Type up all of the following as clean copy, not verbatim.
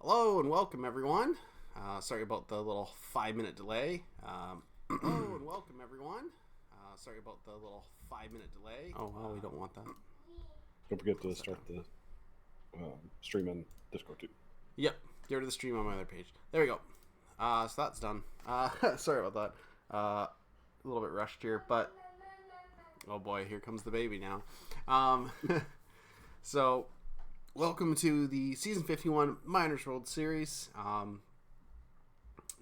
Hello and welcome, everyone. Sorry about the little 5-minute delay. Hello and welcome, everyone. Sorry about the little 5-minute delay. Oh, well, we don't want that. Don't forget to start the stream on Discord too. Yep, get rid of the stream on my other page. There we go. So that's done. Sorry about that. A little bit rushed here, but oh boy, here comes the baby now. So welcome to the Season 51 Miners World Series.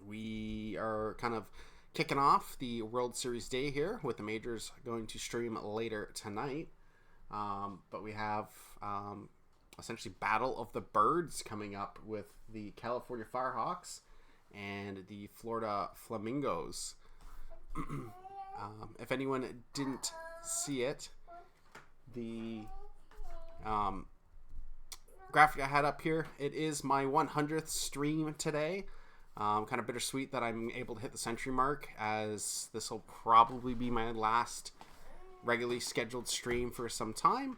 We are kind of kicking off the World Series day here with the majors going to stream later tonight. But we have essentially Battle of the Birds coming up with the California Firehawks and the Florida Flamingos. If anyone didn't see it, the graphic I had up here, it is my 100th stream today. Kind of bittersweet that I'm able to hit the century mark, as this will probably be my last regularly scheduled stream for some time.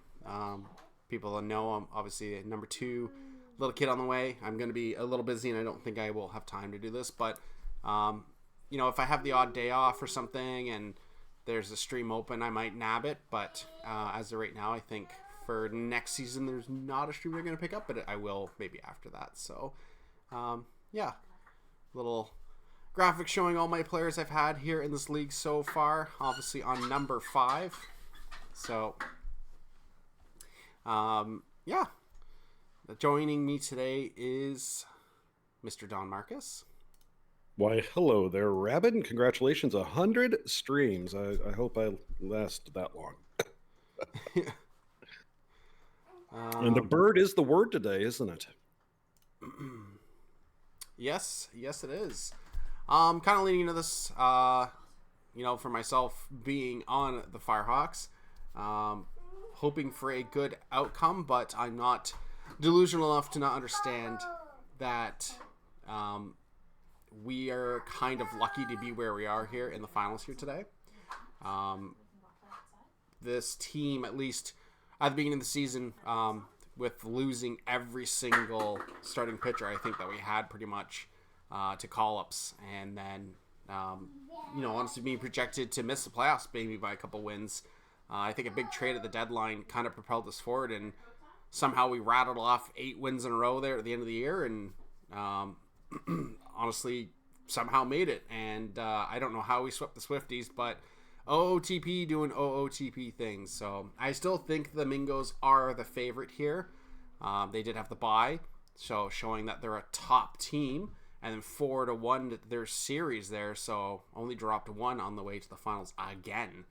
People know I'm obviously a number 2 little kid on the way. I'm going to be a little busy and I don't think I will have time to do this, but you know, if I have the odd day off or something and there's a stream open, I might nab it, but as of right now, I think for next season there's not a stream they're going to pick up, but I will maybe after that. So yeah, little graphic showing all my players I've had here in this league so far, obviously on number 5. So yeah, joining me today is Mr. Don Marcus. Why, hello there, Rabbit. Congratulations, 100 streams. I hope I last that long. And the bird is the word today, isn't it? Yes, it is. Kind of leaning into this, you know, for myself being on the Firehawks, hoping for a good outcome, but I'm not delusional enough to not understand that we are kind of lucky to be where we are here in the finals here today. This team, at least at the beginning of the season, with losing every single starting pitcher, I think that we had pretty much to call-ups, and then you know, honestly being projected to miss the playoffs maybe by a couple wins. I think a big trade at the deadline kind of propelled us forward, and somehow we rattled off 8 wins in a row there at the end of the year, and honestly somehow made it. And I don't know how we swept the Swifties, but OOTP doing OOTP things. So I still think the Mingos are the favorite here. They did have the bye, so showing that they're a top team, and then 4-1 their series there, so only dropped 1 on the way to the finals again.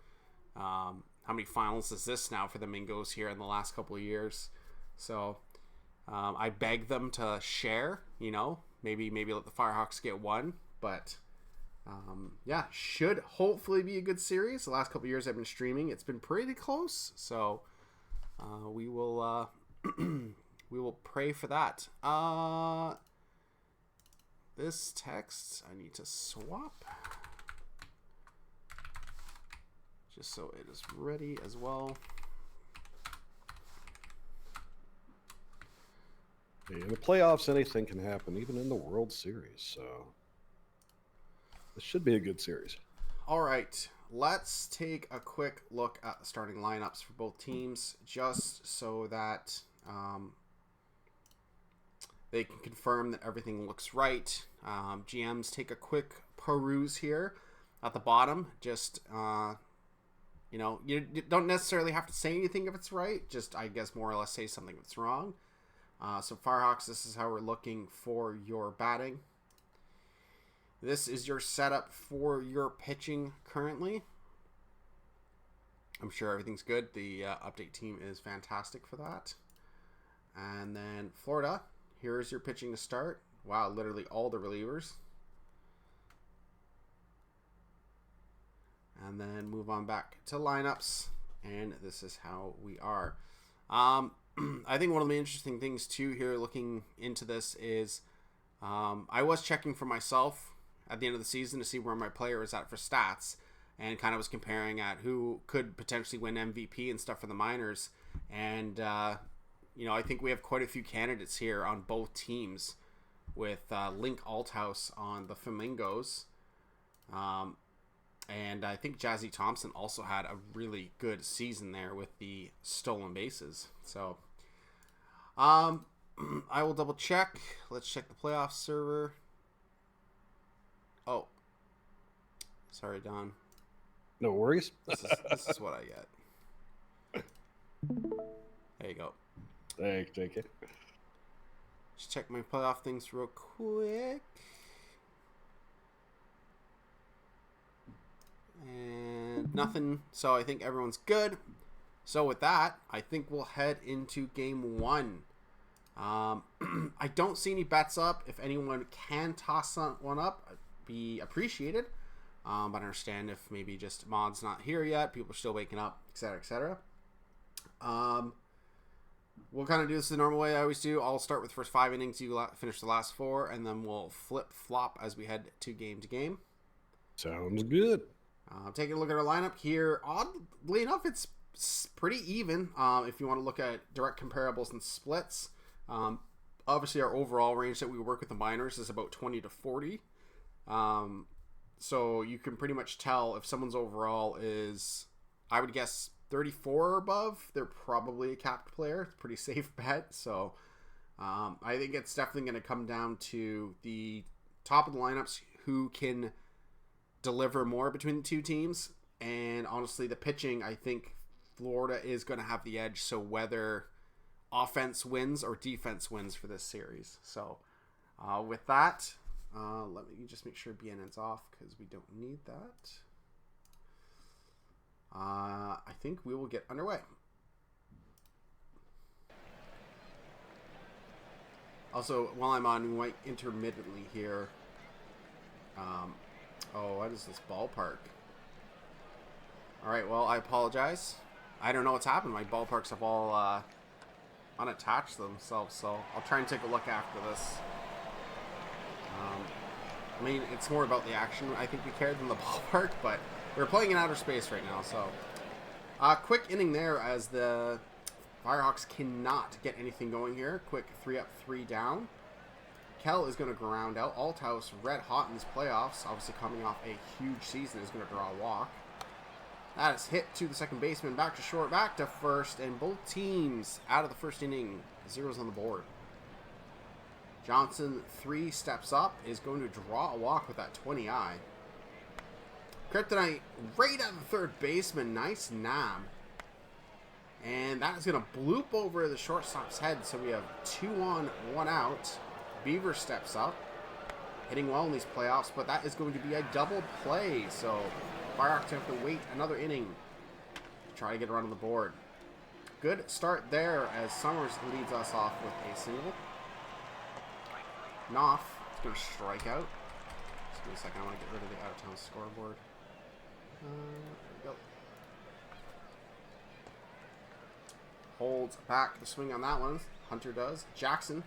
How many finals is this now for the Mingos here in the last couple of years? So I beg them to share, you know, maybe let the Firehawks get 1, but yeah, should hopefully be a good series. The last couple of years I've been streaming, it's been pretty close, so we will we will pray for that. This text I need to swap just so it is ready as well. In the playoffs, anything can happen, even in the World Series. So this should be a good series. All right, let's take a quick look at the starting lineups for both teams, just so that they can confirm that everything looks right. GMs take a quick peruse here at the bottom. Just, you know, you don't necessarily have to say anything if it's right. Just, I guess, more or less say something if it's wrong. So Firehawks, this is how we're looking for your batting. This is your setup for your pitching currently. I'm sure everything's good. The update team is fantastic for that. And then Florida, here's your pitching to start. Wow, literally all the relievers. And then move on back to lineups. And this is how we are. I think one of the interesting things too here looking into this is I was checking for myself at the end of the season to see where my player is at for stats, and kind of was comparing at who could potentially win MVP and stuff for the minors. And you know, I think we have quite a few candidates here on both teams. with Link Althouse on the Flamingos. And I think Jazzy Thompson also had a really good season there with the stolen bases. So, I will double check. Let's check the playoff server. Oh, sorry, Don. No worries. This is what I get. There you go. Take it. Just check my playoff things real quick. And nothing. So I think everyone's good. So with that, I think we'll head into game one. I don't see any bets up. If anyone can toss one up, I'd be appreciated. But I understand if maybe just Mod's not here yet, people are still waking up, etc., etc. We'll kind of do this the normal way I always do. I'll start with the first 5 innings, you finish the last 4, and then we'll flip-flop as we head to game. Sounds good. Taking a look at our lineup here. Oddly enough, it's pretty even if you want to look at direct comparables and splits. Obviously, our overall range that we work with the minors is about 20 to 40. So you can pretty much tell if someone's overall is, I would guess, 34 or above, they're probably a capped player. It's a pretty safe bet. So I think it's definitely going to come down to the top of the lineups who can deliver more between the two teams. And honestly, the pitching, I think Florida is going to have the edge. So whether offense wins or defense wins for this series. So with that, let me just make sure BNN's off because we don't need that. I think we will get underway. Also, while I'm on, we might intermittently hear. Oh, what is this ballpark? All right, well, I apologize. I don't know what's happened. My ballparks have all unattached themselves, so I'll try and take a look after this. I mean, it's more about the action I think we care than the ballpark, but we're playing in outer space right now, so. Quick inning there as the Firehawks cannot get anything going here. Quick 3 up, 3 down. Kell is going to ground out. Althouse, red hot in his playoffs, obviously coming off a huge season, is going to draw a walk. That is hit to the second baseman, back to short, back to first, and both teams out of the first inning, zeros on the board. Johnson, 3 steps up, is going to draw a walk with that 20-eye. Kryptonite right at the third baseman, nice nab. And that is going to bloop over the shortstop's head, so we have 2 on, 1 out. Beaver steps up, hitting well in these playoffs, but that is going to be a double play, so Firehawks have to wait another inning to try to get a run on the board. Good start there as Summers leads us off with a single. Knopf is going to strike out. Just give me a second, I want to get rid of the out-of-town scoreboard. There we go. Holds back the swing on that one. Hunter does. Jackson,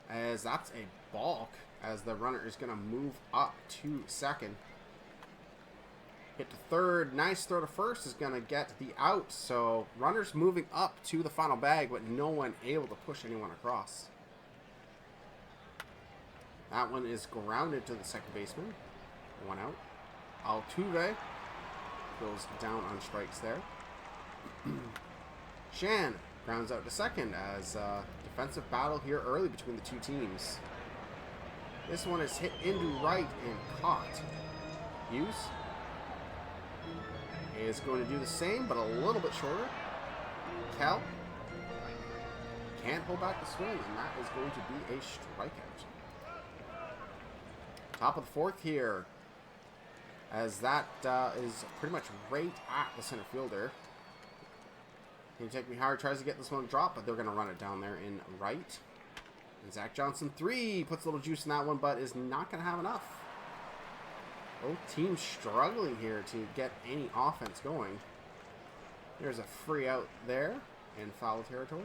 as that's a balk, as the runner is going to move up to second. Hit to third. Nice throw to first is going to get the out. So runners moving up to the final bag, but no one able to push anyone across. That one is grounded to the second baseman. 1 out. Altuve goes down on strikes there. Shan grounds out to second as defensive battle here early between the two teams. This one is hit into right and caught. Hughes is going to do the same, but a little bit shorter. Cal can't hold back the swing, and that is going to be a strikeout. Top of the fourth here, as that is pretty much right at the center fielder. Can you take me hard? Tries to get this one dropped, but they're going to run it down there in right. And Zach Johnson, 3, puts a little juice in that one, but is not going to have enough. Both teams struggling here to get any offense going. There's a free out there in foul territory.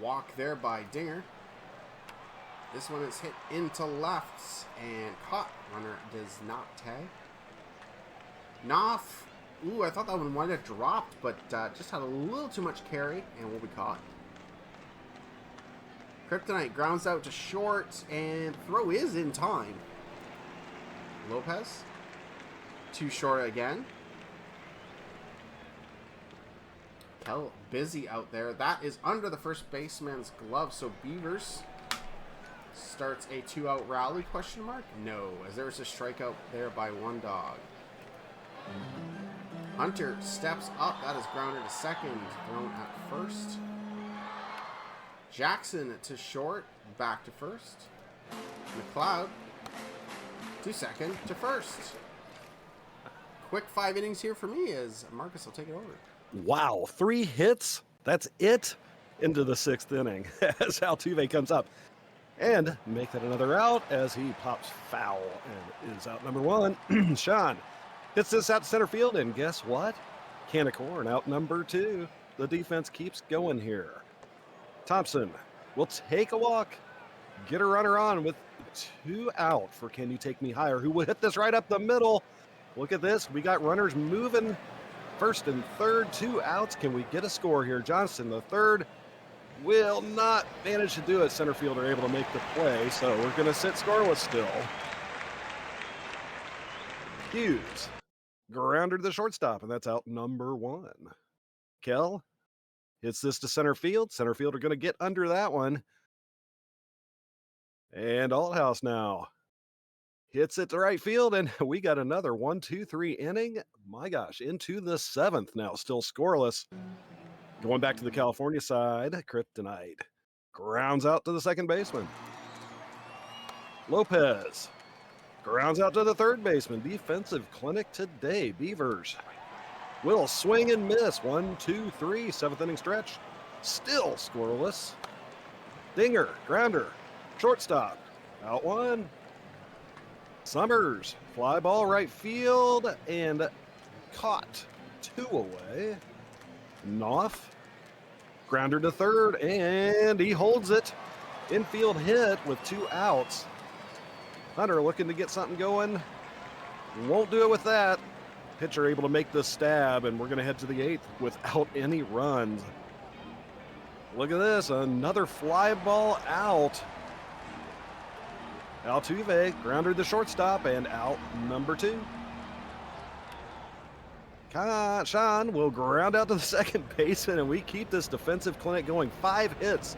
Walk there by Dinger. This one is hit into left and caught. Runner does not tag. Knopf. Ooh, I thought that one might have dropped, but just had a little too much carry and will be caught. Kryptonite grounds out to short, and throw is in time. Lopez. Too short again. Kel busy out there. That is under the first baseman's glove, so Beavers starts a 2-out rally, question mark? No, as there's a strikeout there by one dog. Hunter steps up. That is grounded to second, thrown at first. Jackson to short, back to first. McLeod to second, to first. Quick 5 innings here for me as Marcus will take it over. Wow, 3 hits. That's it into the 6th inning as Altuve comes up and make that another out as he pops foul and is out number 1. Sean hits this out to center field, and guess what? Can of corn out number 2. The defense keeps going here. Thompson will take a walk, get a runner on with 2 out for Can You Take Me Higher, who will hit this right up the middle. Look at this. We got runners moving. First and third, 2 outs. Can we get a score here? Johnston, the third, will not manage to do it. Center fielder able to make the play, so we're going to sit scoreless still. Hughes, grounder to the shortstop, and that's out number 1. Kell hits this to center field. Center fielder going to get under that one. And Althouse now hits it to right field, and we got another 1-2-3 inning. My gosh, into the 7th now, still scoreless. Going back to the California side, Kryptonite grounds out to the second baseman. Lopez grounds out to the third baseman. Defensive clinic today. Beavers will swing and miss. 1-2-3, 7th inning stretch. Still scoreless. Dinger, grounder, shortstop, out 1. Summers, fly ball right field, and caught 2 away. Knopf, grounder to third, and he holds it. Infield hit with 2 outs. Hunter looking to get something going. Won't do it with that. Pitcher able to make the stab, and we're going to head to the 8th without any runs. Look at this, another fly ball out. Altuve grounded the shortstop, and out number 2. Sean will ground out to the second baseman, and we keep this defensive clinic going. 5 hits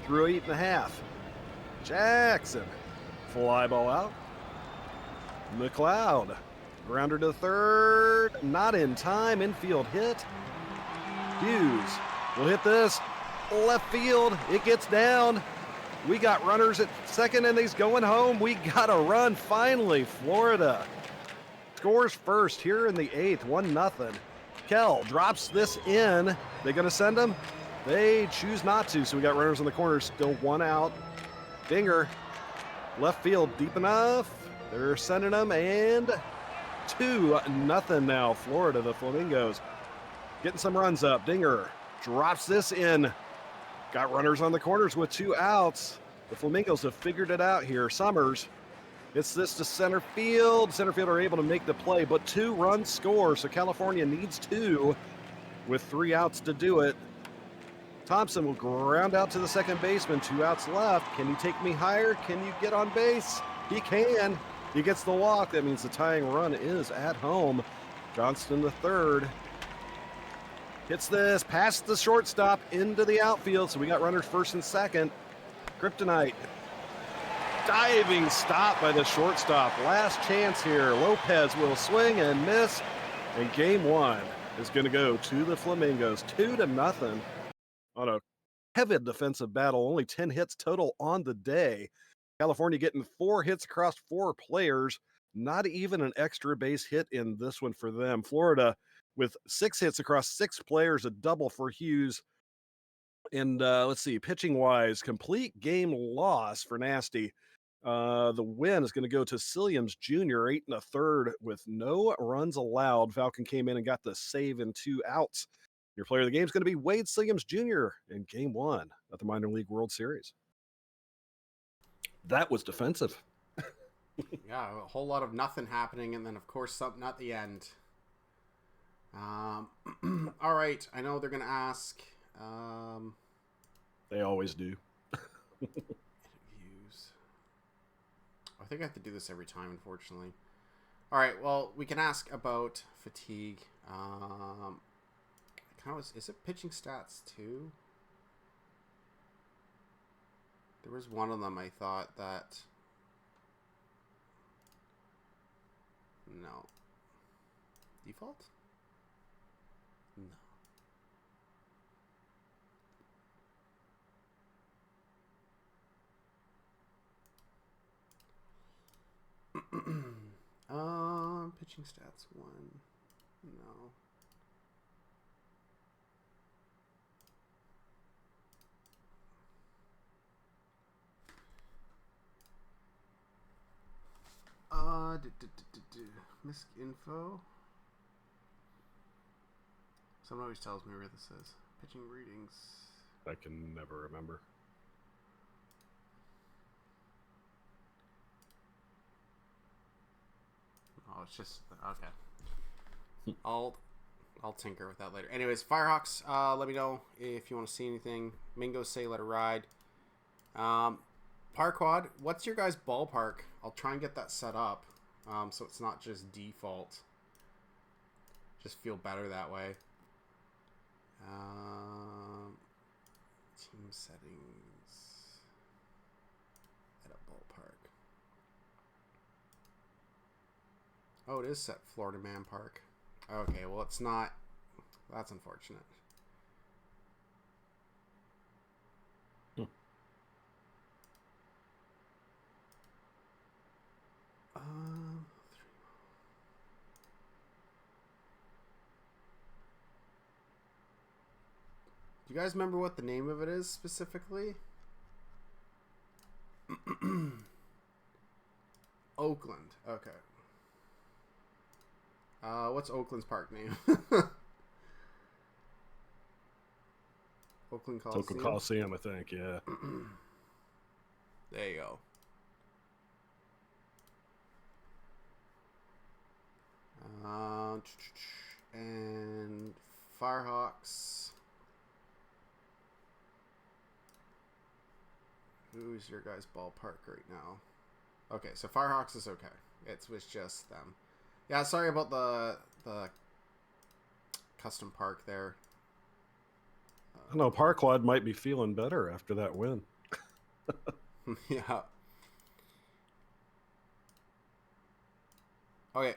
through 8.5. Jackson, fly ball out. McLeod, grounder to third, not in time. Infield hit. Hughes will hit this left field. It gets down. We got runners at second, and he's going home. We got a run finally. Florida scores first here in the 8th, 1-0. Kell drops this in. They gonna send him? They choose not to, so we got runners in the corner, still 1 out. Dinger, left field deep enough. They're sending him, and 2-0 now. Florida, the Flamingos, getting some runs up. Dinger drops this in. Got runners on the corners with 2 outs. The Flamingos have figured it out here. Summers hits this to center field. Center fielder able to make the play, but 2 runs score, so California needs 2 with 3 outs to do it. Thompson will ground out to the second baseman. 2 outs left. Can you take me higher? Can you get on base? He can. He gets the walk. That means the tying run is at home. Johnston the third hits this past the shortstop into the outfield, so we got runners first and second. Kryptonite, diving stop by the shortstop. Last chance here. Lopez will swing and miss, and game 1 is going to go to the Flamingos. 2-0 on a heavy defensive battle. Only 10 hits total on the day. California getting 4 hits across 4 players. Not even an extra base hit in this one for them. Florida with 6 hits across 6 players, a double for Hughes. And let's see, pitching-wise, complete game loss for Nasty. The win is going to go to Silliams Jr., 8 1/3 with no runs allowed. Falcon came in and got the save in 2 outs. Your player of the game is going to be Wade Silliams Jr. in Game 1 of the Minor League World Series. That was defensive. Yeah, a whole lot of nothing happening, and then, of course, something at the end. All right, I know they're going to ask. They always do. Interviews. I think I have to do this every time, unfortunately. All right. Well, we can ask about fatigue. Is it pitching stats too? There was one of them I thought that. No. Default? No. Pitching stats 1. No. Misc info. Someone always tells me where this is. Pitching readings. I can never remember. Oh, it's just okay. I'll tinker with that later. Anyways, Firehawks, let me know if you want to see anything. Mingo say let it ride. Parquad, what's your guys' ballpark? I'll try and get that set up, so it's not just default. Just feel better that way. Team settings. At a ballpark. Oh, it is set Florida Man Park. Okay, well, it's not. That's unfortunate. Do you guys remember what the name of it is specifically? Oakland. Okay. What's Oakland's park name? Oakland Coliseum. Oakland Coliseum, I think. Yeah. There you go. And Firehawks. Who's your guys' ballpark right now? Okay, so Firehawks is okay. It was just them. Yeah, sorry about the custom park there. I know Parquad might be feeling better after that win. Yeah. Okay.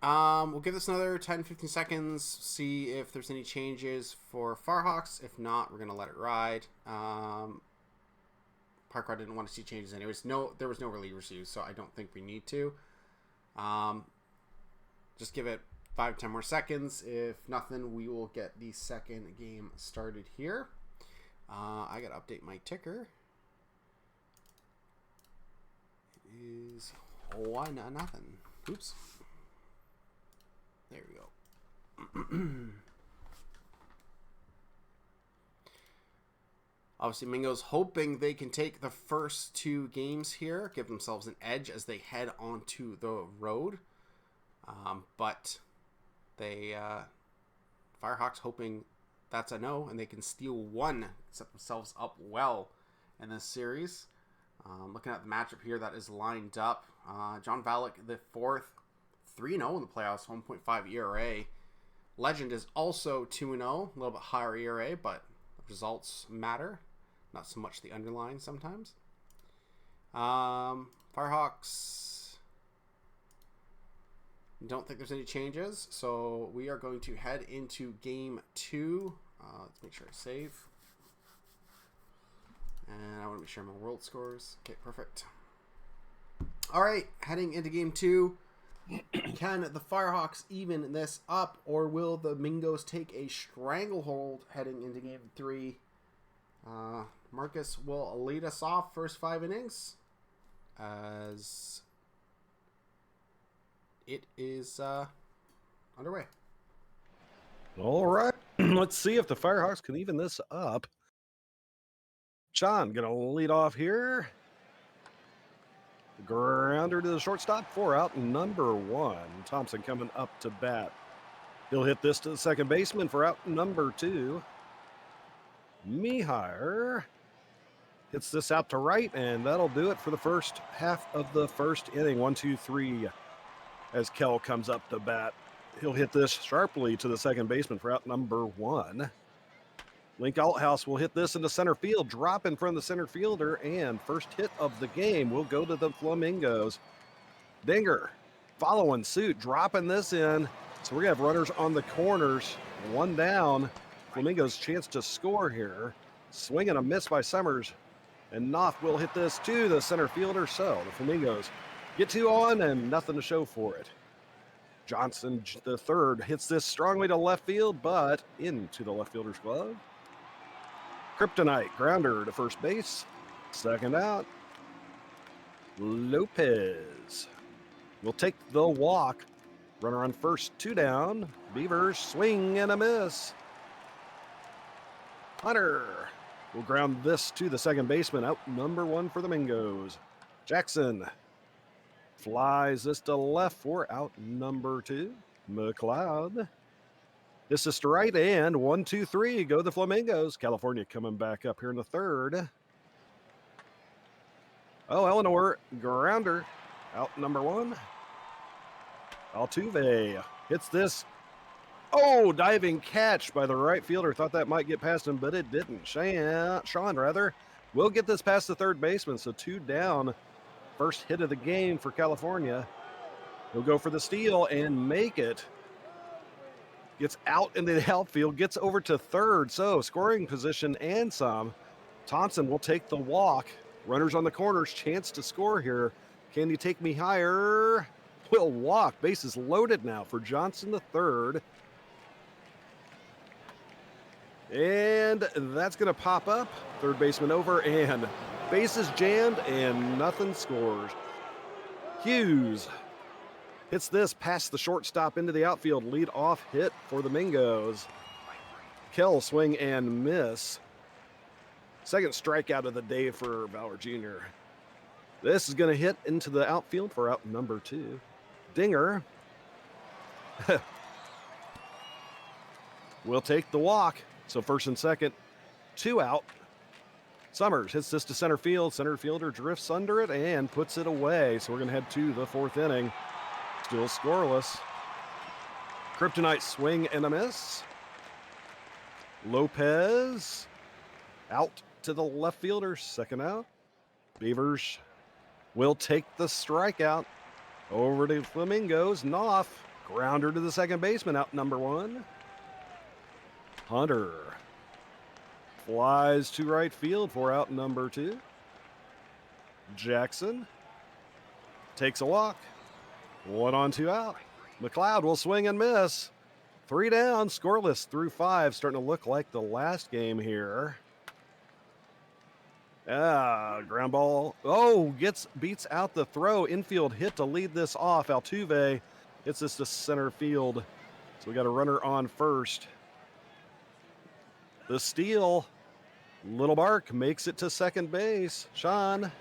We'll give this another 10-15 seconds, see if there's any changes for Firehawks. If not, we're going to let it ride. Parquad didn't want to see changes anyways. No, there was no relievers used, so I don't think we need to. Just give it 5-10 more seconds. If nothing, we will get the second game started here. I got to update my ticker. It is 1-0. Oops. There we go. Obviously, Mingo's hoping they can take the first 2 games here, give themselves an edge as they head onto the road. But they, Firehawks hoping that's a no, and they can steal 1, set themselves up well in this series. Looking at the matchup here that is lined up, John Valek, the 4th, 3-0 in the playoffs, 1.5 ERA. Legend is also 2-0, a little bit higher ERA, but results matter. Not so much the underlying sometimes. Firehawks, don't think there's any changes, so we are going to head into game 2. Let's make sure I save. And I want to make sure my world scores. Okay, perfect. All right, heading into game 2. Can the Firehawks even this up, or will the Mingos take a stranglehold heading into game 3? Marcus will lead us off first 5 innings as it is underway. All right. Let's see if the Firehawks can even this up. John going to lead off here. Grounder to the shortstop, 4 out, number 1. Thompson coming up to bat. He'll hit this to the second baseman for out number 2. Mihir hits this out to right, and that'll do it for the first half of the first inning. 1-2-3 as Kell comes up to bat. He'll hit this sharply to the second baseman for out number 1. Link Althouse will hit this into center field, drop in front of the center fielder, and first hit of the game will go to the Flamingos. Dinger following suit, dropping this in. So we're going to have runners on the corners, 1 down. Flamingos chance to score here. Swing and a miss by Summers. And Knopf will hit this to the center fielder. So the Flamingos get 2 on and nothing to show for it. Johnson, the third, hits this strongly to left field, but into the left fielder's glove. Kryptonite, grounder to first base. Second out. Lopez will take the walk. Runner on first, 2 down. Beavers swing and a miss. Hunter will ground this to the second baseman. Out number 1 for the Mingos. Jackson flies this to left for out number 2. McLeod. This is to right, and 1-2-3 go the Flamingos. California coming back up here in the third. Oh, Eleanor, grounder, out number 1. Altuve hits this. Oh, diving catch by the right fielder. Thought that might get past him, but it didn't. Sean, rather, will get this past the third baseman, so 2 down. First hit of the game for California. He'll go for the steal and make it. Gets out into the outfield, gets over to third, so scoring position and some. Thompson will take the walk. Runners on the corners, chance to score here. Can you take me higher? Will walk. Bases loaded now for Johnson the third. And that's going to pop up. Third baseman over, and bases jammed, and nothing scores. Hughes hits this past the shortstop into the outfield. Lead off hit for the Mingos. Kell swing and miss. Second strikeout of the day for Bauer Jr. This is going to hit into the outfield for out number 2. Dinger will take the walk. So first and second, 2 out. Summers hits this to center field. Center fielder drifts under it and puts it away. So we're going to head to the 4th inning. Still scoreless. Kryptonite swing and a miss. Lopez out to the left fielder. Second out. Beavers will take the strikeout. Over to Flamingos. Knopf, grounder to the second baseman. Out number 1. Hunter flies to right field for out number 2. Jackson takes a walk. 1 on, 2 out. McLeod will swing and miss. 3 down, scoreless through 5. Starting to look like the last game here. Ground ball. Oh, beats out the throw. Infield hit to lead this off. Altuve hits this to center field. So we got a runner on first. The steal. Little Bark makes it to second base. Sean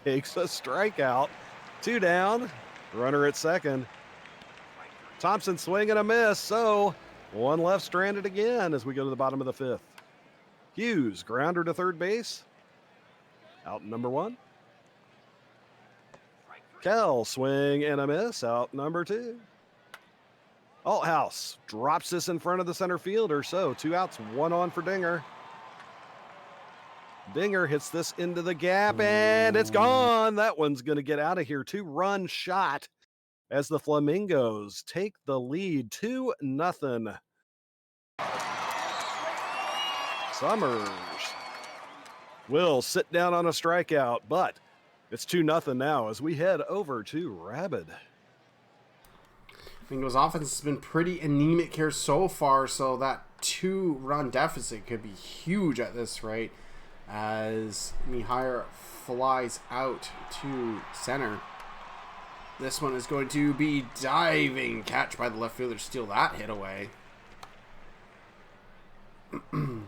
takes a strikeout. 2 down. Runner at second. Thompson swing and a miss. So 1 left stranded again as we go to the bottom of the 5th. Hughes, grounder to third base. Out number 1. Kell, swing and a miss. Out number 2. Althouse drops this in front of the center fielder. So 2 outs, 1 on for Dinger. Dinger hits this into the gap, and it's gone. That one's going to get out of here. 2-run shot as the Flamingos take the lead 2-0. Summers will sit down on a strikeout, but it's 2-0 now as we head over to Rabid. Mingos offense has been pretty anemic here so far, so that 2-run deficit could be huge at this rate as Mihir flies out to center. This one is going to be diving catch by the left fielder to steal that hit away. And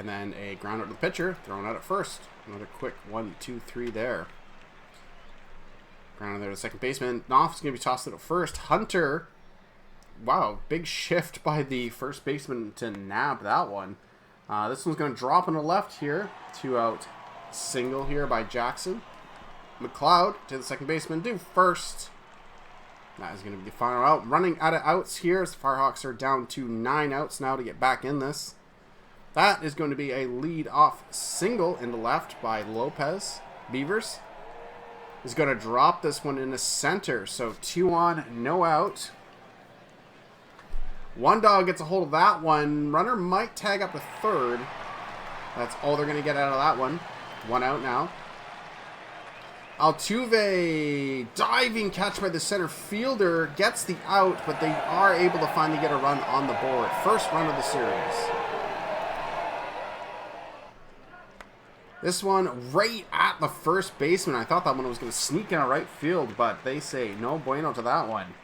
then a ground out to the pitcher, thrown out at first. Another quick 1-2-3 there. Ground out there to second baseman. Knopf's going to be tossed out at first. Hunter, wow, big shift by the first baseman to nab that one. This one's going to drop on the left here. 2 out, single here by Jackson. McLeod to the second baseman, do first. That is going to be the final out. Running out of outs here as the Firehawks are down to 9 outs now to get back in this. That is going to be a lead-off single into left by Lopez. Beavers is going to drop this one into center. So 2 on, no out. One dog gets a hold of that one. Runner might tag up to third. That's all they're going to get out of that one. 1 out now. Altuve, diving catch by the center fielder, gets the out, but they are able to finally get a run on the board. First run of the series. This one right at the first baseman. I thought that one was going to sneak in a right field, but they say no bueno to that one.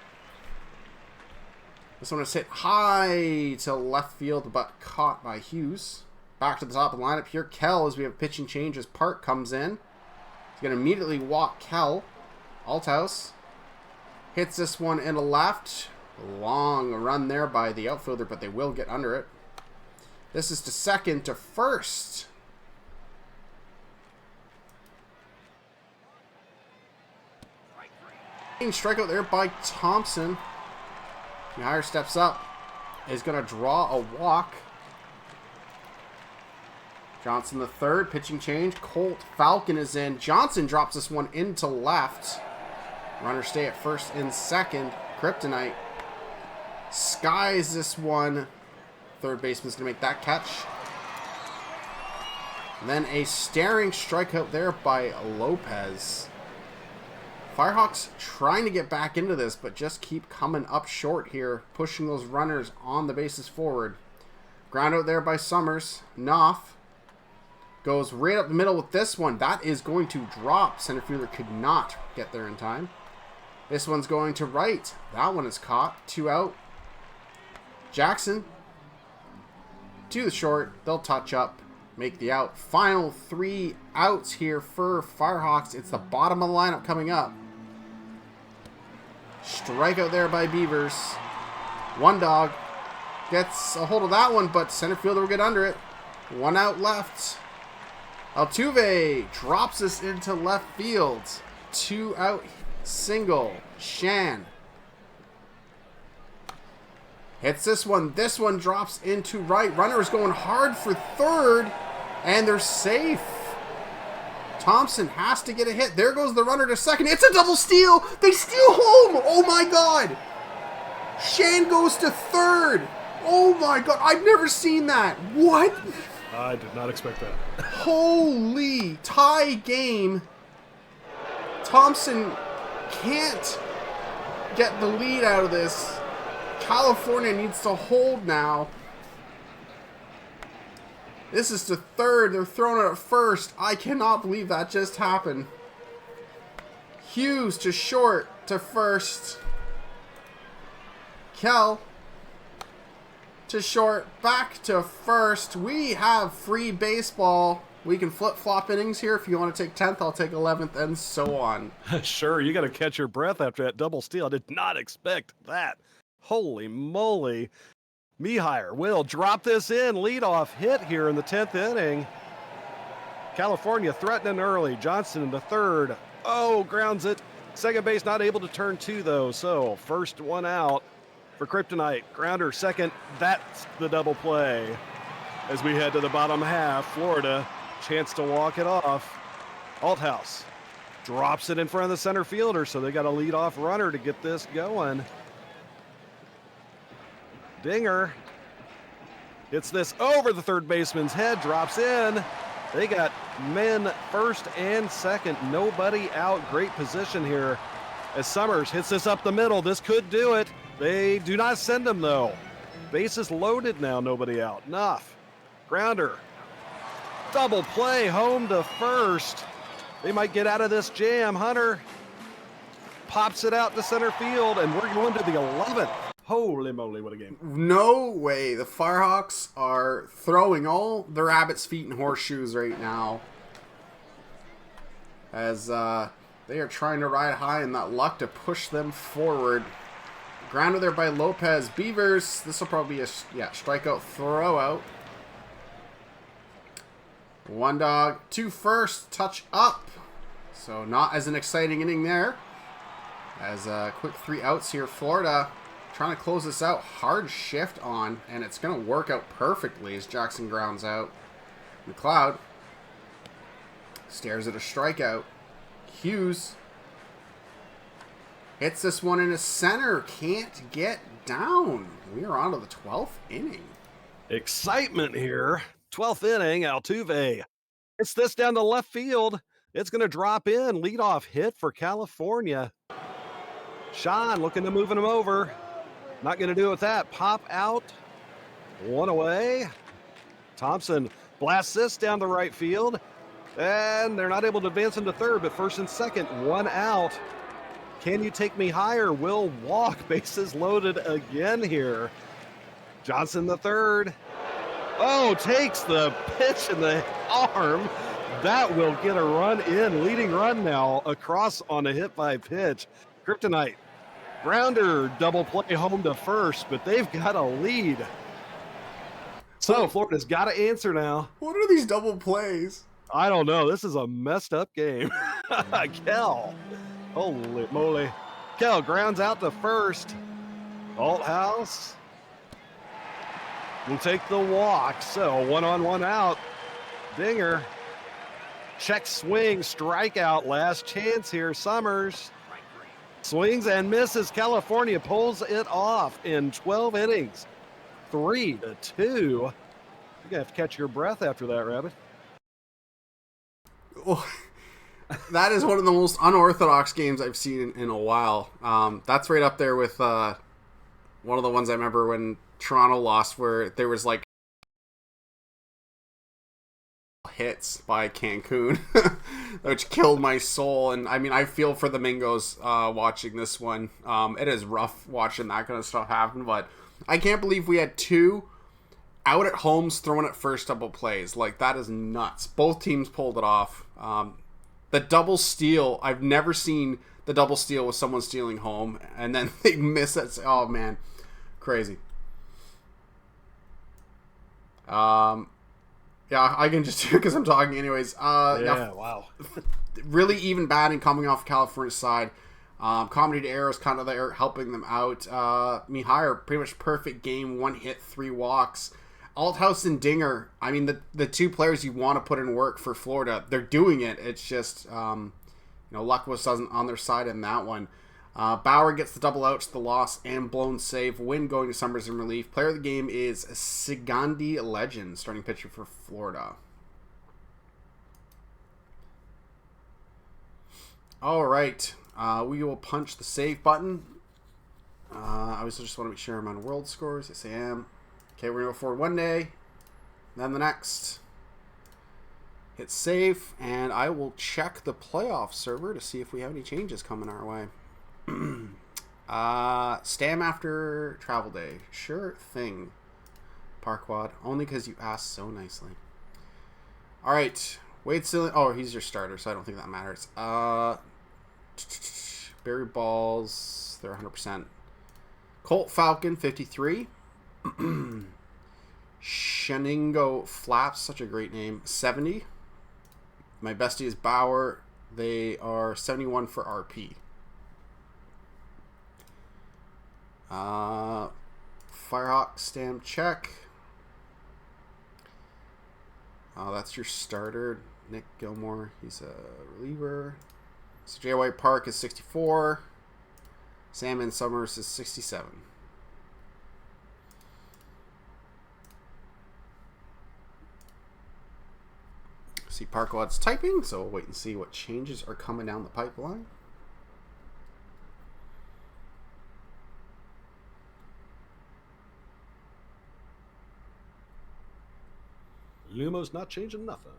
This one is hit high to left field, but caught by Hughes. Back to the top of the lineup here. Kell, as we have pitching change as Park comes in. He's going to immediately walk Kell. Althouse hits this one into left. Long run there by the outfielder, but they will get under it. This is to second to first. Strikeout there by Thompson. Meyer steps up. Is going to draw a walk. Johnson the third, pitching change. Colt Falcon is in. Johnson drops this one into left. Runners stay at first and second. Kryptonite skies this one. Third baseman's going to make that catch. And then a staring strikeout there by Lopez. Firehawks trying to get back into this, but just keep coming up short here, pushing those runners on the bases forward. Ground out there by Summers. Knopf goes right up the middle with this one. That is going to drop. Center fielder could not get there in time. This one's going to right. That one is caught. 2 out. Jackson to the short. They'll touch up, make the out. Final 3 outs here for Firehawks. It's the bottom of the lineup coming up. Strikeout there by Beavers. One dog gets a hold of that one, but center fielder will get under it. 1 out left. Altuve drops this into left field. 2 out single. Shan hits this one. This one drops into right. Runner is going hard for third, and they're safe. Thompson has to get a hit. There goes the runner to second. It's a double steal. They steal home. Oh my God. Shan goes to third. Oh my God. I've never seen that. What? I did not expect that. Holy tie game. Thompson can't get the lead out of this. California needs to hold now. This is to third. They're throwing it at first. I cannot believe that just happened. Hughes to short to first. Kell to short, back to first. We have free baseball. We can flip-flop innings here. If you want to take 10th, I'll take 11th, and so on. Sure, you got to catch your breath after that double steal. I did not expect that. Holy moly. Mehier will drop this in. Leadoff hit here in the 10th inning. California threatening early. Johnson in the third. Oh, grounds it. Second base not able to turn 2, though. So first 1 out for Kryptonite. Grounder second. That's the double play. As we head to the bottom half, Florida, chance to walk it off. Althouse drops it in front of the center fielder, so they got a leadoff runner to get this going. Dinger hits this over the third baseman's head, drops in. They got men first and second, nobody out. Great position here as Summers hits this up the middle. This could do it. They do not send him though. Bases loaded now, nobody out. Enough. Grounder. Double play home to first. They might get out of this jam. Hunter pops it out to center field, and we're going to the 11th. Holy moly, what a game. No way. The Firehawks are throwing all the rabbit's feet in horseshoes right now. As they are trying to ride high in that luck to push them forward. Grounded there by Lopez. Beavers, this will probably be a strikeout throw out. One dog, two first, touch up. So not as an exciting inning there. As a quick 3 outs here, Florida trying to close this out. Hard shift on, and it's going to work out perfectly as Jackson grounds out. McLeod stares at a strikeout. Hughes hits this one in the center. Can't get down. We are on to the 12th inning. Excitement here. 12th inning, Altuve. It's this down to left field. It's going to drop in. Leadoff hit for California. Sean looking to moving him over. Not going to do it with that. Pop out. One away. Thompson blasts this down the right field. And they're not able to advance into third, but first and second, one out. Can you take me higher? Will walk. Bases loaded again here. Johnson the third. Oh, takes the pitch in the arm. That will get a run in. Leading run now across on a hit by pitch. Kryptonite. Grounder double play home to first, but they've got a lead. So Florida's got to answer now. What are these double plays? I don't know. This is a messed up game. Kel. Holy moly. Kel grounds out to first. Althouse will take the walk. So 1-on-1 out. Dinger. Check swing. Strikeout. Last chance here. Summers. Swings and misses. California pulls it off in 12 innings. 3-2. You're going to have to catch your breath after that, Rabbit. Well, that is one of the most unorthodox games I've seen in a while. That's right up there with one of the ones I remember when Toronto lost, where there was like hits by Cancun, which killed my soul. And I mean, I feel for the Mingos watching this one. It is rough watching that kind of stuff happen, but I can't believe we had 2 out at homes throwing at first double plays. Like, that is nuts. Both teams pulled it off. The double steal, I've never seen the double steal with someone stealing home, and then they miss it. Oh, man. Crazy. Yeah, I can just do it because I'm talking anyways. Wow. Really even batting coming off California's side. Comedy to Arrows kind of there helping them out. Mihire, pretty much perfect game. 1 hit, 3 walks. Althouse and Dinger, I mean, the 2 players you want to put in work for Florida, they're doing it. It's just, luck was on their side in that one. Bauer gets the double outs, the loss, and blown save. Win going to Summers in relief. Player of the game is Sigandi Legend, starting pitcher for Florida. All right. We will punch the save button. I also just want to make sure I'm on world scores. Yes, I am. Okay, we're going to go forward one day, then the next. Hit save, and I will check the playoff server to see if we have any changes coming our way. Stam after travel day. Sure thing. Parquad. Only because you asked so nicely. Alright. Wade Silly. Oh, he's your starter, so I don't think that matters. Barry Balls. They're 100%. Colt Falcon, 53. Sheningo Flaps. Such a great name. 70. My bestie is Bauer. They are 71 for RP. Firehawk stamp check. That's your starter. Nick Gilmore, he's a reliever. So J. White Park is 64. Salmon Summers is 67. See Parkwad's typing, so we'll wait and see what changes are coming down the pipeline. Lumo's not changing nothing.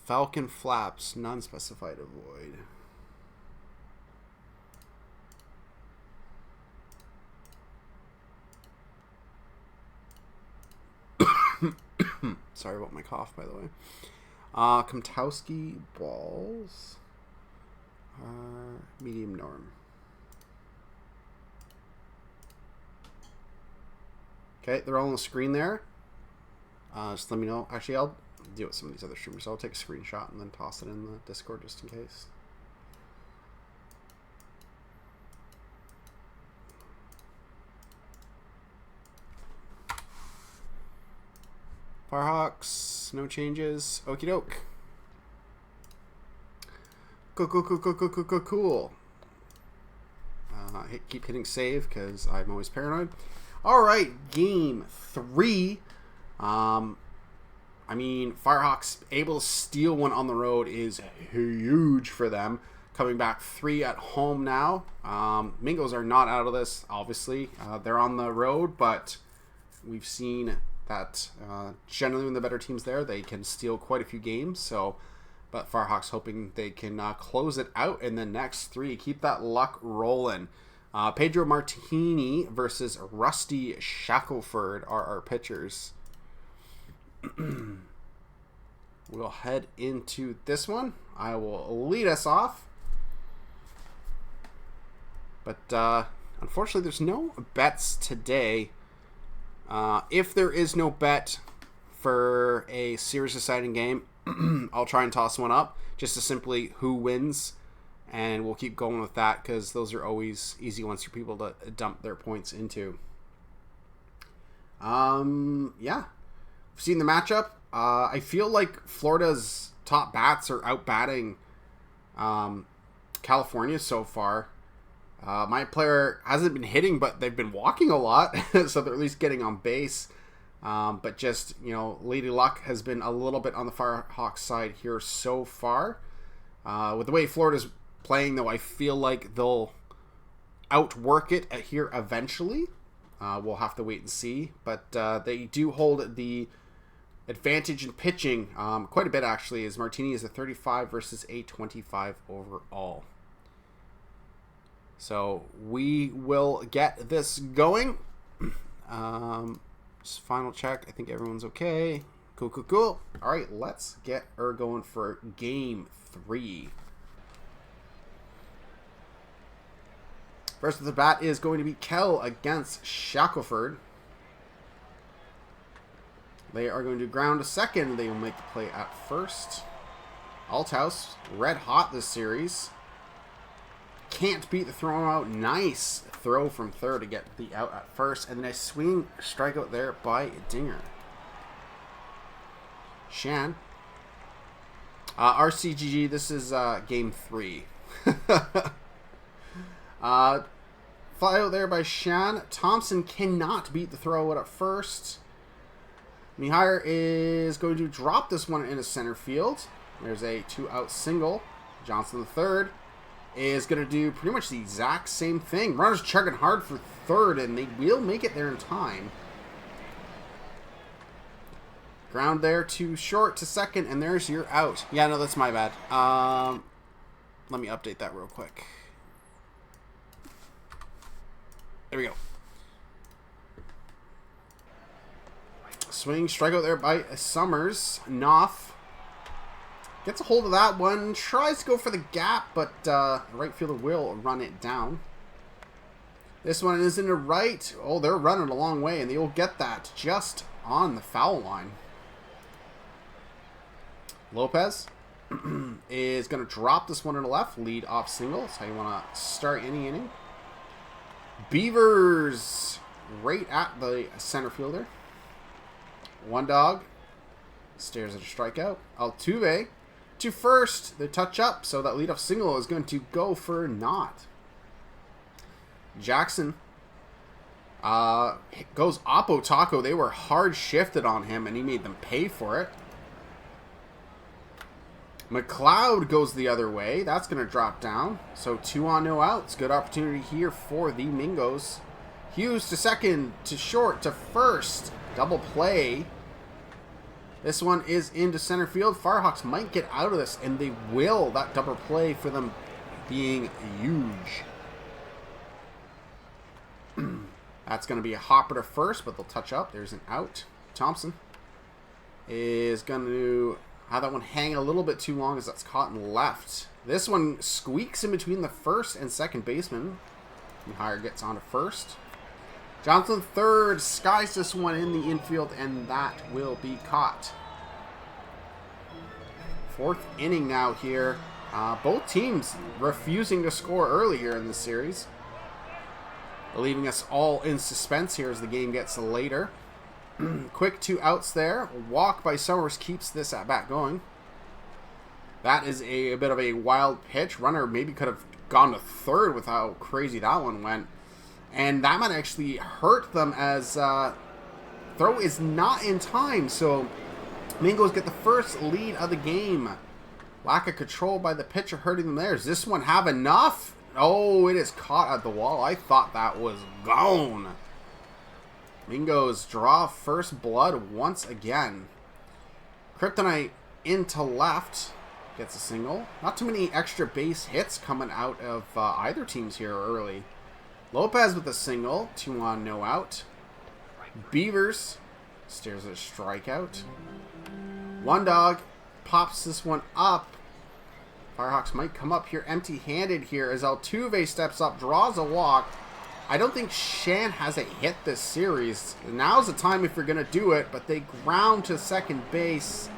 Falcon Flaps, non-specified avoid. Sorry about my cough, by the way. Komtowski Balls are medium norm. Okay, they're all on the screen there. just let me know. Actually, I'll deal with some of these other streamers. So I'll take a screenshot and then toss it in the Discord just in case. Firehawks, no changes. Okie doke. Cool. Keep hitting save because I'm always paranoid. All right, game 3. I mean, Firehawks able to steal one on the road is huge for them. Coming back 3 at home now. Mingos are not out of this, obviously. They're on the road, but we've seen that generally when the better team's there, they can steal quite a few games. So, but Firehawks hoping they can close it out in the next 3. Keep that luck rolling. Pedro Martini versus Rusty Shackelford are our pitchers. We'll head into this one. I will lead us off. But unfortunately, there's no bets today. If there is no bet for a series deciding game, I'll try and toss one up just to simply who wins. And we'll keep going with that because those are always easy ones for people to dump their points into. Yeah. We've seen the matchup. I feel like Florida's top bats are out-batting California so far. My player hasn't been hitting, but they've been walking a lot, so they're at least getting on base. But just, you know, Lady Luck has been a little bit on the Firehawks side here so far. With the way Florida's playing, though, I feel like they'll outwork it here eventually. We'll have to wait and see. But they do hold the advantage in pitching quite a bit, actually, as Martini is a 35 versus a 25 overall. So we will get this going. Just final check. I think everyone's okay. Cool. All right, let's get her going for game 3. First of the bat is going to be Kell against Shackelford. They are going to ground to second. They will make the play at first. Althouse, red hot this series. Can't beat the throw out. Nice throw from third to get the out at first. And then a swinging strikeout there by Dinger. Shan. RCGG, this is game 3. Fly out there by Shan. Thompson cannot beat the throw out at first. Mihire is going to drop this one into center field. There's a 2-out single. Johnson the third is going to do pretty much the exact same thing. Runners chugging hard for third, and they will make it there in time. Ground there to short to second, and there's your out. Yeah, no, that's my bad. Let me update that real quick. There we go. Swing, strikeout there by Summers. Knopf gets a hold of that one. Tries to go for the gap, but right fielder will run it down. This one is into right. Oh, they're running a long way, and they will get that just on the foul line. Lopez is going to drop this one in the left. Lead off single. That's how you want to start any inning. Beavers right at the center fielder. One dog stares at a strikeout. Altuve to first. The touch up, so that leadoff single is going to go for naught. Jackson goes Oppo Taco. They were hard shifted on him, and he made them pay for it. McLeod goes the other way. That's going to drop down. So 2 on, no outs. Good opportunity here for the Mingos. Hughes to second, to short, to first. Double play. This one is into center field. Firehawks might get out of this, and they will. That double play for them being huge. That's going to be a hopper to first, but they'll touch up. There's an out. Thompson is going to have that one hang a little bit too long as that's caught in left. This one squeaks in between the first and second baseman. Mihire gets on to first. Johnson third, skies this one in the infield, and that will be caught. Fourth inning now here. Both teams refusing to score early here in this series, leaving us all in suspense here as the game gets later. Quick 2 outs there. Walk by Summers keeps this at bat going. That is a bit of a wild pitch. Runner maybe could have gone to third with how crazy that one went. And that might actually hurt them as throw is not in time. So Mingos get the first lead of the game. Lack of control by the pitcher hurting them there. Does this one have enough? Oh, it is caught at the wall. I thought that was gone. Mingos draw first blood once again. Kryptonite into left. Gets a single. Not too many extra base hits coming out of either teams here early. Lopez with a single. 2 on, no out. Beavers stares at a strikeout. One dog pops this one up. Firehawks might come up here empty-handed here as Altuve steps up, draws a walk. I don't think Shan has a hit this series. Now's the time if you're going to do it, but they ground to second base.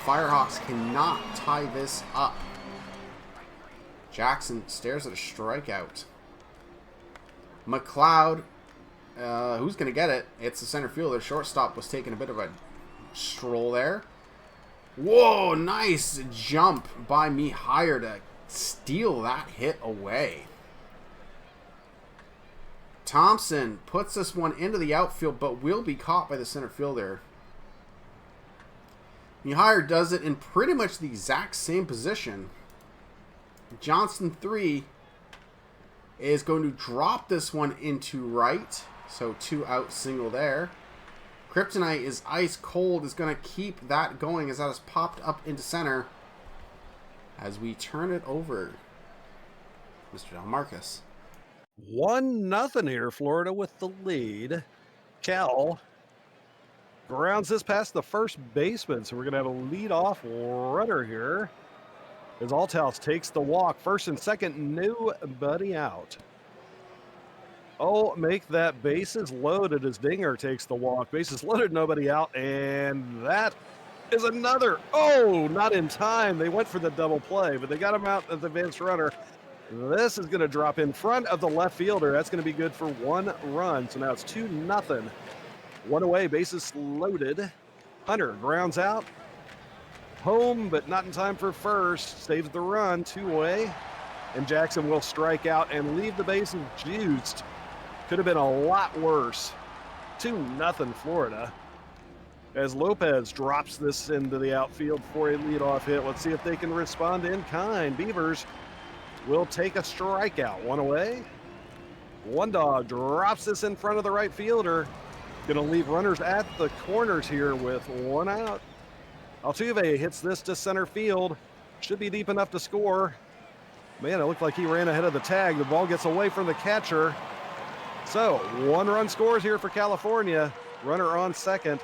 Firehawks cannot tie this up. Jackson stares at a strikeout. McLeod, who's going to get it? It's the center fielder. Shortstop was taking a bit of a stroll there. Whoa, nice jump by Mihire to steal that hit away. Thompson puts this one into the outfield, but will be caught by the center fielder. Mihire does it in pretty much the exact same position. Johnson 3 is going to drop this one into right. So 2 out single there. Kryptonite is ice cold, is going to keep that going as that is popped up into center. As we turn it over, Mr. Del Marcus. 1-0 here, Florida with the lead. Cal grounds this past the first baseman, so we're going to have a leadoff runner here. As Althouse takes the walk, first and second, nobody out. Oh, make that bases loaded as Dinger takes the walk. Bases loaded, nobody out, and that is another. Oh, not in time. They went for the double play, but they got him out as the advanced runner. This is going to drop in front of the left fielder. That's going to be good for 1 run. So now it's 2-0. 1 away, bases loaded. Hunter grounds out. Home, but not in time for first. Saves the run, 2 away. And Jackson will strike out and leave the bases juiced. Could have been a lot worse. 2-0 Florida. As Lopez drops this into the outfield for a leadoff hit. Let's see if they can respond in kind. Beavers will take a strikeout. 1 away. One dog drops this in front of the right fielder. Going to leave runners at the corners here with 1 out. Altuve hits this to center field. Should be deep enough to score. Man, it looked like he ran ahead of the tag. The ball gets away from the catcher. So 1 run scores here for California. Runner on second.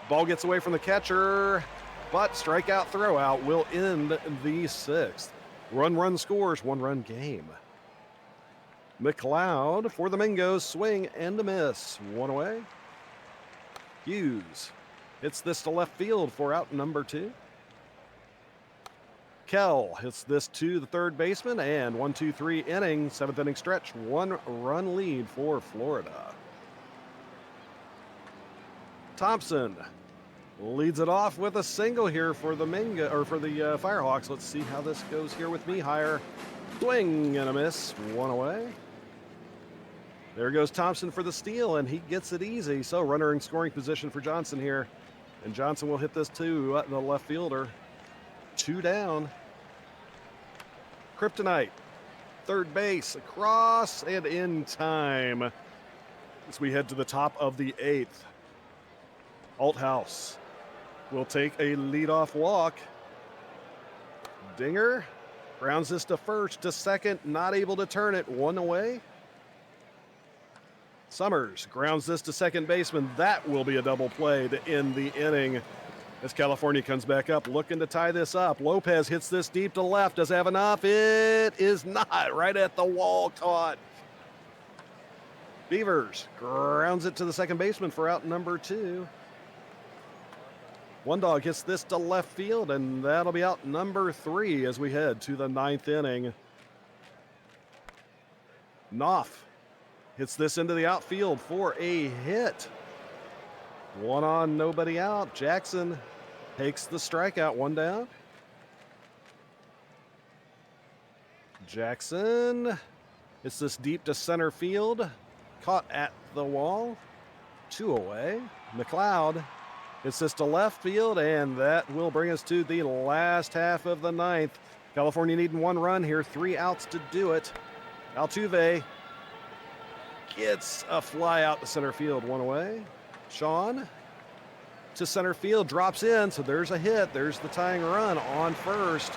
Ball gets away from the catcher, but strikeout throwout will end the 6th. Run scores, 1 run game. McLeod for the Mingos, swing and a miss. 1 away. Hughes hits this to left field for out number 2. Kell hits this to the third baseman, and 1-2-3 inning, 7th inning stretch, 1 run lead for Florida. Thompson leads it off with a single here for the Firehawks. Let's see how this goes here with Mihire. Swing and a miss, 1 away. There goes Thompson for the steal, and he gets it easy. So runner in scoring position for Johnson here. And Johnson will hit this to the left fielder. 2 down. Kryptonite, third base, across and in time. As we head to the top of the 8th. Althouse will take a leadoff walk. Dinger grounds this to first, to second, not able to turn it. 1 away. Summers grounds this to second baseman. That will be a double play to end the inning as California comes back up, looking to tie this up. Lopez hits this deep to left. Does have enough? It is not. Right at the wall, caught. Beavers grounds it to the second baseman for out number 2. One dog hits this to left field, and that'll be out number 3 as we head to the 9th inning. Knopf hits this into the outfield for a hit. 1 on, nobody out. Jackson takes the strikeout, 1 down. Jackson hits this deep to center field. Caught at the wall. 2 away. McLeod hits this to left field, and that will bring us to the last half of the 9th. California needing 1 run here, 3 outs to do it. Altuve gets a fly out to center field, 1 away. Sean to center field, drops in, so there's a hit. There's the tying run on first.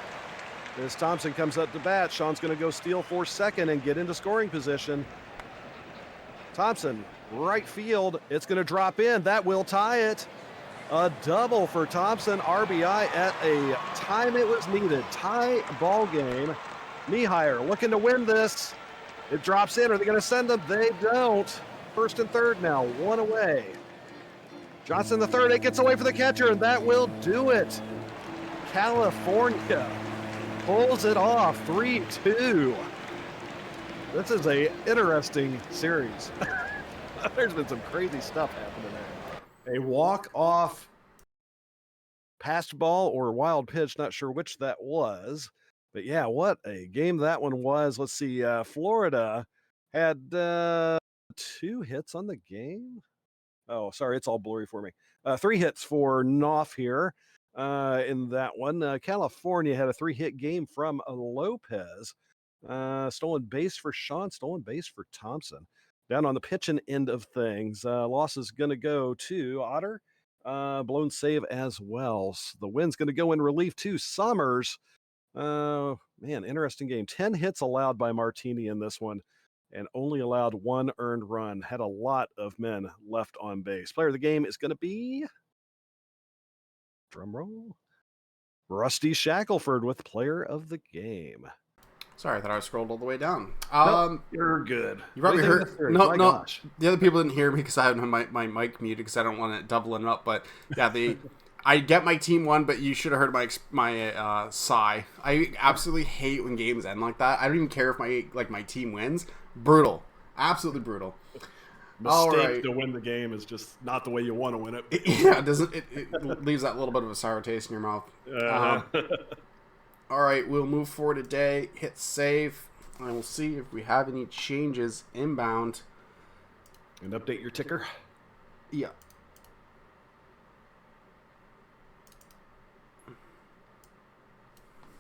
As Thompson comes up to bat, Sean's going to go steal for second and get into scoring position. Thompson, right field, it's going to drop in. That will tie it. A double for Thompson, RBI at a time it was needed. Tie ball game. Nieheyer looking to win this. It drops in. Are they going to send them? They don't. First and third now, 1 away. Johnson the third, it gets away for the catcher, and that will do it. California pulls it off, 3-2. This is a interesting series. There's been some crazy stuff happening there. A walk-off passed ball or wild pitch, not sure which that was. But yeah, what a game that one was. Let's see, Florida had 2 hits on the game. Oh, sorry, it's all blurry for me. 3 hits for Knopf here in that one. California had a 3-hit game from Lopez. Stolen base for Sean, stolen base for Thompson. Down on the pitching end of things, loss is going to go to Otter. Blown save as well. So the win's going to go in relief to Summers. Man, interesting game. 10 hits allowed by Martini in this one, and only allowed 1 earned run. Had a lot of men left on base. Player of the game is going to be, drum roll, Rusty Shackelford with player of the game. Sorry, I thought I scrolled all the way down. Nope, you're good. You probably heard. No, gosh. The other people didn't hear me because I haven't had my mic muted because I don't want it doubling up. But yeah, I get my team won, but you should have heard my sigh. I absolutely hate when games end like that. I don't even care if my team wins. Brutal, absolutely brutal. Mistake to win the game is just not the way you want to win it. It leaves that little bit of a sour taste in your mouth. All right, we'll move forward today. Hit save, and we'll see if we have any changes inbound. And update your ticker. Yeah.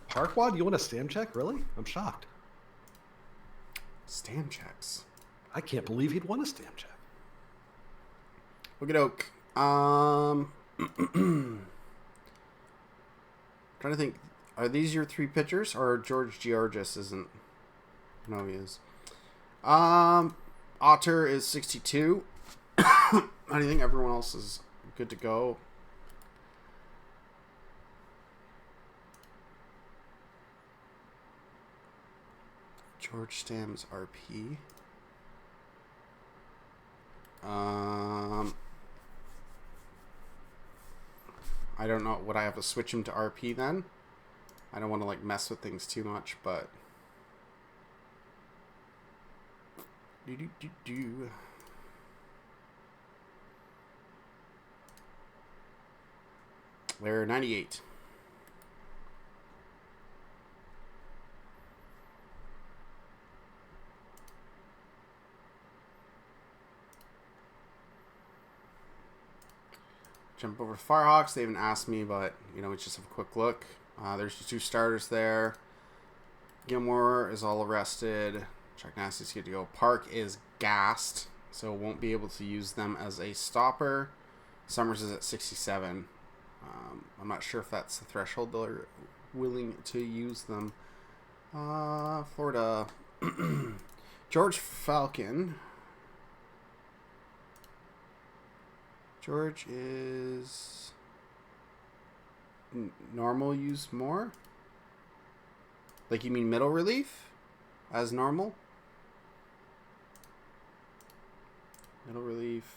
Parkwad, you want a stam check? Really? I'm shocked. Stam checks. I can't believe he'd want a stam check. Okie-doke. Trying to think. Are these your 3 pitchers, or George Georgis isn't? No, he is. Otter is 62. I think everyone else is good to go. George Stam's RP. I don't know. Would I have to switch him to RP then? I don't want to mess with things too much, but They're 98. Jump over to Firehawks. They haven't asked me, but let's just have a quick look. There's 2 starters there. Gilmore is all arrested. Chuck Nasty's good to go. Park is gassed, so won't be able to use them as a stopper. Summers is at 67. I'm not sure if that's the threshold they're willing to use them. Florida. George Falcon. George is normal use more? You mean middle relief as normal? Middle relief.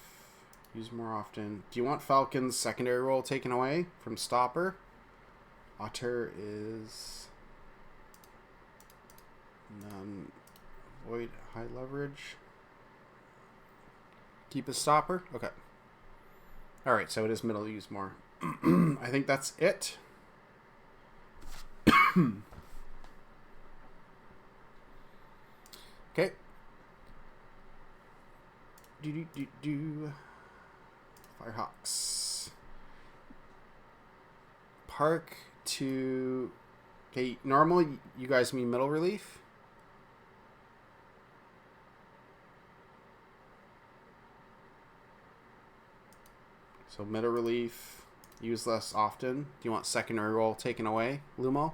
Use more often. Do you want Falcon's secondary role taken away from stopper? Otter is none. Void high leverage. Keep his stopper? Okay. Alright, so it is middle use more. I think that's it. Okay. Firehawks. Park to... Okay, normally you guys mean middle relief? So middle relief, use less often. Do you want secondary role taken away, Lumo?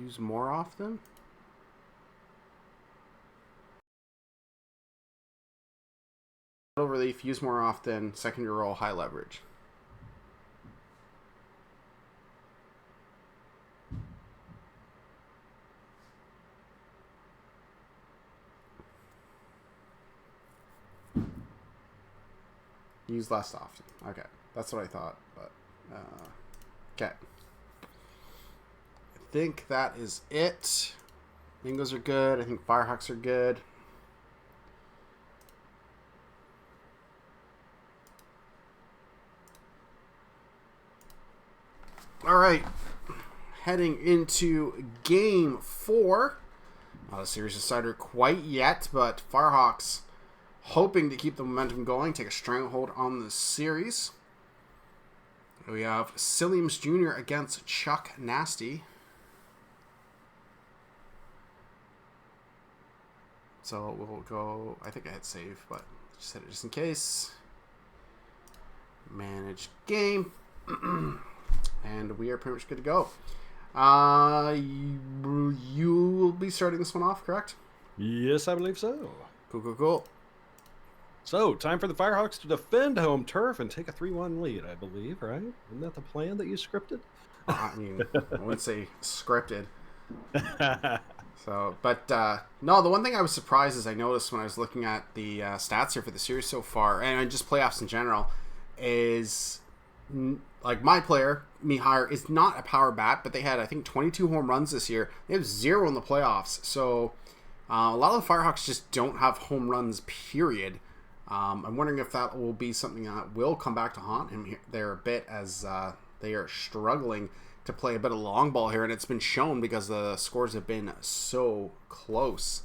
Use more often? Middle relief, use more often. Secondary role, high leverage. Use less often. Okay, that's what I thought, but okay. I think that is it. Bingos are good. I think Firehawks are good. All right, heading into Game 4. Not a series decider quite yet, but Firehawks hoping to keep the momentum going, take a stranglehold on the series. We have Silliams Jr. against Chuck Nasty. So we'll go, I think I hit save, but just hit it just in case. Manage game. And we are pretty much good to go. You will be starting this one off, correct? Yes, I believe so. Cool. So, time for the Firehawks to defend home turf and take a 3-1 lead, I believe, right? Isn't that the plan that you scripted? I mean, I wouldn't say scripted. So, but no, the one thing I was surprised is I noticed when I was looking at the stats here for the series so far, and just playoffs in general, is like my player, Mihire, is not a power bat, but they had, I think, 22 home runs this year. They have 0 in the playoffs. So, a lot of the Firehawks just don't have home runs, period. I'm wondering if that will be something that will come back to haunt him there a bit, as they are struggling to play a bit of long ball here, and it's been shown because the scores have been so close.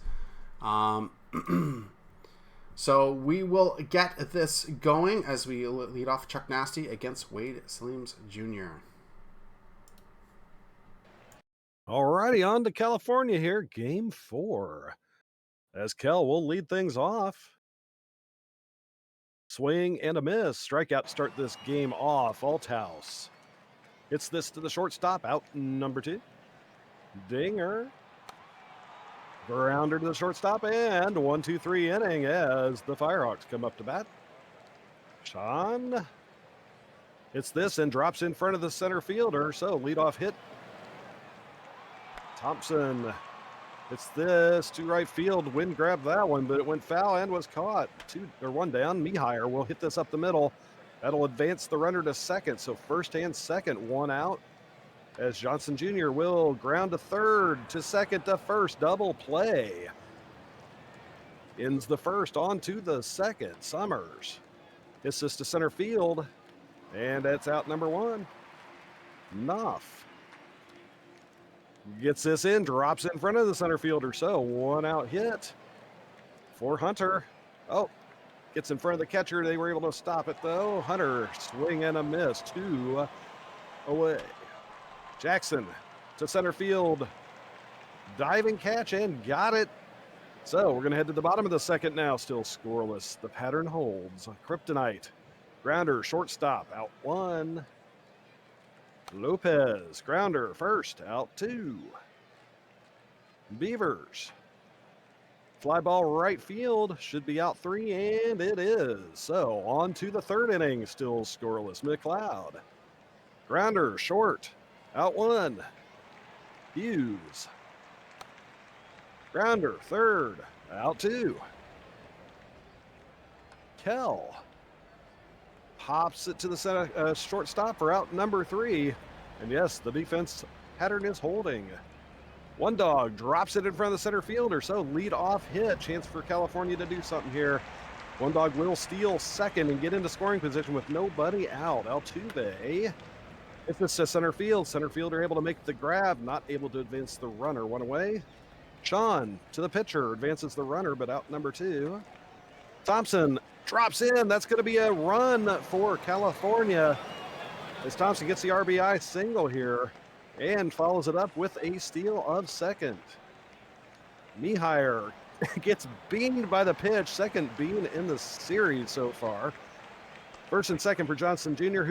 So we will get this going as we lead off Chuck Nasty against Wade Silliams Jr. Alrighty, on to California here, Game 4. As Kel will lead things off. Swing and a miss. Strikeout to start this game off. Althouse. Hits this to the shortstop. Out number 2. Dinger. Grounder to the shortstop. And 1-2-3 inning as the Firehawks come up to bat. Sean hits this and drops in front of the center fielder. So leadoff hit. Thompson hits this to right field. Wind grabbed that one, but it went foul and was caught. 1 down. Mihire will hit this up the middle. That'll advance the runner to second. So first and second, 1 out. As Johnson Jr. will ground to third, to second, to first. Double play. Ends the first, on to the second. Summers hits this to center field. And that's out number 1. Knopf gets this in, drops in front of the center fielder. So 1 out hit for Hunter. Oh, gets in front of the catcher. They were able to stop it though. Hunter, swing and a miss. 2 away. Jackson to center field. Diving catch and got it. So we're going to head to the bottom of the second now. Still scoreless. The pattern holds. Kryptonite. Grounder, shortstop, out 1. Lopez, grounder, first, out 2. Beavers Fly ball right field, should be out 3, and it is. So on to the third inning, still scoreless. McLeod. Grounder, short, out 1. Hughes. Grounder, third, out 2. Kell pops it to the center, shortstop for out number 3. And yes, the defense pattern is holding. One dog drops it in front of the center fielder, so lead off hit. Chance for California to do something here. One dog will steal second and get into scoring position with nobody out. Altuve hits this to center field. Center fielder able to make the grab, not able to advance the runner. One away. Sean to the pitcher, advances the runner, but out number 2. Thompson drops in. That's going to be a run for California as Thompson gets the RBI single here and follows it up with a steal of second. Mihire gets beamed by the pitch, second bean in the series so far. First and second for Johnson Jr.,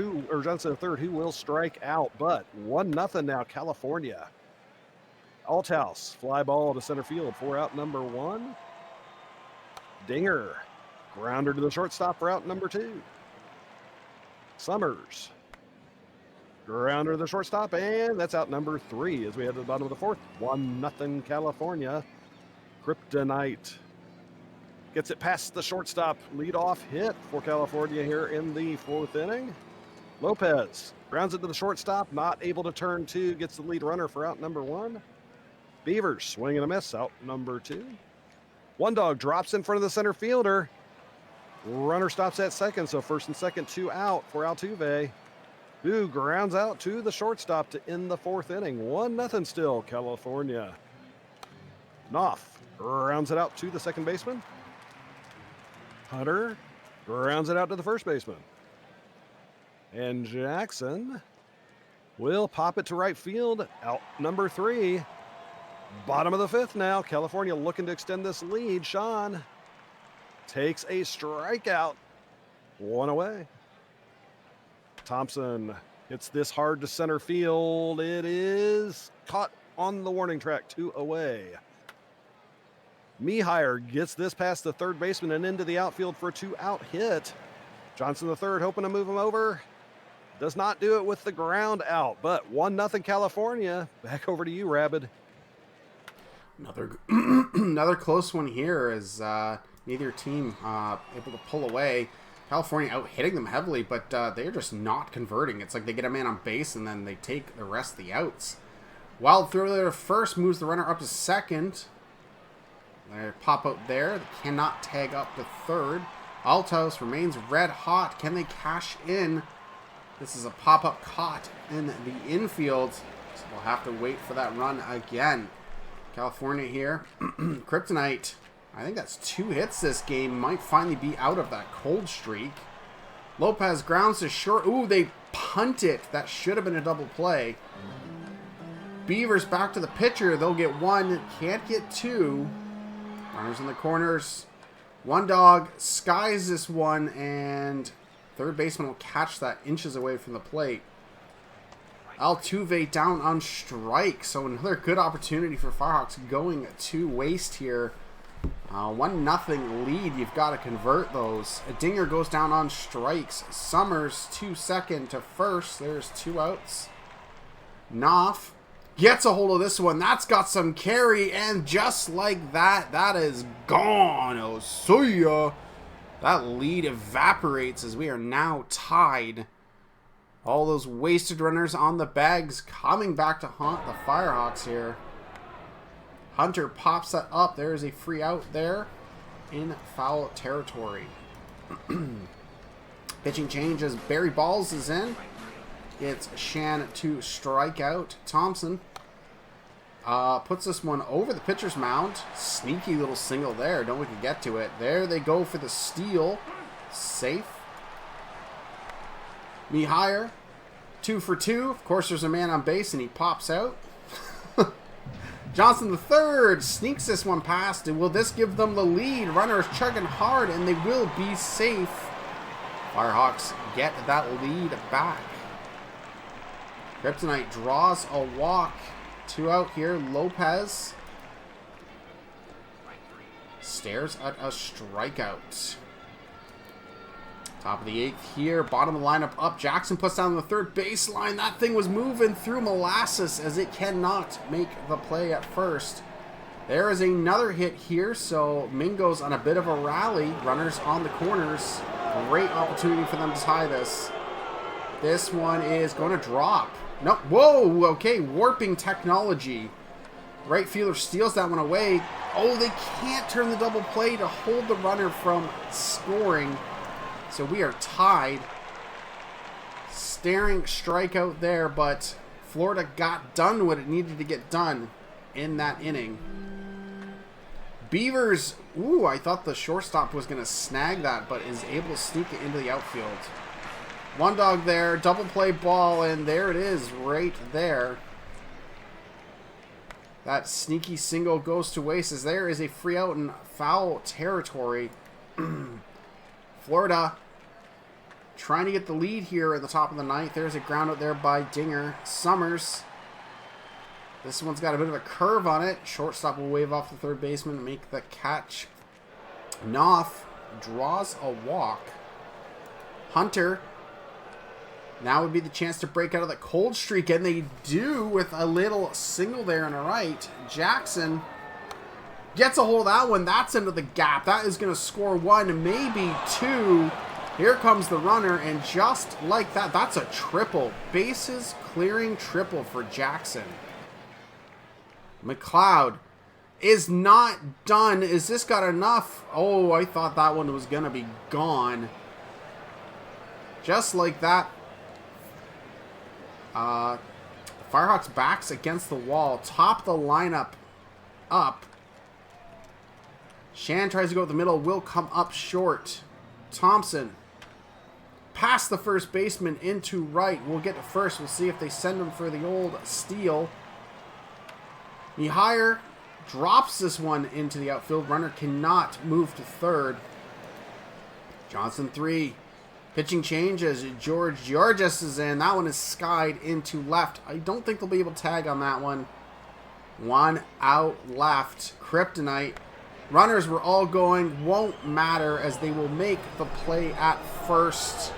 Johnson III, who will strike out, but 1-0 now, California. Althouse, fly ball to center field for out number 1. Dinger, grounder to the shortstop for out number 2. Summers, grounder to the shortstop, and that's out number 3 as we head to the bottom of the 4th. 1-0 California. Kryptonite gets it past the shortstop. Leadoff hit for California here in the 4th inning. Lopez grounds it to the shortstop, not able to turn 2, gets the lead runner for out number 1. Beavers swing and a miss, out number 2. One dog drops in front of the center fielder. Runner stops at second, so first and second, 2 out for Altuve, who grounds out to the shortstop to end the 4th inning. 1-0 still, California. Knopf rounds it out to the second baseman. Hunter rounds it out to the first baseman. And Jackson will pop it to right field, out number 3. Bottom of the 5th now. California looking to extend this lead. Sean takes a strikeout. 1 away. Thompson hits this hard to center field. It is caught on the warning track. 2 away. Mihire gets this past the third baseman and into the outfield for a 2-out hit. Johnson III hoping to move him over. Does not do it with the ground out, but 1-0 California. Back over to you, Rabid. Another close one here as neither team able to pull away. California out hitting them heavily, but they're just not converting. It's like they get a man on base and then they take the rest of the outs. Wild throw there to first, moves the runner up to second. They pop out there. They cannot tag up to third. Althouse remains red hot. Can they cash in? This is a pop-up caught in the infield. So we'll have to wait for that run again. California here. Kryptonite. I think that's 2 hits this game. Might finally be out of that cold streak. Lopez grounds to short. Ooh, they punt it. That should have been a double play. Beavers back to the pitcher. They'll get 1. Can't get 2. Runners in the corners. One dog skies this one, and third baseman will catch that inches away from the plate. Altuve down on strike, so another good opportunity for Firehawks going to waste here. 1-0 lead. You've got to convert those. A Dinger goes down on strikes. Summers to second to first. There's 2 outs. Knopf gets a hold of this one. That's got some carry, and just like that, that is gone. Oh, see ya. That lead evaporates as we are now tied. All those wasted runners on the bags coming back to haunt the Firehawks here. Hunter pops that up. There is a free out there in foul territory. Pitching change as Barry Balls is in. It's Shan to strike out. Thompson puts this one over the pitcher's mound. Sneaky little single there. Don't we can get to it. There they go for the steal. Safe. Mihire, 2 for 2. Of course, there's a man on base, and he pops out. Johnson III sneaks this one past. And will this give them the lead? Runner is chugging hard, and they will be safe. Firehawks get that lead back. Kryptonite draws a walk. 2 out here. Lopez stares at a strikeout. Top of the 8th here. Bottom of the lineup up. Jackson puts down the third baseline. That thing was moving through molasses as it cannot make the play at first. There is another hit here, so Mingo's on a bit of a rally. Runners on the corners. Great opportunity for them to tie this. This one is going to drop. No, whoa, okay, warping technology. Right fielder steals that one away. Oh, they can't turn the double play to hold the runner from scoring. So we are tied. Staring strikeout there, but Florida got done what it needed to get done in that inning. Beavers, ooh, I thought the shortstop was going to snag that, but is able to sneak it into the outfield. One dog there, double play ball, and there it is right there. That sneaky single goes to waste as there is a free out in foul territory. Florida trying to get the lead here at the top of the 9th. There's a ground out there by Dinger. Summers. This one's got a bit of a curve on it. Shortstop will wave off the third baseman and make the catch. Knopf draws a walk. Hunter. Now would be the chance to break out of the cold streak, and they do with a little single there on the right. Jackson gets a hold of that one. That's into the gap. That is going to score 1, maybe 2. Here comes the runner, and just like that, that's a triple. Bases clearing triple for Jackson. McLeod is not done. Is this got enough? Oh, I thought that one was going to be gone. Just like that. Firehawks backs against the wall. Top the lineup up. Shan tries to go with the middle. Will come up short. Thompson. Past the first baseman into right. We'll get to first. We'll see if they send him for the old steal. Mihire drops this one into the outfield. Runner cannot move to third. Johnson 3. Pitching change as Georges is in. That one is skied into left. I don't think they'll be able to tag on that one. 1 out left. Kryptonite. Runners were all going. Won't matter as they will make the play at first.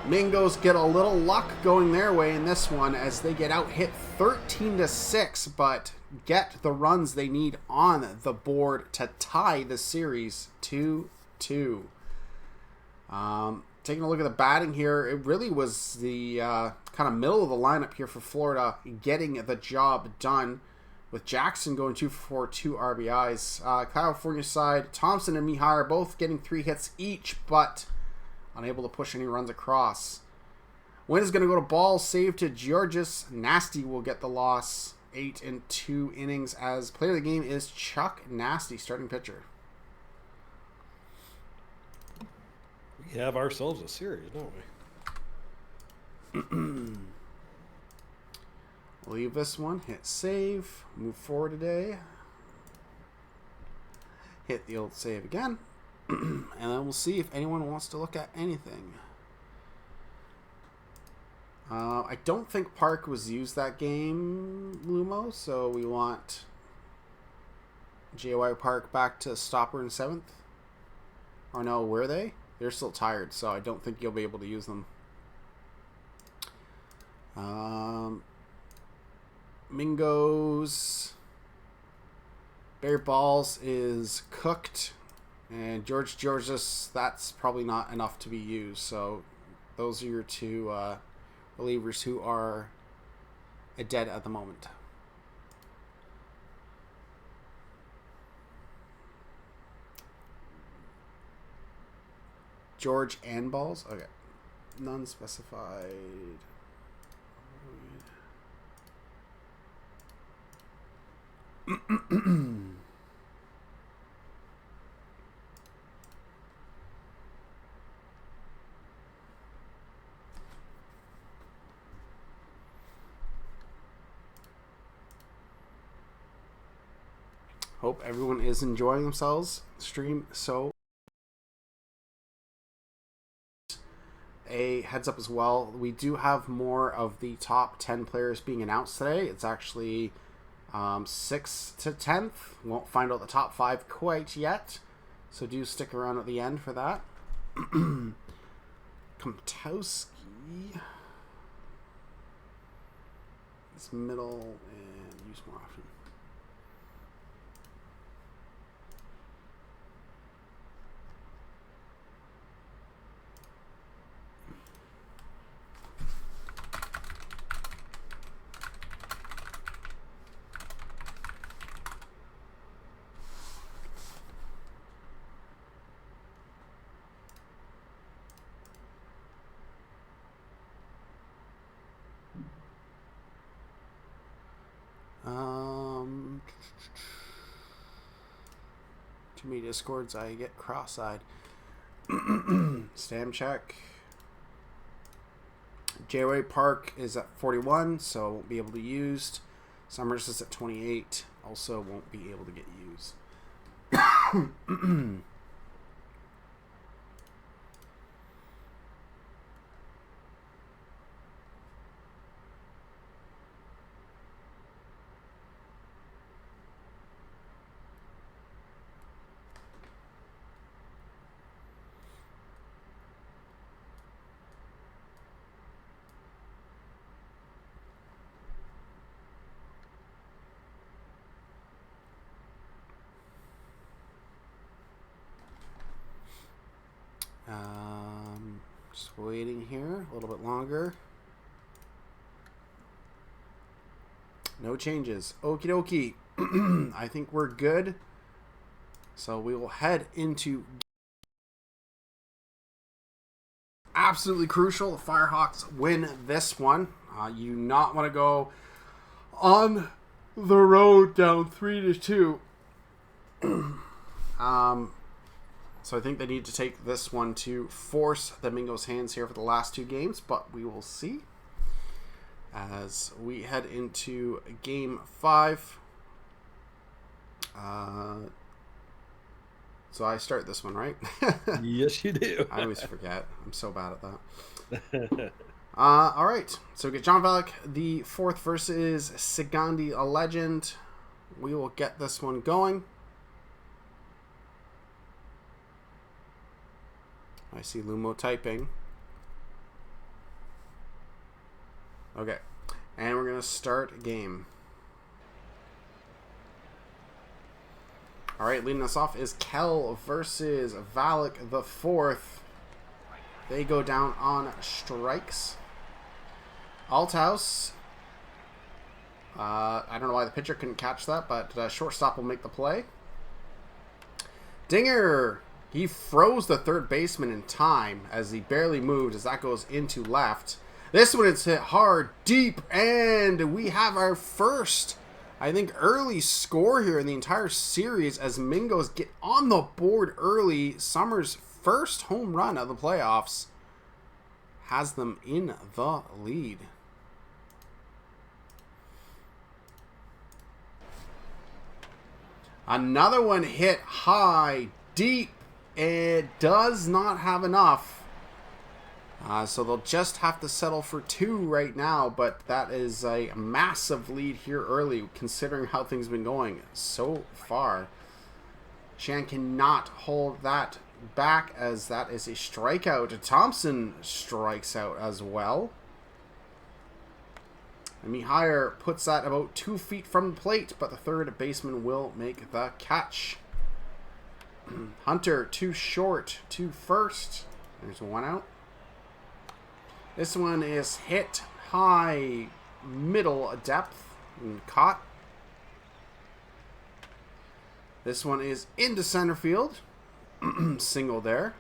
Mingos get a little luck going their way in this one as they get out hit 13-6, but get the runs they need on the board to tie the series 2-2. Taking a look at the batting here, it really was the kind of middle of the lineup here for Florida getting the job done, with Jackson going 2 for 4, 2 RBIs. California side, Thompson and Mihire both getting 3 hits each, but unable to push any runs across. Win is going to go to ball, save to Georges. Nasty will get the loss. 8 in 2 innings as player of the game is Chuck Nasty, starting pitcher. We have ourselves a series, don't we? Leave this one, hit save, move forward today. Hit the old save again. And then we'll see if anyone wants to look at anything. I don't think Park was used that game, Lumo, so we want JY Park back to stopper in 7th. Or no, were they? They're still tired, so I don't think you'll be able to use them. Mingos. Bear Balls is cooked. And Georges, that's probably not enough to be used. So those are your 2 relievers who are dead at the moment. George and Balls? Okay. None specified. Hope everyone is enjoying themselves. Stream so. A heads up as well, we do have more of the top 10 players being announced today. It's actually 6th to 10th. Won't find out the top 5 quite yet, so do stick around at the end for that. Komtowski. It's middle and use more often. Too many discords, I get cross-eyed. Stam check. J-Way Park is at 41, so won't be able to be used. Summers is at 28, also won't be able to get used. Just waiting here a little bit longer. No changes. Okie dokie. I think we're good. So we will head into absolutely crucial. The Firehawks win this one. You do not want to go on the road down 3-2. So I think they need to take this one to force the Mingo's hands here for the last 2 games, but we will see as we head into game 5. So I start this one, right? Yes, you do. I always forget. I'm so bad at that. All right. So we get John Valek, the 4th versus Sigandi, a legend. We will get this one going. I see Lumo typing. Okay. And we're going to start game. All right, leading us off is Kel versus Valek the 4th. They go down on strikes. Althouse. I don't know why the pitcher couldn't catch that, but shortstop will make the play. Dinger. He froze the third baseman in time as he barely moved as that goes into left. This one is hit hard, deep, and we have our first, I think, early score here in the entire series as Mingos get on the board early. Summers' first home run of the playoffs has them in the lead. Another one hit high, deep. It does not have enough. So they'll just have to settle for 2 right now, but that is a massive lead here early considering how things have been going so far. Shan cannot hold that back as that is a strikeout. Thompson strikes out as well. And Mihire puts that about 2 feet from the plate, but the third baseman will make the catch. Hunter too short to first. There's 1 out. This one is hit high, middle depth, and caught. This one is into center field. Single there.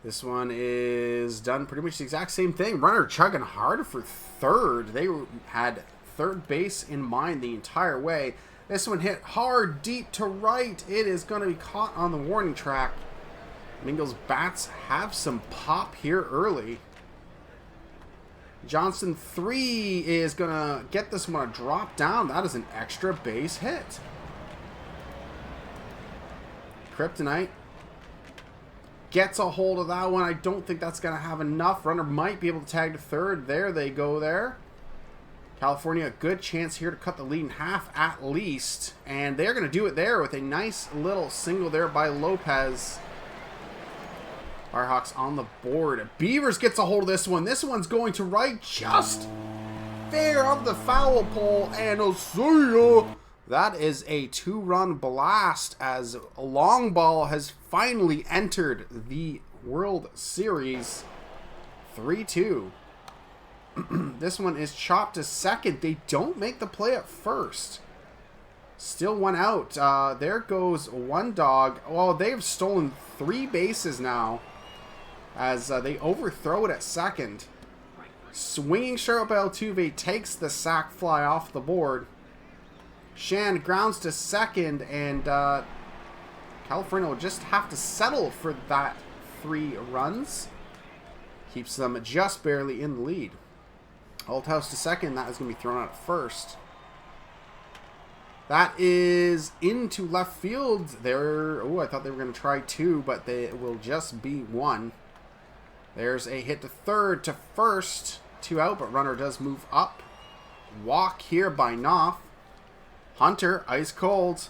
This one is done pretty much the exact same thing. Runner chugging hard for third. They had third base in mind the entire way. This one hit hard, deep to right. It is going to be caught on the warning track. Mingo's bats have some pop here early. Johnson 3 is going to get this one a drop down. That is an extra base hit. Kryptonite gets a hold of that one. I don't think that's going to have enough. Runner might be able to tag to third. There they go there. California, a good chance here to cut the lead in half at least. And they're going to do it there with a nice little single there by Lopez. Firehawks on the board. Beavers gets a hold of this one. This one's going to right just fair of the foul pole. And that is a 2-run blast as a long ball has finally entered the World Series. 3-2. This one is chopped to second. They don't make the play at first. Still one out. There goes one dog. Well, they've stolen 3 bases now as they overthrow it at second. Swinging sharp Altuve takes the sac fly off the board. Shan grounds to second, and California will just have to settle for that 3 runs. Keeps them just barely in the lead. Althouse to second. That is going to be thrown out at first. That is into left field. There. Oh, I thought they were going to try 2, but they will just be 1. There's a hit to third, to first. 2 out, but runner does move up. Walk here by Knopf. Hunter, ice cold.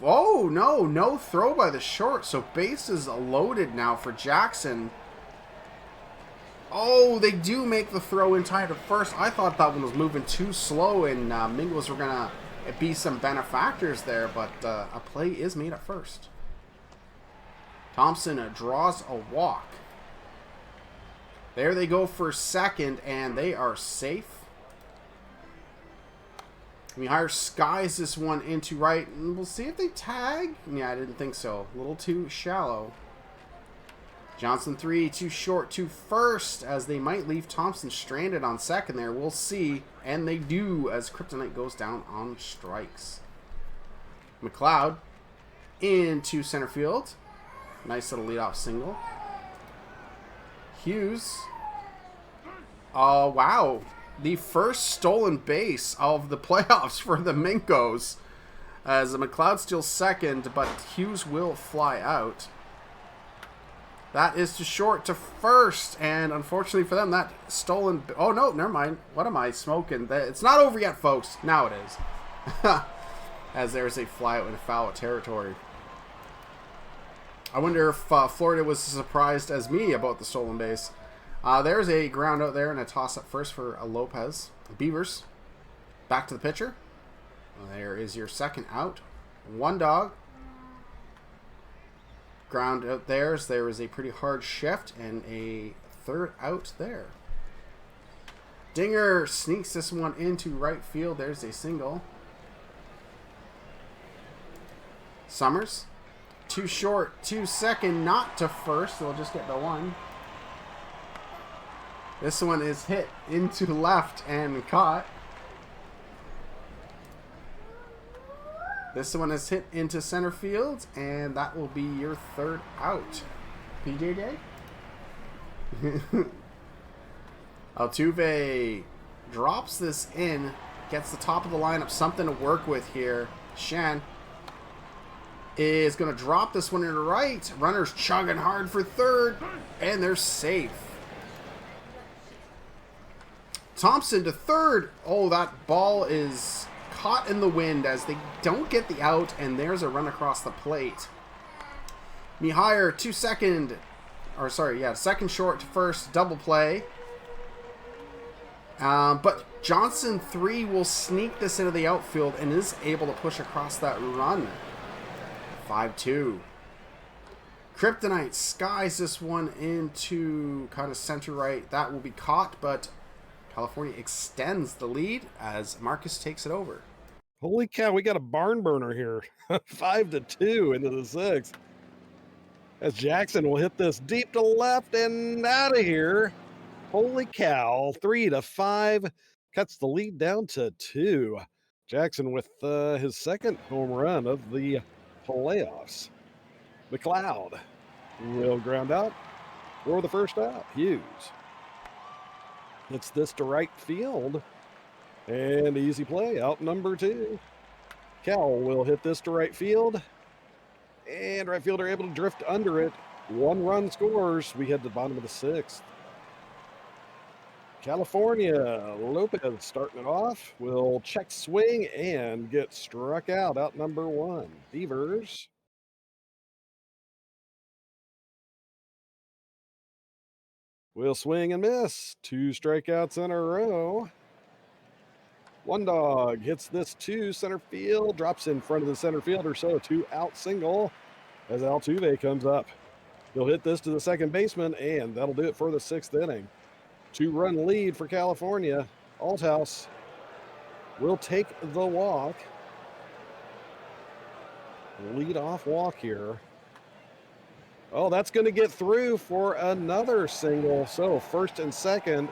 Oh, no throw by the short. So bases loaded now for Jackson. Oh, they do make the throw in time to first. I thought that one was moving too slow, and Mingles were going to be some benefactors there, but a play is made at first. Thompson draws a walk. There they go for second, and they are safe. Mihire skies this one into right, and we'll see if they tag. Yeah, I didn't think so. A little too shallow. Johnson 3, too short to first, as they might leave Thompson stranded on second there. We'll see, and they do as Kryptonite goes down on strikes. McLeod into center field. Nice little leadoff single. Hughes. Oh, wow. The first stolen base of the playoffs for the Minkos. As McLeod steals second, but Hughes will fly out. That is to short to first, and unfortunately for them, that stolen... Oh, no, never mind. What am I smoking? It's not over yet, folks. Now it is. As there's a fly out in foul territory. I wonder if Florida was as surprised as me about the stolen base. There's a ground out there and a toss up first for Lopez. Beavers. Back to the pitcher. There is your second out. One dog. Ground out there. There is a pretty hard shift and a third out there. Dinger sneaks this one into right field. There's a single. Summers. Too short, to second, not to first. They'll just get the one. This one is hit into left and caught. This one is hit into center field, and that will be your third out. PJJ? Altuve drops this in, gets the top of the lineup, something to work with here. Shan is going to drop this one into right. Runner's chugging hard for third, and they're safe. Thompson to third. Oh, that ball is caught in the wind as they don't get the out, and there's a run across the plate. Mihire to second. Or sorry, yeah, second short to first, double play. But Johnson 3 will sneak this into the outfield and is able to push across that run. 5-2. Kryptonite skies this one into kind of center right. That will be caught, but California extends the lead as Marcus takes it over. Holy cow, we got a barn burner here. 5-2 into the sixth. As Jackson will hit this deep to left and out of here. Holy cow, 3-5. Cuts the lead down to 2. Jackson with his second home run of the playoffs. McLeod will ground out for the first out. Hughes hits this to right field. And easy play, out number 2. Cowell will hit this to right field. And right fielder able to drift under it. 1 run scores. We head to the bottom of the 6th. California, Lopez starting it off. Will check swing and get struck out number 1. Beavers. Will swing and miss. 2 strikeouts in a row. One dog hits this to center field, drops in front of the center fielder, so a 2-out single as Altuve comes up. He'll hit this to the second baseman, and that'll do it for the 6th inning. 2-run lead for California. Althouse will take the walk. Lead-off walk here. Oh, that's going to get through for another single. So first and second.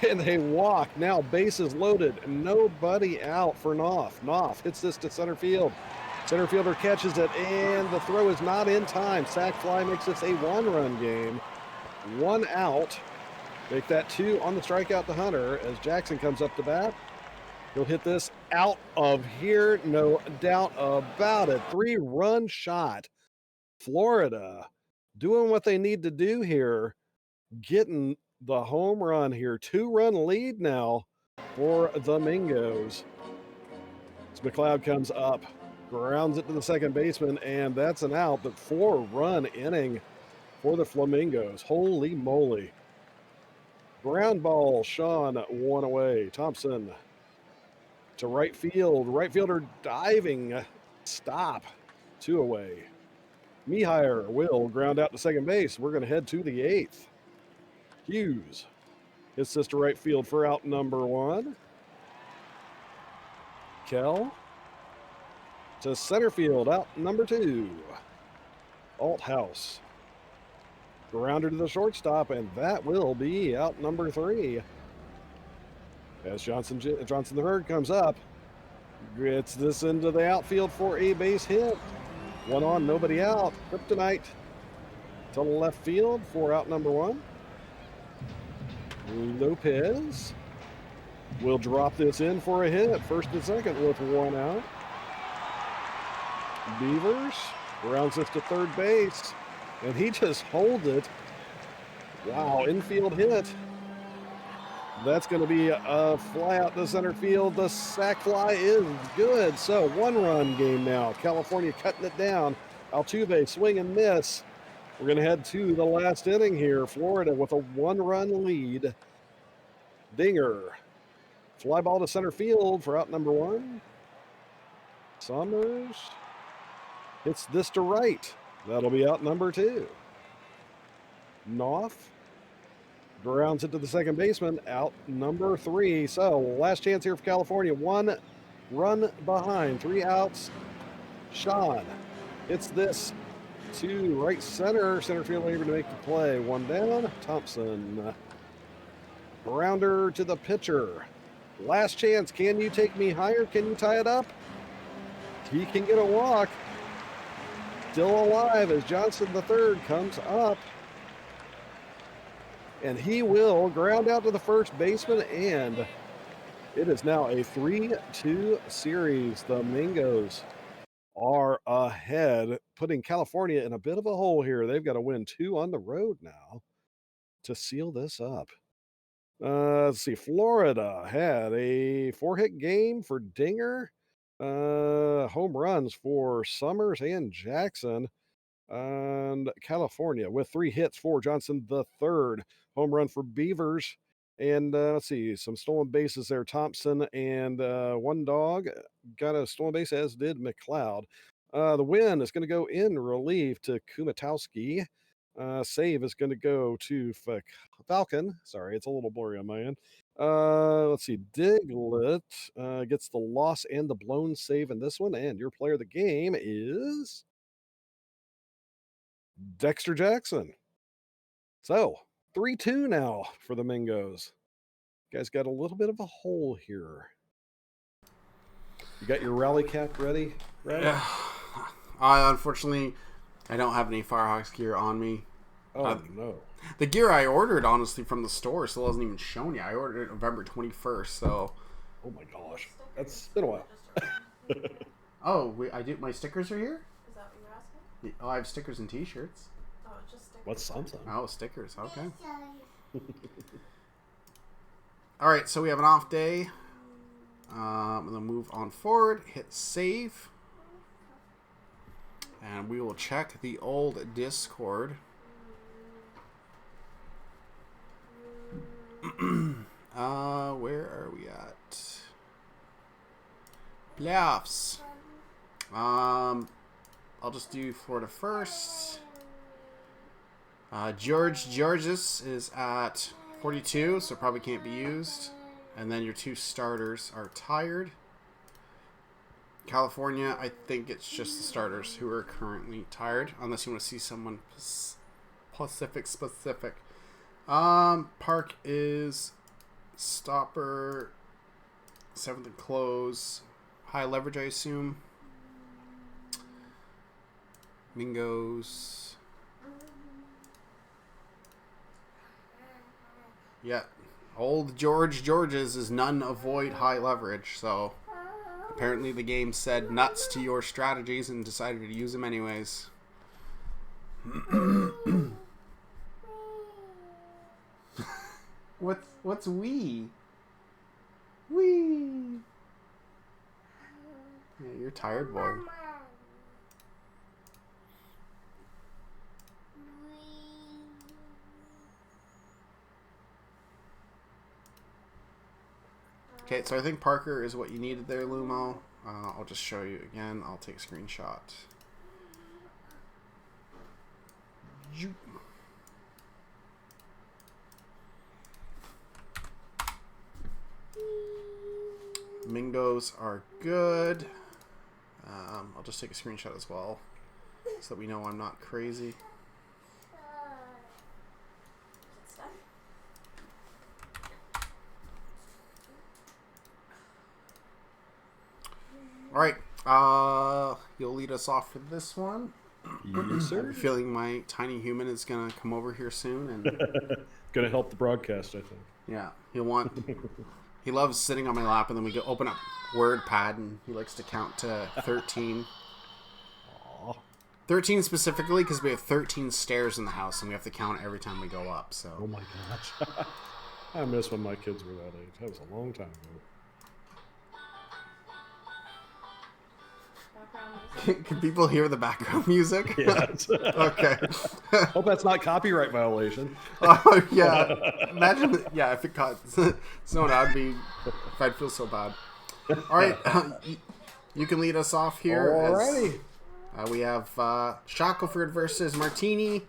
And they walk. Now bases loaded. Nobody out for Knopf. Knopf hits this to center field. Center fielder catches it, and the throw is not in time. Sac fly makes this a 1-run game. 1 out. Make that 2 on the strikeout to Hunter as Jackson comes up to bat. He'll hit this out of here, no doubt about it. 3-run shot. Florida doing what they need to do here, getting the home run here. 2-run lead now for the Mingos. As McLeod comes up, grounds it to the second baseman, and that's an out, but 4-run inning for the Flamingos. Holy moly. Ground ball, Sean, 1 away. Thompson to right field. Right fielder diving. Stop. 2 away. Mehier will ground out to second base. We're going to head to the 8th. Hughes hits this to right field for out number 1. Kell to center field, out number 2. Althouse. Grounder to the shortstop, and that will be out number 3. As Johnson III comes up, gets this into the outfield for a base hit. 1 on, nobody out. Kryptonite to left field for out number 1. Lopez will drop this in for a hit. First and second with 1 out. Beavers rounds this to third base, and he just holds it. Wow, infield hit. That's going to be a fly out to center field. The sac fly is good. So 1-run game now. California cutting it down. Altuve swing and miss. We're going to head to the last inning here. Florida with a 1-run lead. Dinger. Fly ball to center field for out number 1. Summers hits this to right. That'll be out number 2. Knopf grounds it to the second baseman, out number 3. So last chance here for California. 1 run behind, 3 outs. Sean hits this to right center. Center field able to make the play. 1 down. Thompson. Grounder to the pitcher. Last chance. Can you take me higher? Can you tie it up? He can get a walk. Still alive as Johnson III comes up. And he will ground out to the first baseman, and it is now a 3-2 series. The Mingos are ahead, putting California in a bit of a hole here. They've got to win 2 on the road now to seal this up. Let's see. Florida had a 4-hit game for Dinger. Home runs for Summers and Jackson. And California with 3 hits for Johnson III. Home run for Beavers. And let's see, some stolen bases there. Thompson and 1 dog got a stolen base, as did McLeod. The win is going to go in relief to Kumatowski. Save is going to go to Falcon. Sorry, it's a little blurry on my end. Let's see, Diglett gets the loss and the blown save in this one. And your player of the game is Dexter Jackson. So 3-2 now for the Mingos. You guys got a little bit of a hole here. You got your rally cap ready? Yeah. Unfortunately, I don't have any Firehawks gear on me. Oh, no. The gear I ordered, honestly, from the store still hasn't even shown yet. I ordered it November 21st, so... Oh, my gosh. That's been a while. Oh, I do. My stickers are here? Is that what you're asking? Oh, I have stickers and t-shirts. Oh, just stickers. What's something? Oh, stickers. Okay. All right, so we have an off day. I'm going to move on forward, hit save. And we will check the old Discord. Where are we at? Playoffs. I'll just do Florida first. Georges is at 42, so probably can't be used. And then your two starters are tired. California, I think it's just the starters who are currently tired, unless you want to see someone specific. Park is stopper, 7th and close, high leverage, I assume. Mingo's. Yeah. Old George's is none avoid high leverage, so apparently the game said nuts to your strategies and decided to use them anyways. What's we? We. Yeah, you're tired, boy. Okay, so I think Parker is what you needed there, Lumo. I'll just show you again. I'll take a screenshot. Mingos are good. I'll just take a screenshot as well, so that we know I'm not crazy. All right, you'll lead us off for this one. Yes, sir. I have a feeling my tiny human is gonna come over here soon, and Gonna help the broadcast, I think. yeah, he loves sitting on my lap, and then we go open up WordPad, and he likes to count to 13. Aww. 13 specifically because we have 13 stairs in the house, and we have to count every time we go up. So. Oh my gosh. I miss when my kids were that age. That was a long time ago. Can people hear the background music? Yes. Okay. Hope that's not copyright violation. Oh yeah. Imagine, yeah, if it caught someone, I'd feel so bad. All right, you can lead us off here. Alrighty. We have Shackelford versus Martini.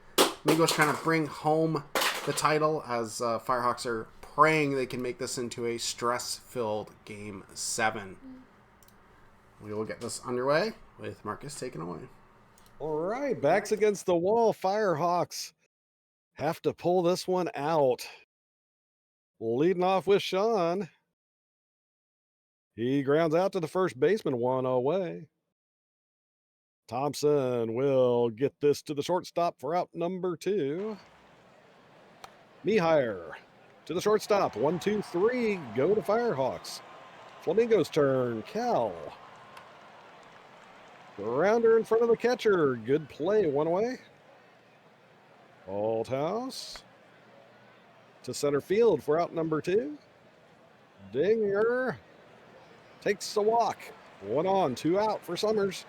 Mingo's trying to bring home the title as Firehawks are praying they can make this into a stress-filled Game 7. We will get this underway with Marcus taken away. All right, backs against the wall. Firehawks have to pull this one out. Leading off with Sean. He grounds out to the first baseman, one away. Thompson will get this to the shortstop for out number 2. Meehier to the shortstop. 1, 2, 3. Go to Firehawks. Flamingo's turn. Cal. Rounder in front of the catcher. Good play. One away. Althouse to center field for out number 2. Dinger takes a walk. 1 on, 2 out for Summers.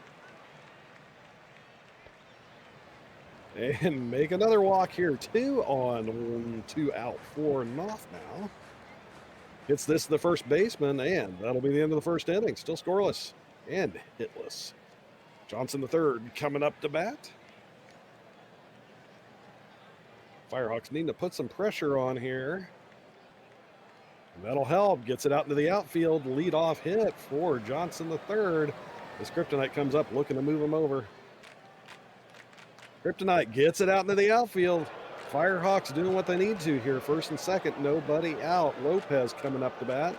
And make another walk here. 2 on, 2 out for Knopf now. Hits this to the first baseman, and that'll be the end of the first inning. Still scoreless and hitless. Johnson the third coming up to bat. Firehawks need to put some pressure on here. And that'll help. Gets it out into the outfield. Lead-off hit for Johnson the third. As Kryptonite comes up looking to move him over. Kryptonite gets it out into the outfield. Firehawks doing what they need to here. First and second, nobody out. Lopez coming up to bat.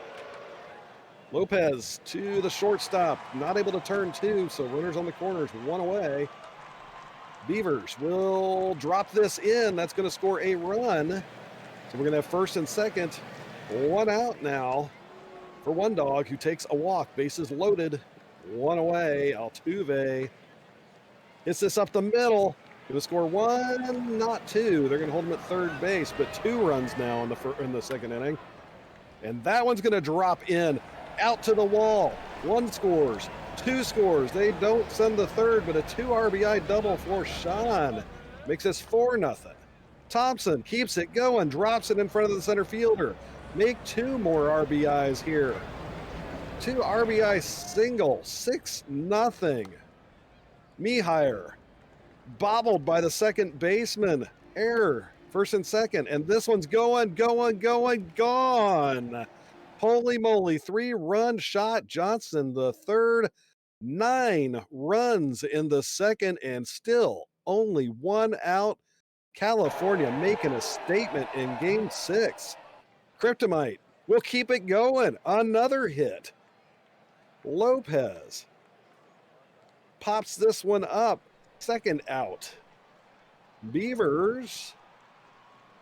Lopez to the shortstop. Not able to turn 2, so runners on the corners, 1 away. Beavers will drop this in. That's going to score a run. So we're going to have first and second. 1 out now for One Dog, who takes a walk. Bases loaded. 1 away. Altuve hits this up the middle. Going to score 1, not 2. They're going to hold him at third base, but 2 runs now in the second inning. And that one's going to drop in, out to the wall. 1 scores, 2 scores. They don't send the third, but a 2 RBI double for Sean. Makes us 4-0. Thompson keeps it going, drops it in front of the center fielder. Make 2 more RBIs here. 2 RBI single, 6-0. Mihire bobbled by the second baseman. Error, first and second. And this one's going, gone. Holy moly, 3-run shot. Johnson, the third. 9 runs in the second, and still only 1 out. California making a statement in game 6. Kryptonite will keep it going. Another hit. Lopez pops this one up. Second out. Beavers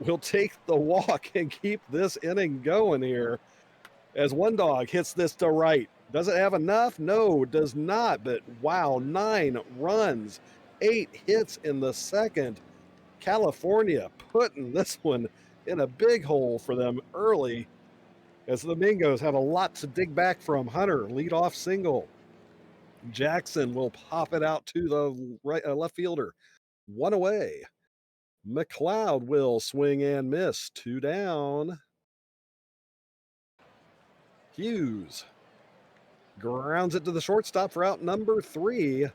will take the walk and keep this inning going here as One Dog hits this to right. Does it have enough? No, does not. But wow, 9 runs, 8 hits in the second. California putting this one in a big hole for them early as the Mingos have a lot to dig back from. Hunter, leadoff single. Jackson will pop it out to the left fielder. 1 away. McLeod will swing and miss. 2 down. Hughes grounds it to the shortstop for out number 3.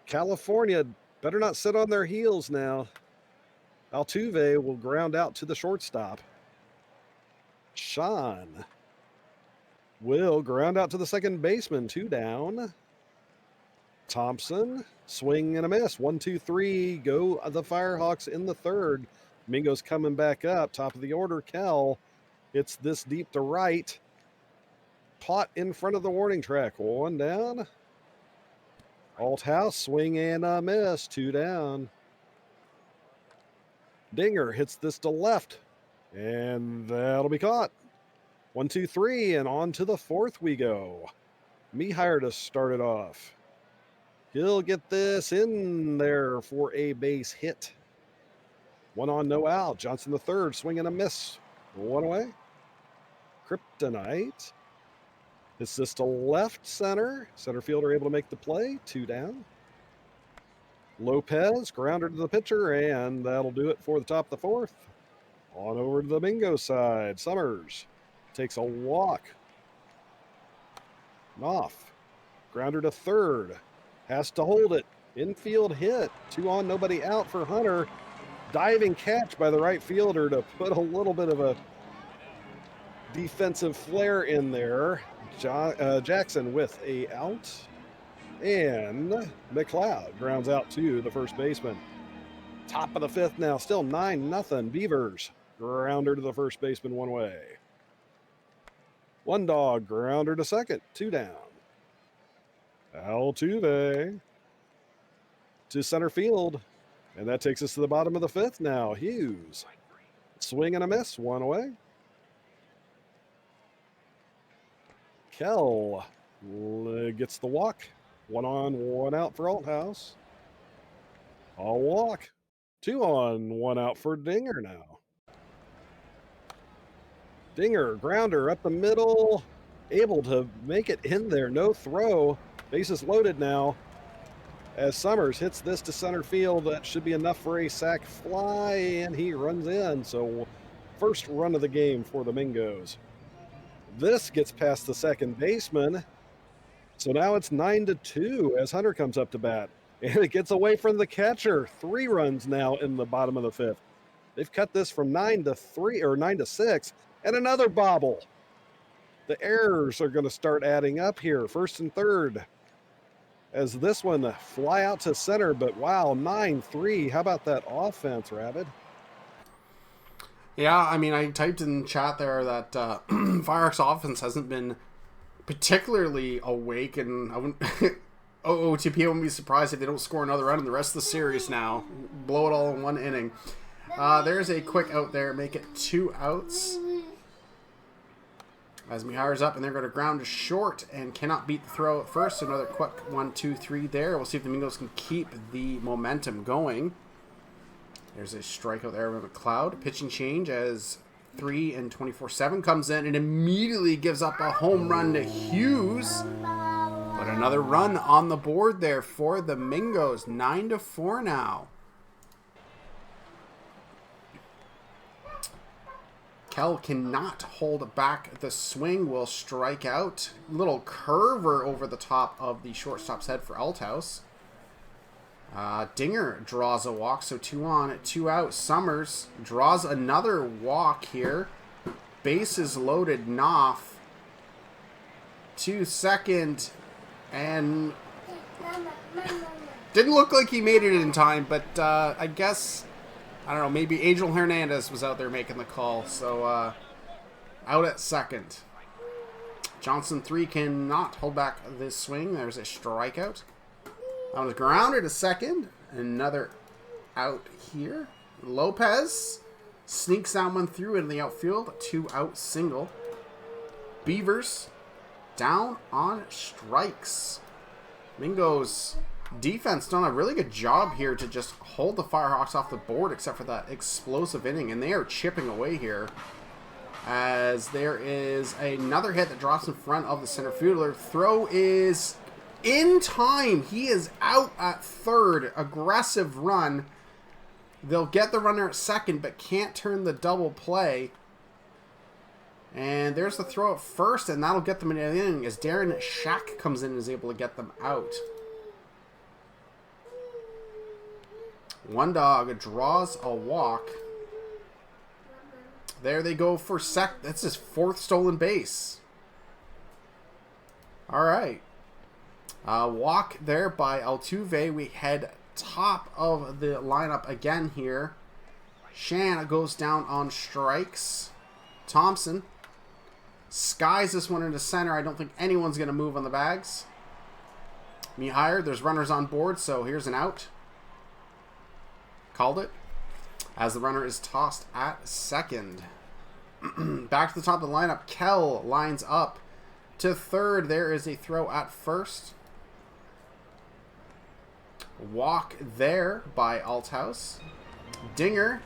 California better not sit on their heels now. Altuve will ground out to the shortstop. Sean will ground out to the second baseman. 2 down. Thompson, swing and a miss. 1, 2, 3. Go the Firehawks in the third. Mingo's coming back up. Top of the order. Kell hits this deep to right. Caught in front of the warning track. 1 down. Althouse, swing and a miss. 2 down. Dinger hits this to left. And that'll be caught. 1, 2, 3, and on to the fourth we go. Mihire to start it off. He'll get this in there for a base hit. 1 on, no out. Johnson the third, swing and a miss. 1 away. Kryptonite hits this to left center. Center fielder able to make the play. 2 down. Lopez, grounder to the pitcher, and that'll do it for the top of the fourth. On over to the Mingo side. Summers takes a walk. Off. Grounder to third. Has to hold it. Infield hit. 2 on, nobody out for Hunter. Diving catch by the right fielder to put a little bit of a defensive flair in there. Jackson with a out. And McLeod grounds out to the first baseman. Top of the fifth now, still 9-0. Beavers grounder to the first baseman, 1 away. One Dog grounder to second, 2 down. Altuve to center field, and that takes us to the bottom of the fifth now. Hughes, swing and a miss, 1 away. Kell gets the walk. 1 on, 1 out for Althouse. A walk. 2 on, 1 out for Dinger now. Dinger, grounder up the middle, able to make it in there. No throw. Bases loaded now. As Summers hits this to center field, that should be enough for a sac fly, and he runs in. So first run of the game for the Mingos. This gets past the second baseman. So now it's 9-2 as Hunter comes up to bat. And it gets away from the catcher. 3 runs now in the bottom of the fifth. They've cut this from 9-3 or 9-6, and another bobble. The errors are going to start adding up here. First and third. As this one fly out to center, but wow, 9-3. How about that offense, Rabbit? Yeah, I mean, I typed in chat there that Fireworks offense hasn't been particularly awake, and I wouldn't OOTP wouldn't be surprised if they don't score another run in the rest of the series now. Blow it all in 1 inning. There's a quick out there, make it 2 outs. As Mihar's up, and they're going to ground to short and cannot beat the throw at first. So another quick 1-2-3 there. We'll see if the Mingos can keep the momentum going. There's a strikeout there with McLeod. Pitching change as 3 and 24/7 comes in and immediately gives up a home run to Hughes. But another run on the board there for the Mingos. 9-4 now. Kell cannot hold back the swing, will strike out. Little curver over the top of the shortstop's head for Althouse. Dinger draws a walk, so 2 on, 2 out. Summers draws another walk here. Bases loaded, Knopf to second, and didn't look like he made it in time, but I guess, I don't know, maybe Angel Hernandez was out there making the call. So out at second. Johnson 3 cannot hold back this swing. There's a strikeout. That was grounded to second. Another out here. Lopez sneaks that one through in the outfield. 2 out single. Beavers down on strikes. Mingo's defense done a really good job here to just hold the Firehawks off the board, except for that explosive inning, and they are chipping away here as there is another hit that drops in front of the center fielder. Throw is in time. He is out at third. Aggressive run. They'll get the runner at second, but can't turn the double play. And there's the throw at first, and that'll get them in the inning as Darren Shack comes in and is able to get them out. One dog draws a walk. There they go for that's his 4th stolen base. All right. Walk there by Altuve. We head top of the lineup again here. Shan goes down on strikes. Thompson skies this one into center. I don't think anyone's going to move on the bags. Mihir, there's runners on board, so here's an out. Called it. As the runner is tossed at second. Back to the top of the lineup. Kell lines up to third. There is a throw at first. Walk there by Althouse. Dinger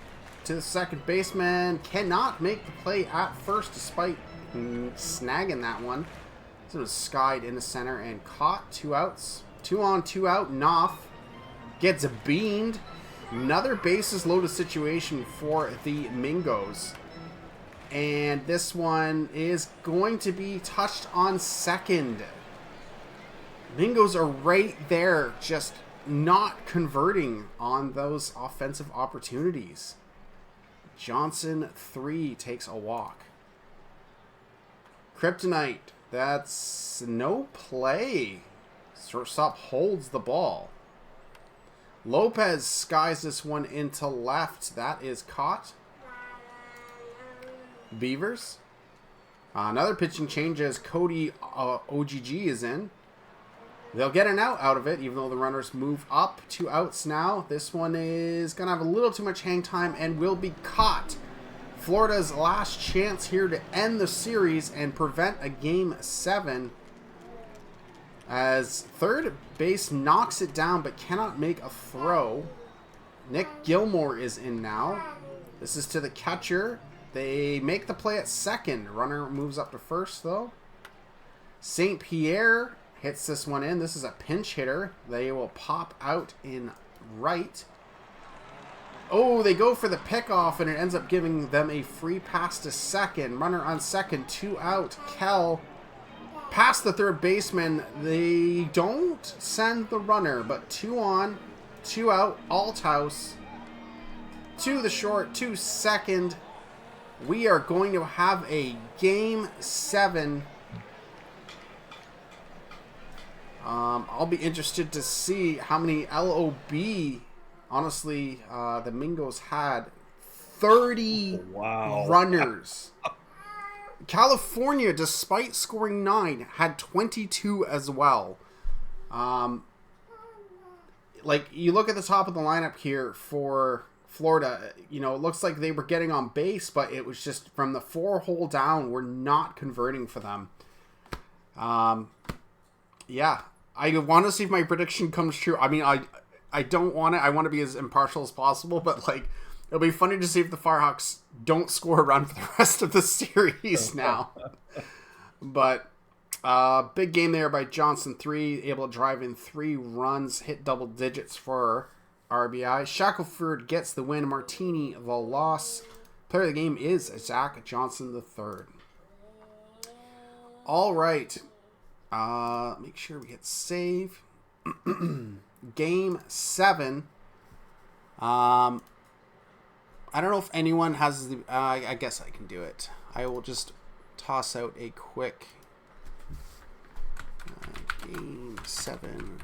to the second baseman. Cannot make the play at first despite snagging that one. So it was skied in the center and caught. 2 outs. 2 on, 2 out. Knopf gets beamed. Another bases loaded situation for the Mingos. And this one is going to be touched on second. Mingos are right there, just not converting on those offensive opportunities. Johnson 3 takes a walk. Kryptonite, that's no play. Shortstop holds the ball. Lopez skies this one into left. That is caught. Beavers. Another pitching change as Cody OGG is in. They'll get an out of it, even though the runners move up. 2 outs now. This one is going to have a little too much hang time and will be caught. Florida's last chance here to end the series and prevent a Game 7. As third base knocks it down but cannot make a throw. Nick Gilmore is in now. This is to the catcher. They make the play at second. Runner moves up to first, though. St. Pierre hits this one in. This is a pinch hitter. They will pop out in right. Oh, they go for the pickoff, and it ends up giving them a free pass to second. Runner on second, 2 out. Kell past the third baseman. They don't send the runner, but 2 on, 2 out. Althouse to the short, to second. We are going to have a Game 7. I'll be interested to see how many LOB. Honestly, the Mingos had 30 runners. California, despite scoring 9, had 22 as well. Like, you look at the top of the lineup here for Florida, it looks like they were getting on base, but it was just from the 4-hole down, we're not converting for them. Yeah, I want to see if my prediction comes true. I mean, I don't want it. I want to be as impartial as possible, but it'll be funny to see if the Firehawks don't score a run for the rest of the series now. But big game there by Johnson, 3, able to drive in 3 runs, hit double digits for RBI. Shackelford gets the win. Martini the loss. Player of the game is Zach Johnson III. All right. Make sure we hit save. Game 7. I don't know if anyone has the... I guess I can do it. I will just toss out a quick... Game 7.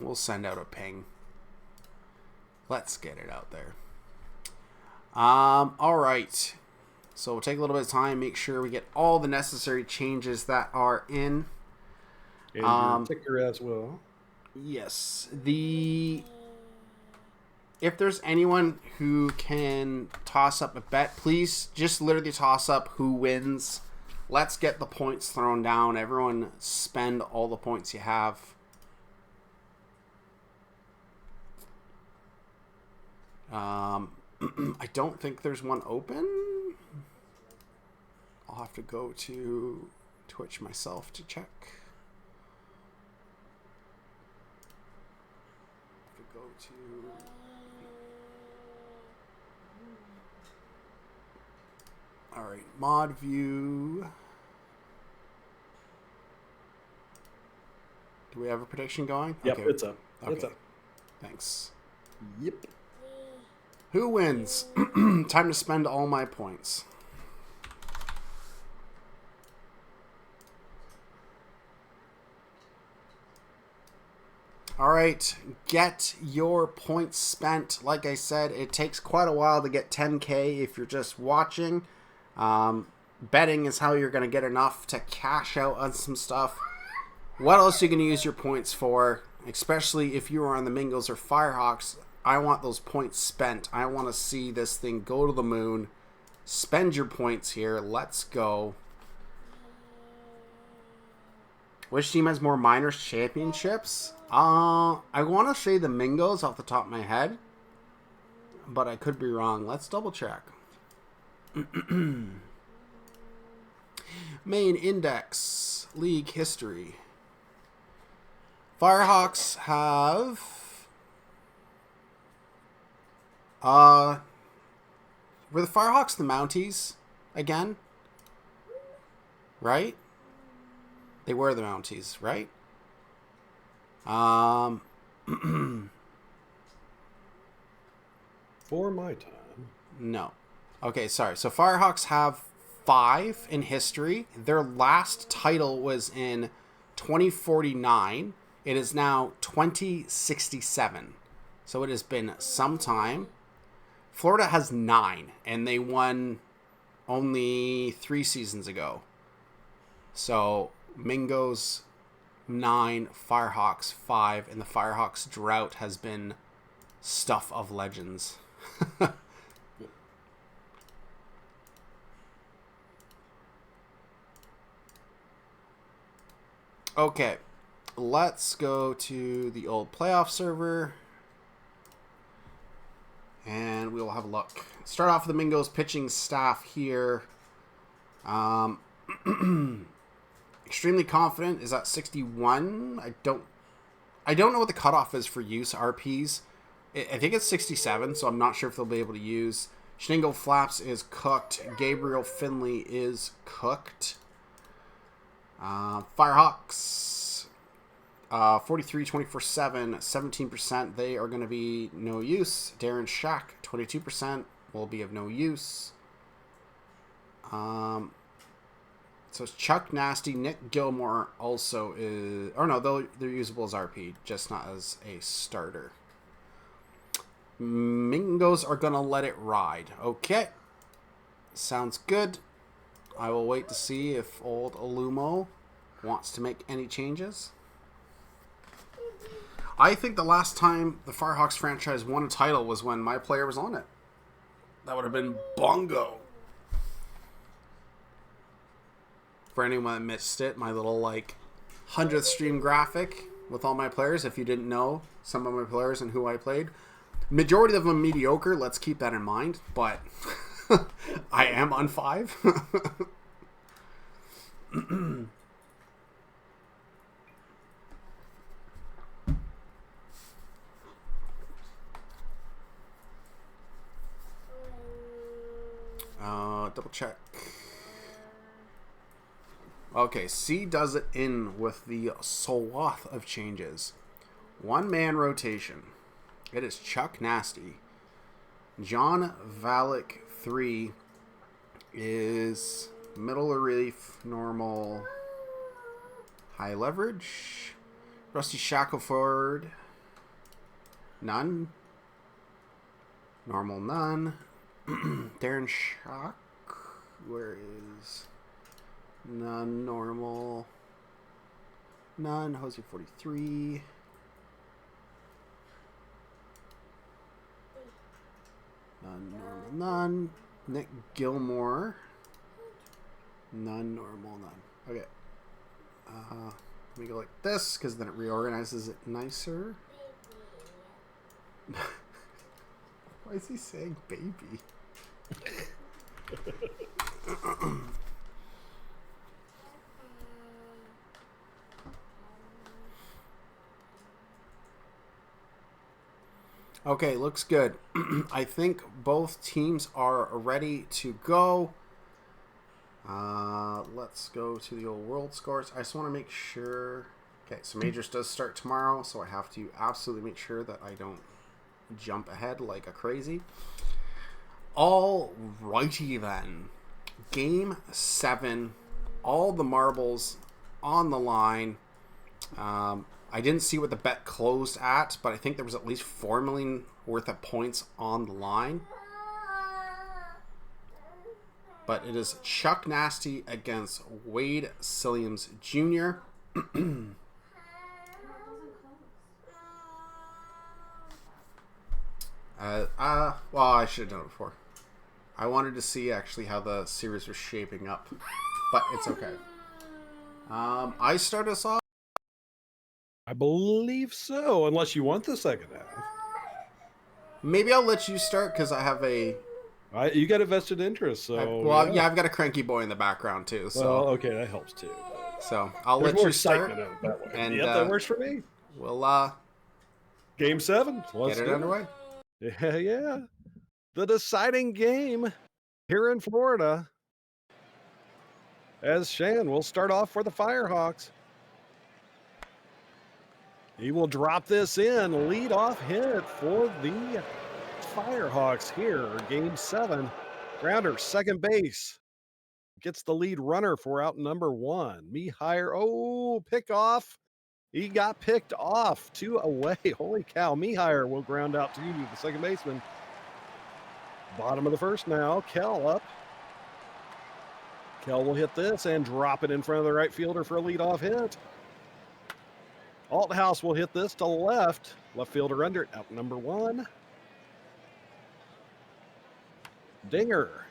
We'll send out a ping. Let's get it out there. All right. So we'll take a little bit of time, make sure we get all the necessary changes that are in. And your ticker as well. Yes. If there's anyone who can toss up a bet, please just literally toss up who wins. Let's get the points thrown down. Everyone spend all the points you have. I don't think there's one open. I'll have to go to Twitch myself to check. Go to all right, mod view. Do we have a prediction going? Yep, okay. It's up. Okay. It's up. Thanks. Yep. Who wins? Time to spend all my points. All right, get your points spent. Like I said, it takes quite a while to get 10K if you're just watching. Betting is how you're going to get enough to cash out on some stuff. What else are you going to use your points for? Especially if you are on the Mingos or Firehawks. I want those points spent. I want to see this thing go to the moon. Spend your points here. Let's go. Which team has more minors championships? I want to say the Mingos off the top of my head. But I could be wrong. Let's double check. Main index. League history. Firehawks have... were the Firehawks the Mounties again? Right? They were the Mounties, right? For my time. No. Okay, sorry. So Firehawks have 5 in history. Their last title was in 2049. It is now 2067. So it has been some time. Florida has 9, and they won only 3 seasons ago. So Mingos 9, Firehawks 5, and the Firehawks drought has been stuff of legends. Okay, let's go to the old playoff server. And we'll have a look. Start off with the Mingos pitching staff here. Extremely confident is at 61. I don't know what the cutoff is for use RPs. I think it's 67, so I'm not sure if they'll be able to use. Schningel Flaps is cooked. Gabriel Finley is cooked. Firehawks, 43, 24/7, 17%. They are going to be no use. Darren Shack, 22%, will be of no use. So it's Chuck Nasty. Nick Gilmore also is... Or no, they're usable as RP, just not as a starter. Mingos are going to let it ride. Okay. Sounds good. I will wait to see if old Alumo wants to make any changes. I think the last time the Firehawks franchise won a title was when my player was on it. That would have been Bongo. For anyone that missed it, my little 100th stream graphic with all my players. If you didn't know some of my players and who I played, majority of them mediocre. Let's keep that in mind. But I am on 5. Double check. Okay, C does it in with the swath of changes. 1-man rotation. It is Chuck Nasty. John Valek 3 is middle relief, normal, high leverage. Rusty Shackelford, none. Normal, none. Darren Shock, where is none, normal, none. Jose 43, none, normal, none. Nick Gilmore, none, normal, none. Okay. Let me go like this because then it reorganizes it nicer. Why is he saying baby? Okay, looks good. I think both teams are ready to go. Let's go to the old world scores. I just want to make sure. Okay, so Majors does start tomorrow, so I have to absolutely make sure that I don't jump ahead like a crazy. All righty then. Game 7. All the marbles on the line. I didn't see what the bet closed at, but I think there was at least 4 million worth of points on the line. But it is Chuck Nasty against Wade Silliams Jr. Well, I should have done it before. I wanted to see actually how the series was shaping up, but it's okay. I start us off. I believe so, unless you want the second half. Maybe I'll let you start because I have a. You got a vested interest, so. Yeah, I've got a cranky boy in the background too. So well, okay, that helps too. So I'll There's let more you start. excitement in it that way. And yep, that works for me. We'll Game 7. Let's get it underway. Yeah. The deciding game here in Florida. As Shan will start off for the Firehawks. He will drop this in, lead off hit for the Firehawks here. Game 7. Grounder, second base. Gets the lead runner for out number 1. Mihire, pick off. He got picked off. 2 away. Holy cow. Mihire will ground out to the second baseman. Bottom of the first now. Kell up. Kell will hit this and drop it in front of the right fielder for a leadoff hit. Althouse will hit this to left. Left fielder under it. Out number 1. Dinger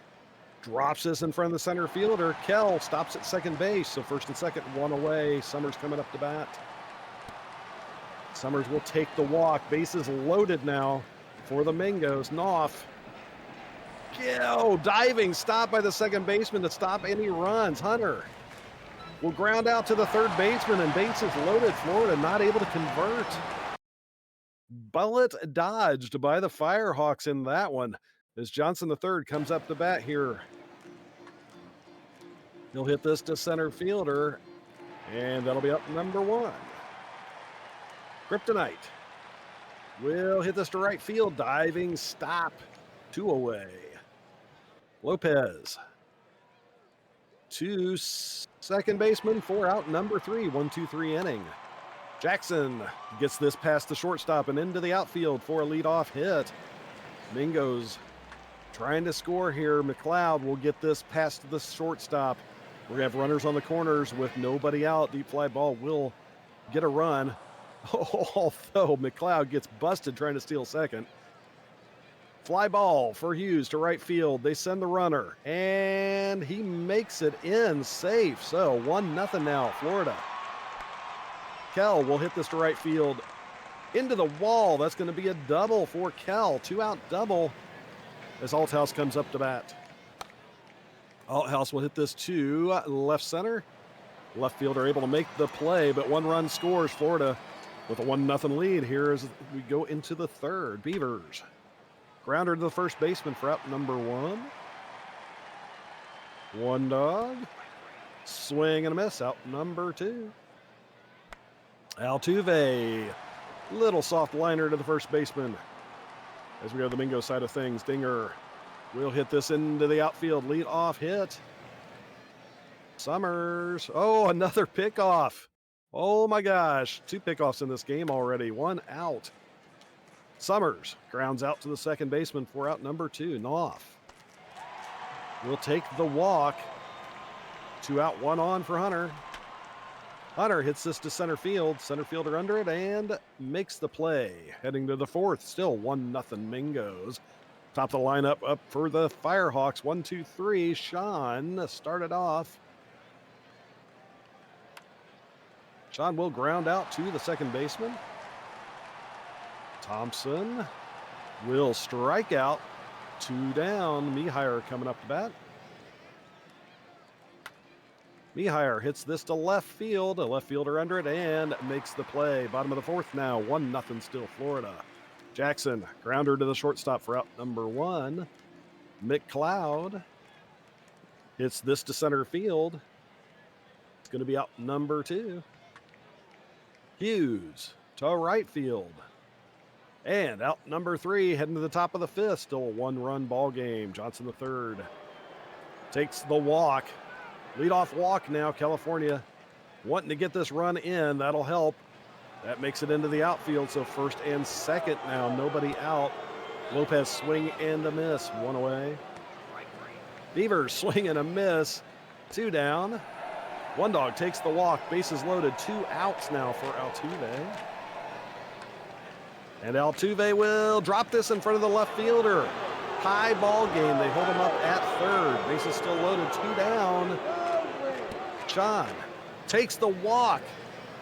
drops this in front of the center fielder. Kell stops at second base. So first and second, 1 away. Summers coming up to bat. Summers will take the walk. Bases loaded now for the Mingos. Knopf. Diving stop by the second baseman to stop any runs. Hunter will ground out to the third baseman, and bases loaded. Florida not able to convert. Bullet dodged by the Firehawks in that one as Johnson the third comes up to bat here. He'll hit this to center fielder, and that'll be up number 1. Kryptonite will hit this to right field. Diving stop. 2 away. Lopez to second baseman for out number 3. 1-2-3 inning. Jackson gets this past the shortstop and into the outfield for a leadoff hit. Mingos trying to score here. McLeod will get this past the shortstop. We're going to have runners on the corners with nobody out. Deep fly ball will get a run. Although McLeod gets busted trying to steal second. Fly ball for Hughes to right field. They send the runner, and he makes it in safe. So 1-0 now, Florida. Kell will hit this to right field. Into the wall. That's going to be a double for Kell. 2-out double as Althouse comes up to bat. Althouse will hit this to left center. Left fielder able to make the play, but 1 run scores. Florida with a 1-0 lead here as we go into the third. Beavers. Grounder to the first baseman for out number 1. 1 dog. Swing and a miss. Out number 2. Altuve. Little soft liner to the first baseman. As we go to the Mingo side of things, Dinger will hit this into the outfield. Lead off hit. Summers. Oh, another pickoff. Oh my gosh. 2 pickoffs in this game already. 1 out. Summers grounds out to the second baseman for out number 2. Knopf will take the walk. 2 out, 1 on for Hunter. Hunter hits this to center field. Center fielder under it and makes the play. Heading to the fourth. Still 1-0 Mingos. Top of the lineup up for the Firehawks. 1, 2, 3. Sean started off. Sean will ground out to the second baseman. Thompson will strike out. 2 down. Mehier coming up to bat. Mehier hits this to left field. A left fielder under it and makes the play. Bottom of the fourth now. 1-0 still Florida. Jackson, grounder to the shortstop for out number 1. McLeod hits this to center field. It's going to be out number 2. Hughes to right field. And out number 3, heading to the top of the fifth. Still a 1-run ball game. Johnson the third takes the walk. Leadoff walk now, California wanting to get this run in. That'll help. That makes it into the outfield. So first and second now, nobody out. Lopez swing and a miss. 1 away. Beavers swing and a miss. 2 down. 1 dog takes the walk. Bases loaded. 2 outs now for Altuve. And Altuve will drop this in front of the left fielder. High ball game. They hold him up at third. Bases still loaded. 2 down. Sean takes the walk.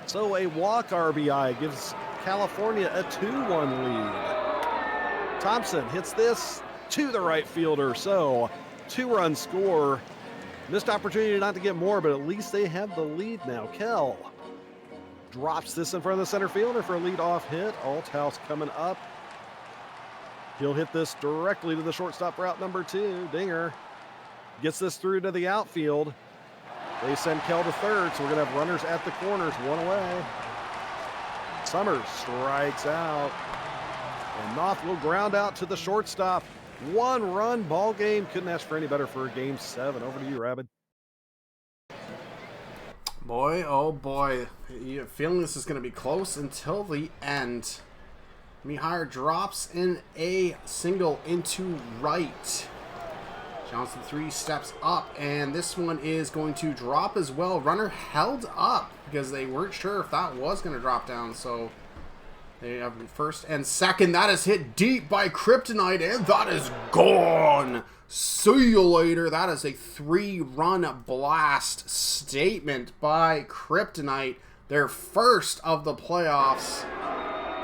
So a walk RBI gives California a 2-1 lead. Thompson hits this to the right fielder. So 2-run score. Missed opportunity not to get more, but at least they have the lead now. Kell drops this in front of the center fielder for a leadoff hit. Althouse coming up. He'll hit this directly to the shortstop route number 2. Dinger gets this through to the outfield. They send Kell to third, so we're going to have runners at the corners. 1 away. Summers strikes out. And Knopf will ground out to the shortstop. 1-run ball game. Couldn't ask for any better for game 7. Over to you, Rabid. Boy, oh boy. You feeling this is going to be close until the end. Mehier drops in a single into right. Johnson 3 steps up, and this one is going to drop as well. Runner held up because they weren't sure if that was going to drop down. So they have first and second. That is hit deep by Kryptonite, and that is gone. See you later. That is a 3-run blast statement by Kryptonite. Their first of the playoffs.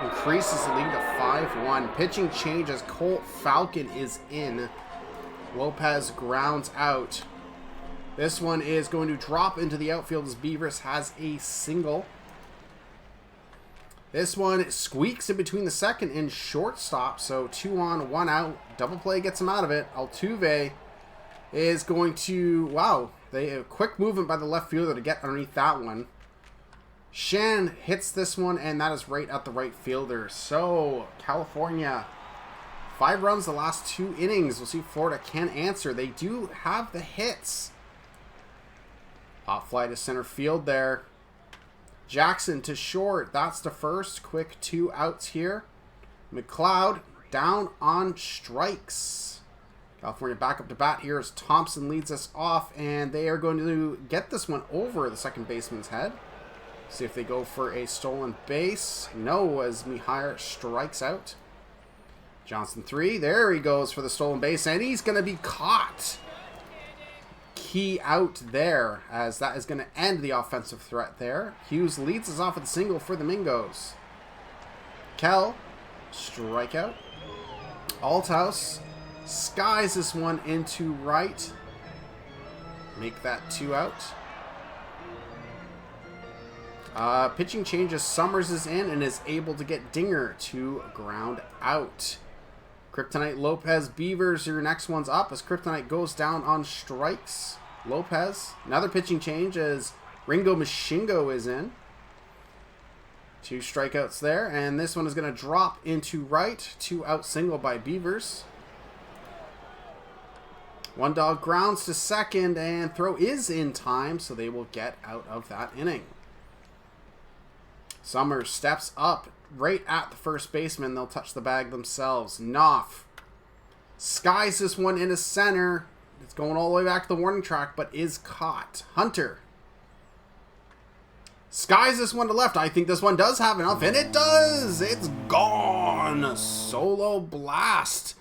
Increases the lead to 5-1. Pitching change as Colt Falcon is in. Lopez grounds out. This one is going to drop into the outfield as Beavers has a single. This one squeaks in between the second and shortstop. So 2 on, 1 out. Double play gets him out of it. Altuve is going to... Wow. They have quick movement by the left fielder to get underneath that one. Shan hits this one, and that is right at the right fielder. So, California, 5 runs the last 2 innings. We'll see if Florida can answer. They do have the hits. Pop fly to center field there. Jackson to short. That's the first. Quick 2 outs here. McLeod down on strikes. California back up to bat here as Thompson leads us off, and they are going to get this one over the second baseman's head. See if they go for a stolen base. No, as Mihir strikes out. Johnson 3. There he goes for the stolen base, and he's going to be caught. Key out there, as that is going to end the offensive threat there. Hughes leads us off with a single for the Mingos. Kell, strikeout. Althouse skies this one into right. Make that 2 out. Pitching changes. Summers is in and is able to get Dinger to ground out. Kryptonite, Lopez, Beavers, your next one's up as Kryptonite goes down on strikes. Lopez, another pitching change as Ringo Mashingo is in. 2 strikeouts there, and this one is going to drop into right. 2 out single by Beavers. One dog grounds to second, and throw is in time, so they will get out of that inning. Summers steps up right at the first baseman. They'll touch the bag themselves. Knopf skies this one into center. It's going all the way back to the warning track, but is caught. Hunter skies this one to left. I think this one does have enough, and it does. It's gone. Solo blast.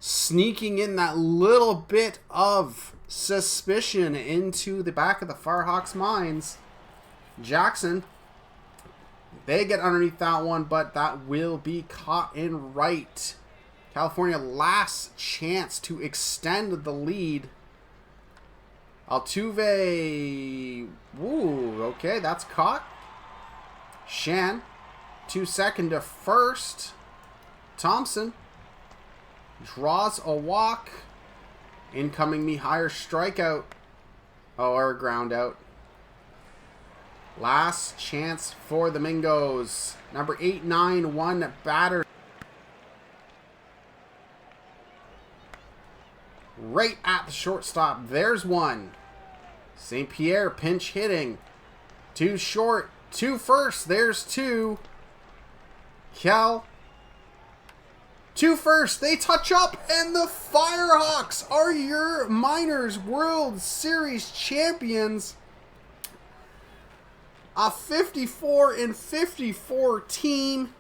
Sneaking in that little bit of suspicion into the back of the Firehawks' minds. Jackson, they get underneath that one, but that will be caught in right. California last chance to extend the lead. Altuve, woo, okay, that's caught. Shan, 2 second to first. Thompson draws a walk. Incoming Mihir strikeout. Or ground out. Last chance for the Mingos. Number 891 batter. Right at the shortstop. There's one. St. Pierre pinch hitting. 2 short. 2 first. There's 2. Cal. 2 first. They touch up, and the Firehawks are your Miners World Series champions. A 54-54 team,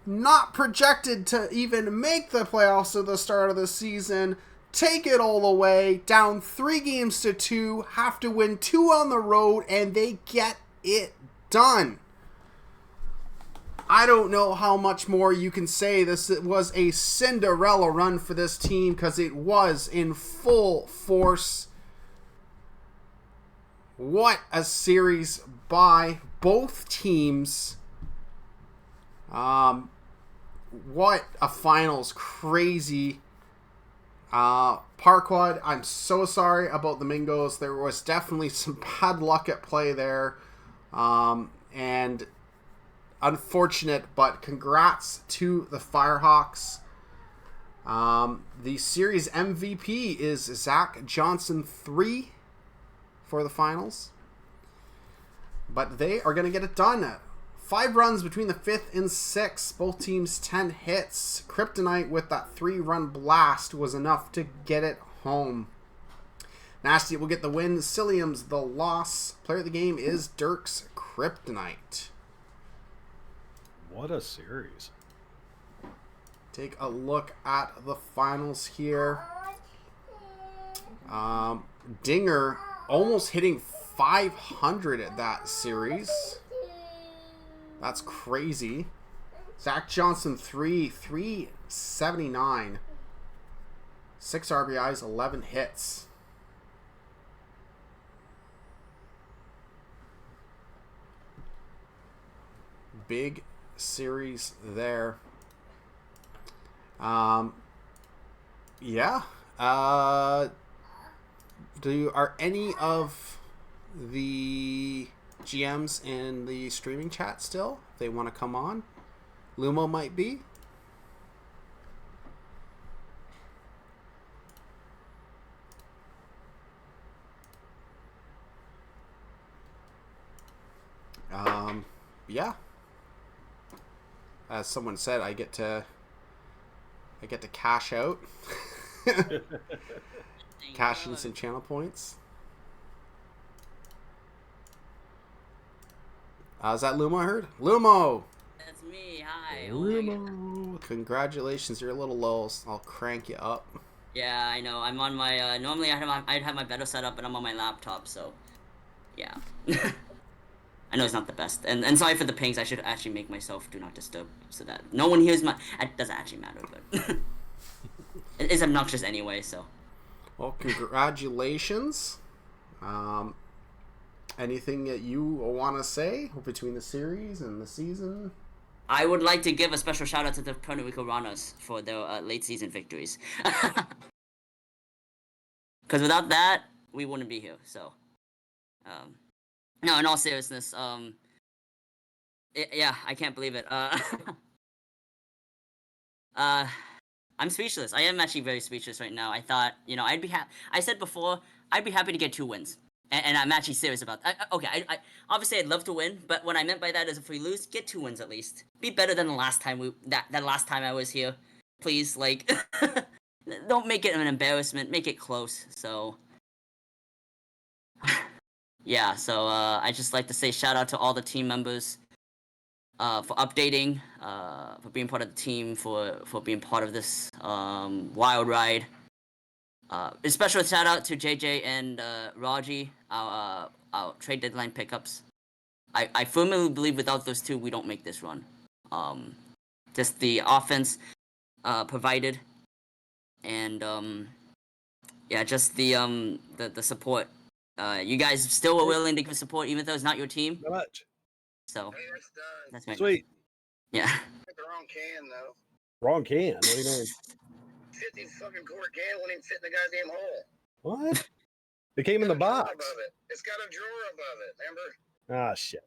not projected to even make the playoffs at the start of the season. Take it all the way, down 3-2, have to win 2 on the road, and they get it done. I don't know how much more you can say. This was a Cinderella run for this team because it was in full force. What a series by both teams. What a finals. Crazy. Parquad, I'm so sorry about the Mingos. There was definitely some bad luck at play there. And unfortunate, but congrats to the Firehawks. The series MVP is Zach Johnson 3 for the finals. But they are going to get it done. 5 runs between the 5th and 6th. Both teams 10 hits. Kryptonite with that 3-run blast was enough to get it home. Nasty will get the win. Cilliam's the loss. Player of the game is Dirk's Kryptonite. What a series. Take a look at the finals here. Dinger almost hitting 500 at that series. That's crazy. Zach Johnson 379. 6 RBIs, 11 hits. Big series there. Yeah. Are any of the GMs in the streaming chat still? If they want to come on. Lumo might be. Yeah. As someone said, I get to cash out. Cash in some channel points. Is that Lumo I heard? Lumo! That's me. Hi. Lumo! Congratulations, you're a little low. So I'll crank you up. Yeah, I know. I'm on my. Normally, I'd have my better setup, but I'm on my laptop, so yeah. I know it's not the best, and sorry for the pings. I should actually make myself do not disturb so that no one hears my. It doesn't actually matter, but it's obnoxious anyway. So. Well, congratulations. Anything that you want to say between the series and the season? I would like to give a special shout out to the Puerto Rico runners for their late season victories. Because without that, we wouldn't be here. So, no, in all seriousness, yeah, I can't believe it. I'm speechless. I am actually very speechless right now. I thought, I'd be happy. I said before, I'd be happy to get 2 wins. And I'm actually serious about that. Okay, I obviously I'd love to win, but what I meant by that is if we lose, get 2 wins at least. Be better than the last time that last time I was here. Please, like, don't make it an embarrassment. Make it close. So, yeah. So I just like to say shout out to all the team members. For updating, for being part of the team, for being part of this wild ride. A special shout out to JJ and Raji, our trade deadline pickups. I firmly believe without those two, we don't make this run. Just the offense provided, and yeah, just the support. You guys still were willing to give support even though it's not your team. Not much. So that's my Sweet. Yeah. The wrong can though. Wrong can. What do you mean? 50 fucking quart can wouldn't even fit in the goddamn hole. What? It came in the box. Above it. It's got a drawer above it. Remember? Ah, shit.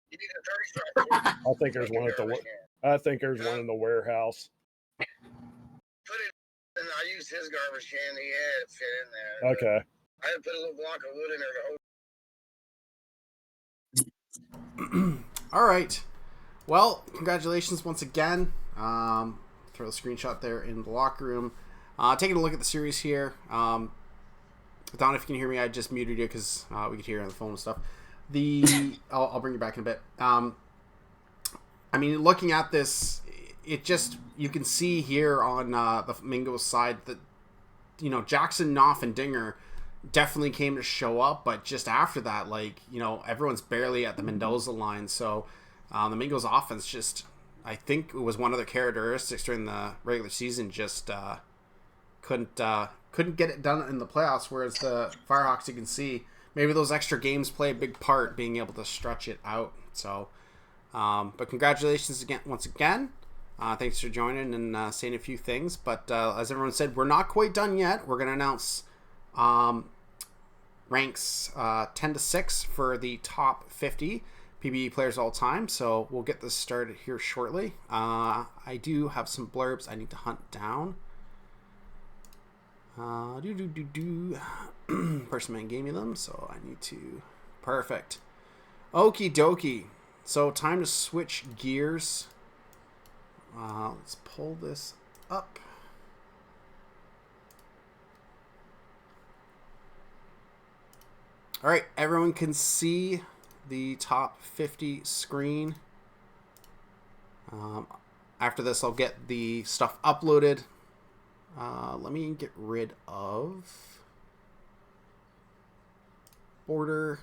You need a 30 stripe. I think there's one at the. I think there's one in the warehouse. Put it. And I used his garbage can. He had it fit in there. Okay. I had to put a little block of wood in there to hold. All right. Well, congratulations once again. Throw a screenshot there in the locker room. Taking a look at the series here. Don, if you can hear me, I just muted you because we could hear you on the phone and stuff. I'll bring you back in a bit. I mean, looking at this, it just, you can see here on the Flamingos side that, Jackson, Knopf, and Dinger definitely came to show up, but just after that, everyone's barely at the Mendoza line. So the Mingo's offense just, I think it was one of their characteristics during the regular season, just couldn't get it done in the playoffs, whereas the Firehawks, you can see, maybe those extra games play a big part, being able to stretch it out. So, but congratulations again, once again. Thanks for joining and saying a few things. But as everyone said, we're not quite done yet. We're going to announce ranks 10 to 6 for the top 50 PBE players all time. So we'll get this started here shortly. I do have some blurbs I need to hunt down. Person man gave me them, so I need to. Perfect. Okie dokie. So time to switch gears. Let's pull this up. All right, everyone can see the top 50 screen. After this, I'll get the stuff uploaded. Let me get rid of border.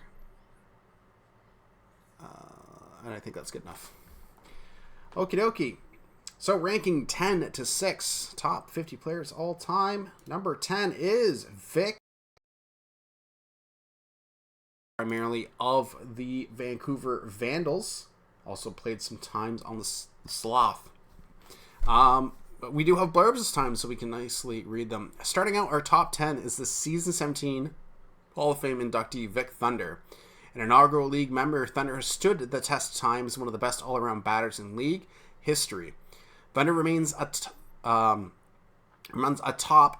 And I think that's good enough. Okie dokie. So ranking 10 to 6, top 50 players all time. Number 10 is Vic. Primarily of the Vancouver Vandals. Also played some times on the Sloth. But we do have blurbs this time, so we can nicely read them. Starting out, our top 10 is the Season 17 Hall of Fame inductee Vic Thunder. An inaugural league member, Thunder has stood the test of time as one of the best all-around batters in league history. Thunder remains atop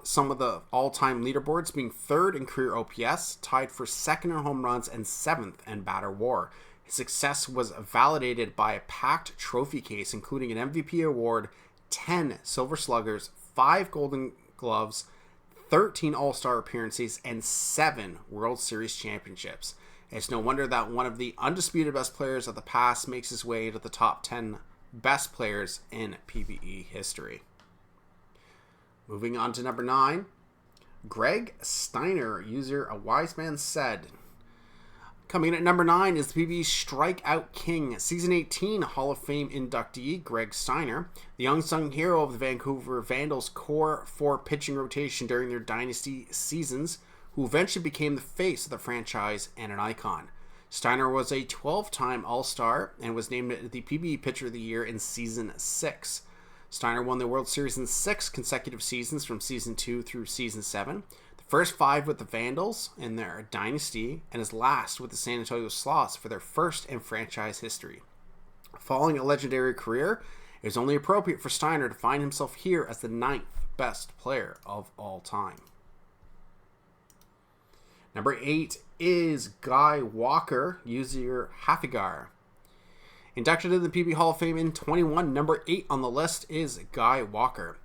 some of the all-time leaderboards, being third in career OPS, tied for second in home runs, and seventh in batter WAR. His success was validated by a packed trophy case, including an MVP award, 10 Silver Sluggers, 5 Golden Gloves, 13 All-Star appearances, and 7 World Series championships. It's no wonder that one of the undisputed best players of the past makes his way to the top 10 best players in PBE history. Moving on to number 9, Greg Steiner, user A Wise Man Said. Coming in at number 9 is the PBE Strikeout King, Season 18 Hall of Fame inductee Greg Steiner, the unsung hero of the Vancouver Vandals' core 4 pitching rotation during their dynasty seasons, who eventually became the face of the franchise and an icon. Steiner was a 12-time All-Star and was named the PBE Pitcher of the Year in Season 6. Steiner won the World Series in 6 consecutive seasons from Season 2 through Season 7, the first 5 with the Vandals in their dynasty, and his last with the San Antonio Sloths for their first in franchise history. Following a legendary career, it was only appropriate for Steiner to find himself here as the 9th best player of all time. Number 8 is Guy Walker, user Hafigar. Inducted into the PBE Hall of Fame in 21, number 8 on the list is Guy Walker.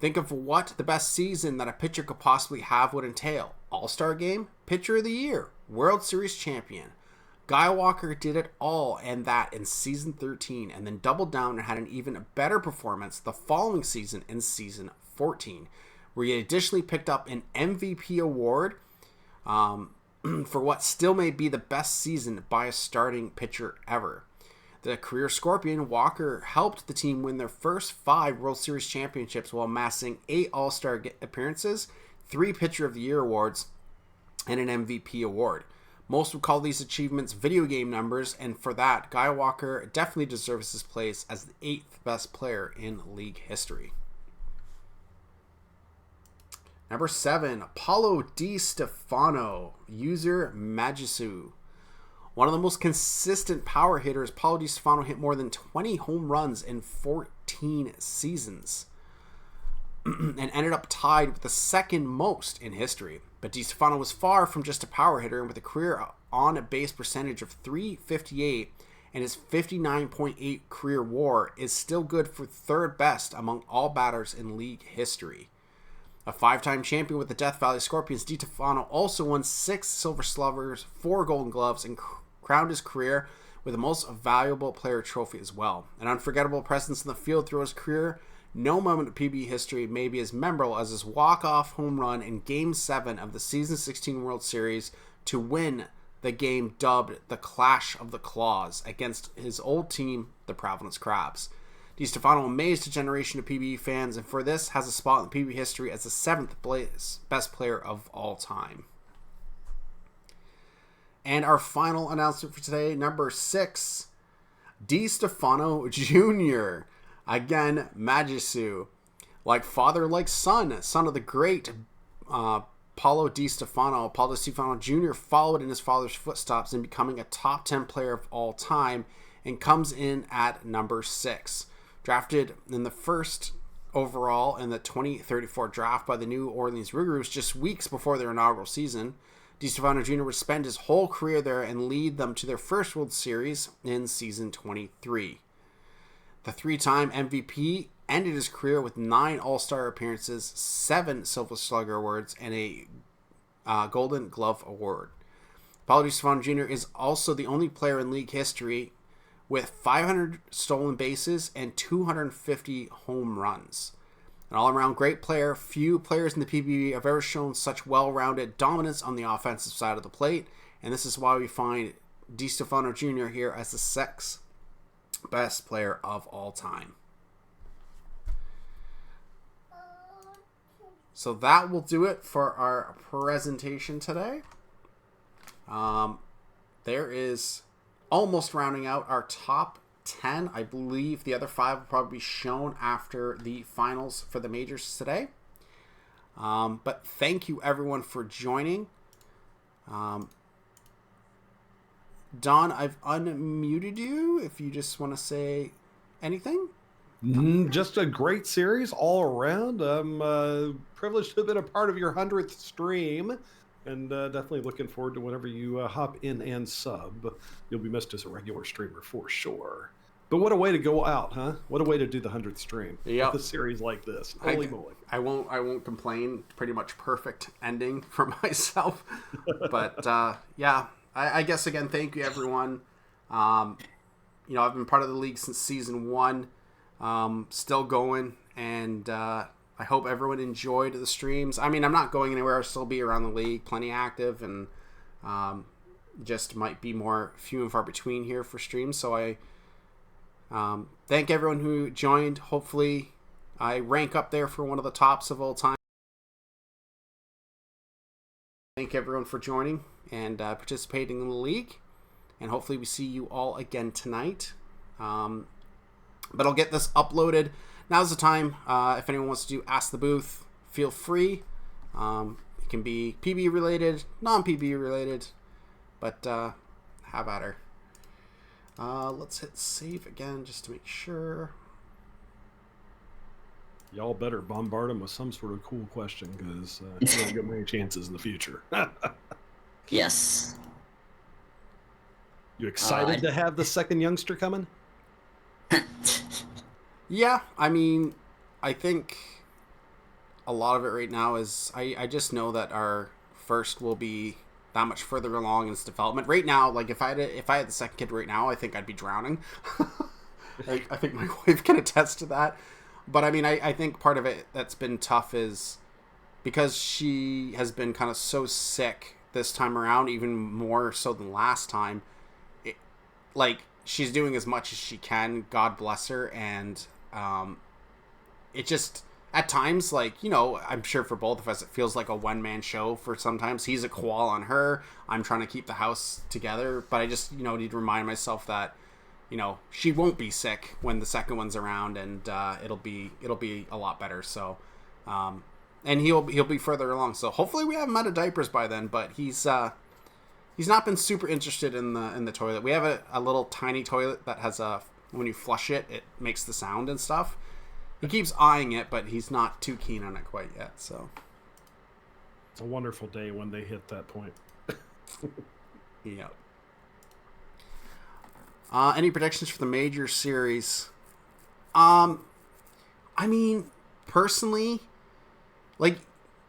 Think of what the best season that a pitcher could possibly have would entail. All-Star Game, Pitcher of the Year, World Series Champion. Guy Walker did it all and that in Season 13, and then doubled down and had an even better performance the following season in Season 14, where he additionally picked up an MVP award for what still may be the best season by a starting pitcher ever. The career Scorpion, Walker helped the team win their first 5 World Series championships while amassing 8 All-Star appearances, 3 Pitcher of the Year awards, and an MVP award. Most would call these achievements video game numbers, and for that, Guy Walker definitely deserves his place as the 8th best player in league history. Number 7, Paulo Di Stefano, user Magisu. One of the most consistent power hitters, Paulo Di Stefano hit more than 20 home runs in 14 seasons and ended up tied with the second most in history. But Di Stefano was far from just a power hitter, and with a career on-base percentage of .358 and his 59.8 career WAR is still good for 3rd best among all batters in league history. A 5-time champion with the Death Valley Scorpions, Di Stefano also won 6 Silver Sluggers, 4 Golden Gloves, and crowned his career with the Most Valuable Player trophy as well. An unforgettable presence in the field throughout his career, no moment of PBE history may be as memorable as his walk-off home run in Game 7 of the Season 16 World Series to win the game dubbed the Clash of the Claws against his old team, the Providence Crabs. Di Stefano amazed a generation of PBE fans, and for this has a spot in PBE history as the 7th best player of all time. And our final announcement for today, number 6, Di Stefano Jr. Again, Magisu. Like father, like son. Son of the great Paulo Di Stefano. Paulo Di Stefano Jr. followed in his father's footsteps in becoming a top 10 player of all time and comes in at number 6. Drafted in the first overall in the 2034 draft by the New Orleans Rougarous just weeks before their inaugural season, Di Stefano Jr. would spend his whole career there and lead them to their first World Series in Season 23. The 3-time MVP ended his career with 9 All-Star appearances, 7 Silver Slugger awards, and a Golden Glove award. Paulo Di Stefano Jr. is also the only player in league history with 500 stolen bases and 250 home runs. An all-around great player, few players in the PBE have ever shown such well-rounded dominance on the offensive side of the plate, and this is why we find Di Stefano Jr. here as the 6th best player of all time. So that will do it for our presentation today. There is almost rounding out our top 10. I believe the other 5 will probably be shown after the finals for the majors today. But thank you everyone for joining. Don, I've unmuted you if you just want to say anything. Just a great series all around. I'm privileged to have been a part of your 100th stream, and definitely looking forward to whenever you hop in and sub. You'll be missed as a regular streamer for sure. But what a way to go out, huh? What a way to do the 100th stream. Yep. With a series like this. Holy moly. I won't complain. Pretty much perfect ending for myself. But yeah, I guess again, thank you everyone. I've been part of the league since season 1. Still going, and I hope everyone enjoyed the streams. I mean, I'm not going anywhere. I'll still be around the league, plenty active, and just might be more few and far between here for streams. So I thank everyone who joined. Hopefully I rank up there for one of the tops of all time. Thank everyone for joining and participating in the league, and hopefully we see you all again tonight. But I'll get this uploaded. Now's the time. If anyone wants to do Ask the Booth, feel free. It can be PBE related, non-PBE related, but have at her. Let's hit save again just to make sure. Y'all better bombard them with some sort of cool question, because you don't get many chances in the future. Yes. You excited to have the second youngster coming? Yeah, I mean, I think a lot of it right now is I just know that our first will be that much further along in its development. Right now, like if I had the second kid right now, I think I'd be drowning. I think my wife can attest to that. But I mean, I think part of it that's been tough is because she has been kind of so sick this time around, even more so than last time. She's doing as much as she can, God bless her, and it just, at times, I'm sure for both of us, it feels like a one-man show for sometimes. He's a koala on her, I'm trying to keep the house together, but I just, need to remind myself that, she won't be sick when the second one's around, and it'll be a lot better, so, and he'll be further along, so hopefully we have him out of diapers by then, but he's not been super interested in the toilet. We have a little tiny toilet that has when you flush it, it makes the sound and stuff. He keeps eyeing it, but he's not too keen on it quite yet. So it's a wonderful day when they hit that point. Yeah. Any predictions for the major series? I mean, personally,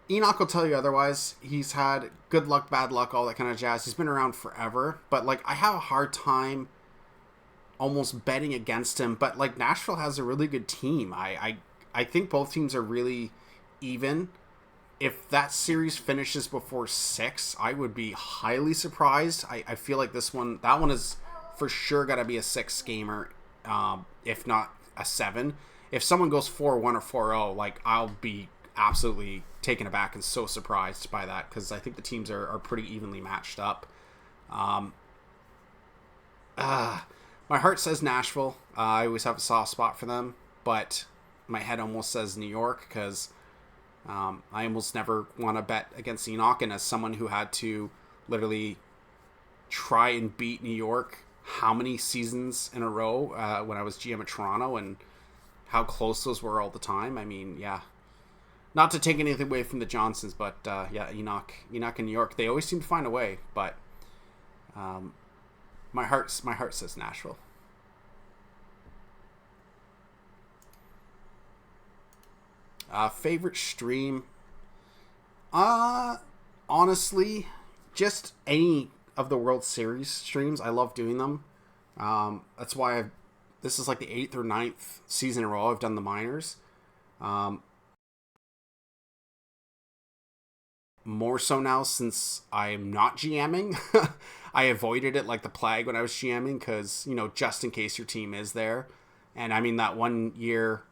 Enoch will tell you otherwise. He's had good luck, bad luck, all that kind of jazz. He's been around forever. But, I have a hard time almost betting against him. But, Nashville has a really good team. I think both teams are really even. If that series finishes before 6, I would be highly surprised. I feel like that one is for sure got to be a 6 gamer, if not a 7. If someone goes 4-1 or 4-0, I'll be absolutely taken aback and so surprised by that, because I think the teams are pretty evenly matched up. My heart says Nashville. I always have a soft spot for them, but my head almost says New York, because I almost never want to bet against Enoch, and as someone who had to literally try and beat New York how many seasons in a row when I was GM at Toronto, and how close those were all the time, I mean, yeah. Not to take anything away from the Johnsons, but yeah, Enoch and New York, they always seem to find a way. But my heart says Nashville. Favorite stream? Honestly, just any of the World Series streams. I love doing them. That's why this is the 8th or 9th season in a row I've done the minors. More so now since I'm not GMing. I avoided it like the plague when I was GMing, because, just in case your team is there. And I mean, that one year,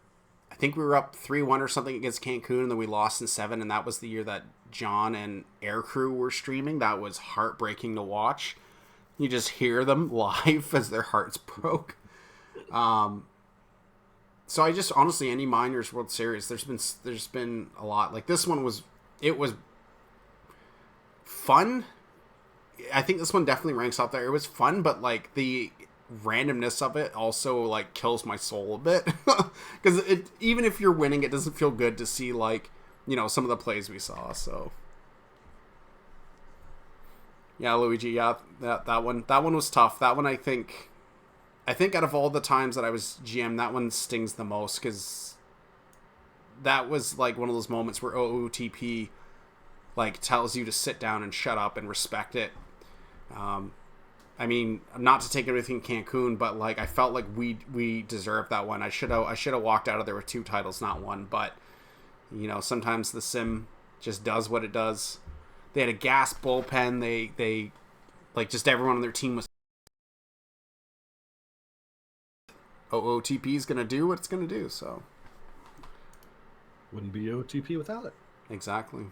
I think we were up 3-1 or something against Cancun, and then we lost in 7, and that was the year that John and Aircrew were streaming. That was heartbreaking to watch. You just hear them live as their hearts broke. So I just, honestly, any minors World Series, there's been a lot. This one was fun. I think this one definitely ranks up there. It was fun, but the randomness of it also kills my soul a bit, because even if you're winning, it doesn't feel good to see some of the plays we saw. So yeah, Luigi, yeah, that one was tough. That one, I think I think out of all the times that I was GM, that one stings the most because that was like one of those moments where OOTP like tells you to sit down and shut up and respect it. I mean, not to take everything Cancun, but like I felt like we deserved that one. I should have walked out of there with 2 titles, not 1. But you know, sometimes the sim just does what it does. They had a gas bullpen. They like just everyone on their team was. OOTP is gonna do what it's gonna do. So wouldn't be OTP without it. Exactly.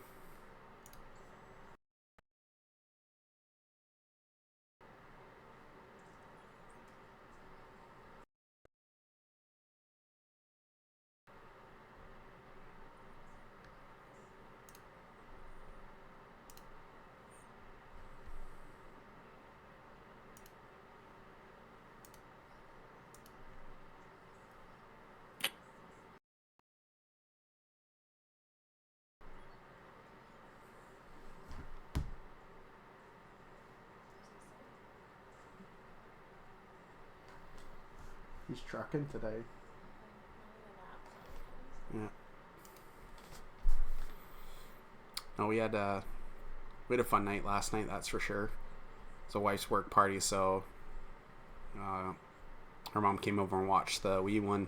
He's trucking today. Yeah. No, we had a fun night last night, that's for sure. It's a wife's work party, so her mom came over and watched the Wii one,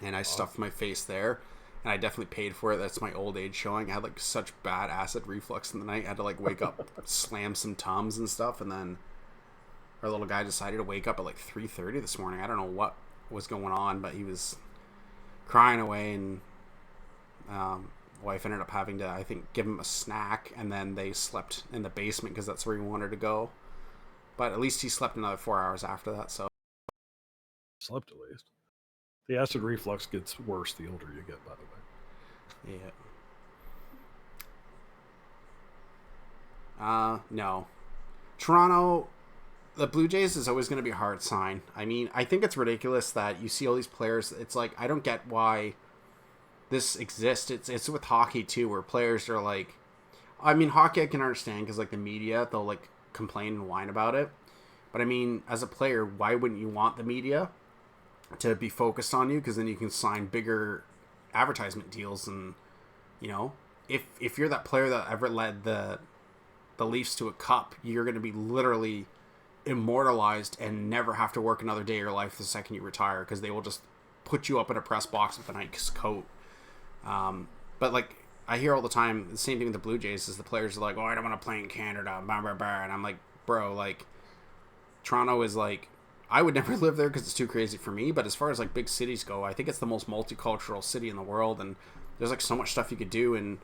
and I stuffed my face there, and I definitely paid for it. That's my old age showing. I had like such bad acid reflux in the night. I had to like wake up, slam some Tums and stuff, and then our little guy decided to wake up at like 3:30 this morning. I don't know what was going on, but he was crying away, and wife ended up having to, I think, give him a snack, and then they slept in the basement because that's where he wanted to go. But at least he slept another 4 hours after that. So slept at least. The acid reflux gets worse the older you get, by the way. Yeah. No. Toronto, the Blue Jays is always going to be a hard sign. I mean, I think it's ridiculous that you see all these players. It's like, I don't get why this exists. It's with hockey too, where players are like, I mean, hockey I can understand because like the media, they'll like complain and whine about it. But I mean, as a player, why wouldn't you want the media to be focused on you? Because then you can sign bigger advertisement deals, and you know, if you're that player that ever led the Leafs to a cup, you're going to be literally immortalized and never have to work another day of your life the second you retire, because they will just put you up in a press box with a nice coat. But like I hear all the time, the same thing with the Blue Jays is the players are like, oh, I don't want to play in Canada, blah, blah, blah. And I'm like, bro, like Toronto is like, I would never live there because it's too crazy for me. But as far as like big cities go, I think it's the most multicultural city in the world, and there's like so much stuff you could do. And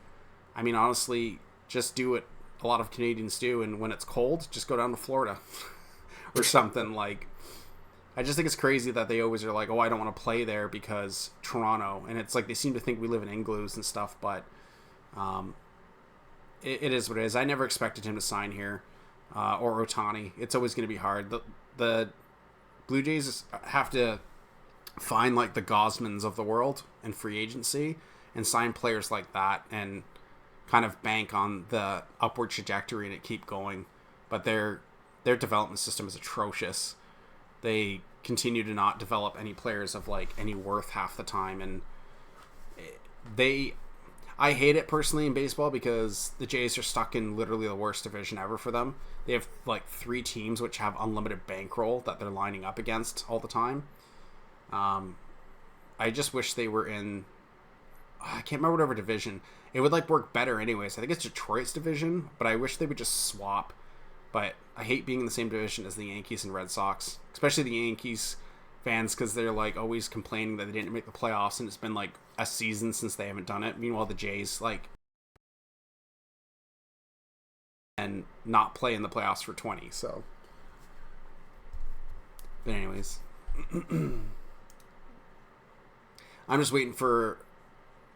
I mean, honestly, just do what a lot of Canadians do, and when it's cold, just go down to Florida or something. Like, I just think it's crazy that they always are like, oh, I don't want to play there because Toronto. And it's like they seem to think we live in igloos and stuff, but it is what it is. I never expected him to sign here, or Ohtani. It's always going to be hard. The Blue Jays have to find like the Gosmans of the world in free agency and sign players like that and kind of bank on the upward trajectory and it keep going. But their development system is atrocious. They continue to not develop any players of like any worth half the time, and I hate it personally in baseball because the Jays are stuck in literally the worst division ever for them. They have like 3 teams which have unlimited bankroll that they're lining up against all the time. I just wish they were in, I can't remember whatever division. It would like work better anyways. I think it's Detroit's division, but I wish they would just swap. But I hate being in the same division as the Yankees and Red Sox, especially the Yankees fans, because they're like always complaining that they didn't make the playoffs, and it's been like a season since they haven't done it. Meanwhile, the Jays like and not play in the playoffs for 20. So, but anyways, I'm just waiting for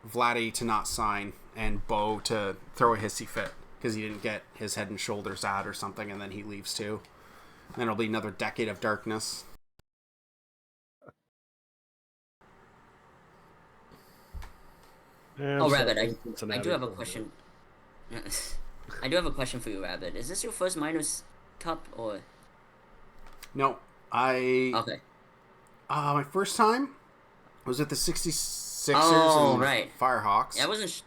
Vladdy to not sign and Bo to throw a hissy fit because he didn't get his Head and Shoulders ad or something, and then he leaves too. Then it'll be another decade of darkness. Oh, Rabbit, I do have a question. I do have a question for you, Rabbit. Is this your first Miners Cup or? No, Okay. My first time was with the 66ers and right. Firehawks. Yeah, I wasn't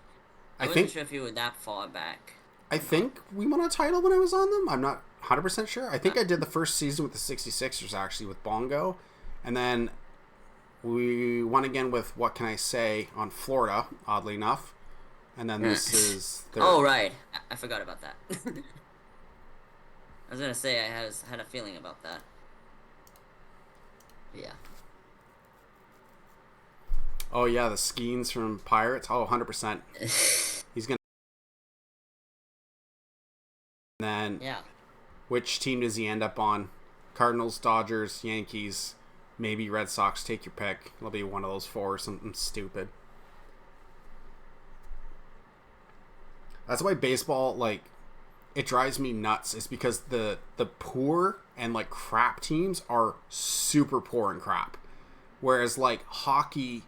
sure if you were that far back. I think we won a title when I was on them. I'm not 100% sure. I think I did the first season with the 66ers, actually, with Bongo. And then we won again with What Can I Say on Florida, oddly enough. And then this is... Oh, right. I forgot about that. I was going to say I had a feeling about that. Yeah. Oh, yeah, the Skeens from Pirates. Oh, 100%. He's going to... Then, yeah. Which team does he end up on? Cardinals, Dodgers, Yankees, maybe Red Sox. Take your pick. It'll be one of those four or something stupid. That's why baseball, like, it drives me nuts. It's because the poor and, like, crap teams are super poor and crap. Whereas, like, hockey,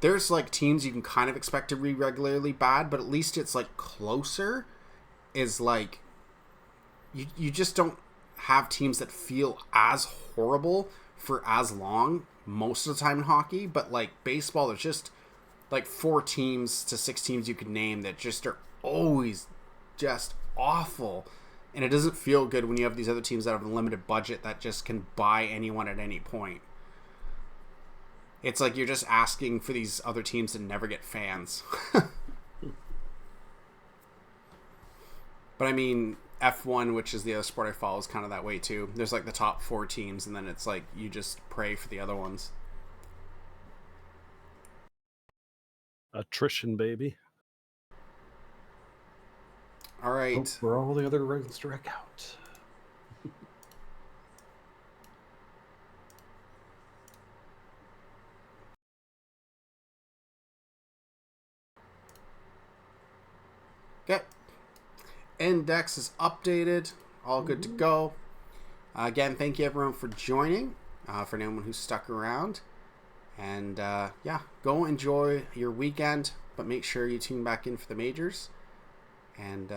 there's, like, teams you can kind of expect to be regularly bad, but at least it's, like, closer. Is, like, you just don't have teams that feel as horrible for as long most of the time in hockey. But, like, baseball, there's just, like, 4 teams to 6 teams you could name that just are always just awful, and it doesn't feel good when you have these other teams that have a limited budget that just can buy anyone at any point. It's like you're just asking for these other teams to never get fans. But I mean, F1, which is the other sport I follow, is kind of that way too. There's like the top 4 teams, and then it's like you just pray for the other ones. Attrition, baby. All right. Hope for all the other runs strike out. Okay. Index is updated. All good to go. Again, thank you everyone for joining. For anyone who stuck around. And yeah, go enjoy your weekend, but make sure you tune back in for the majors. And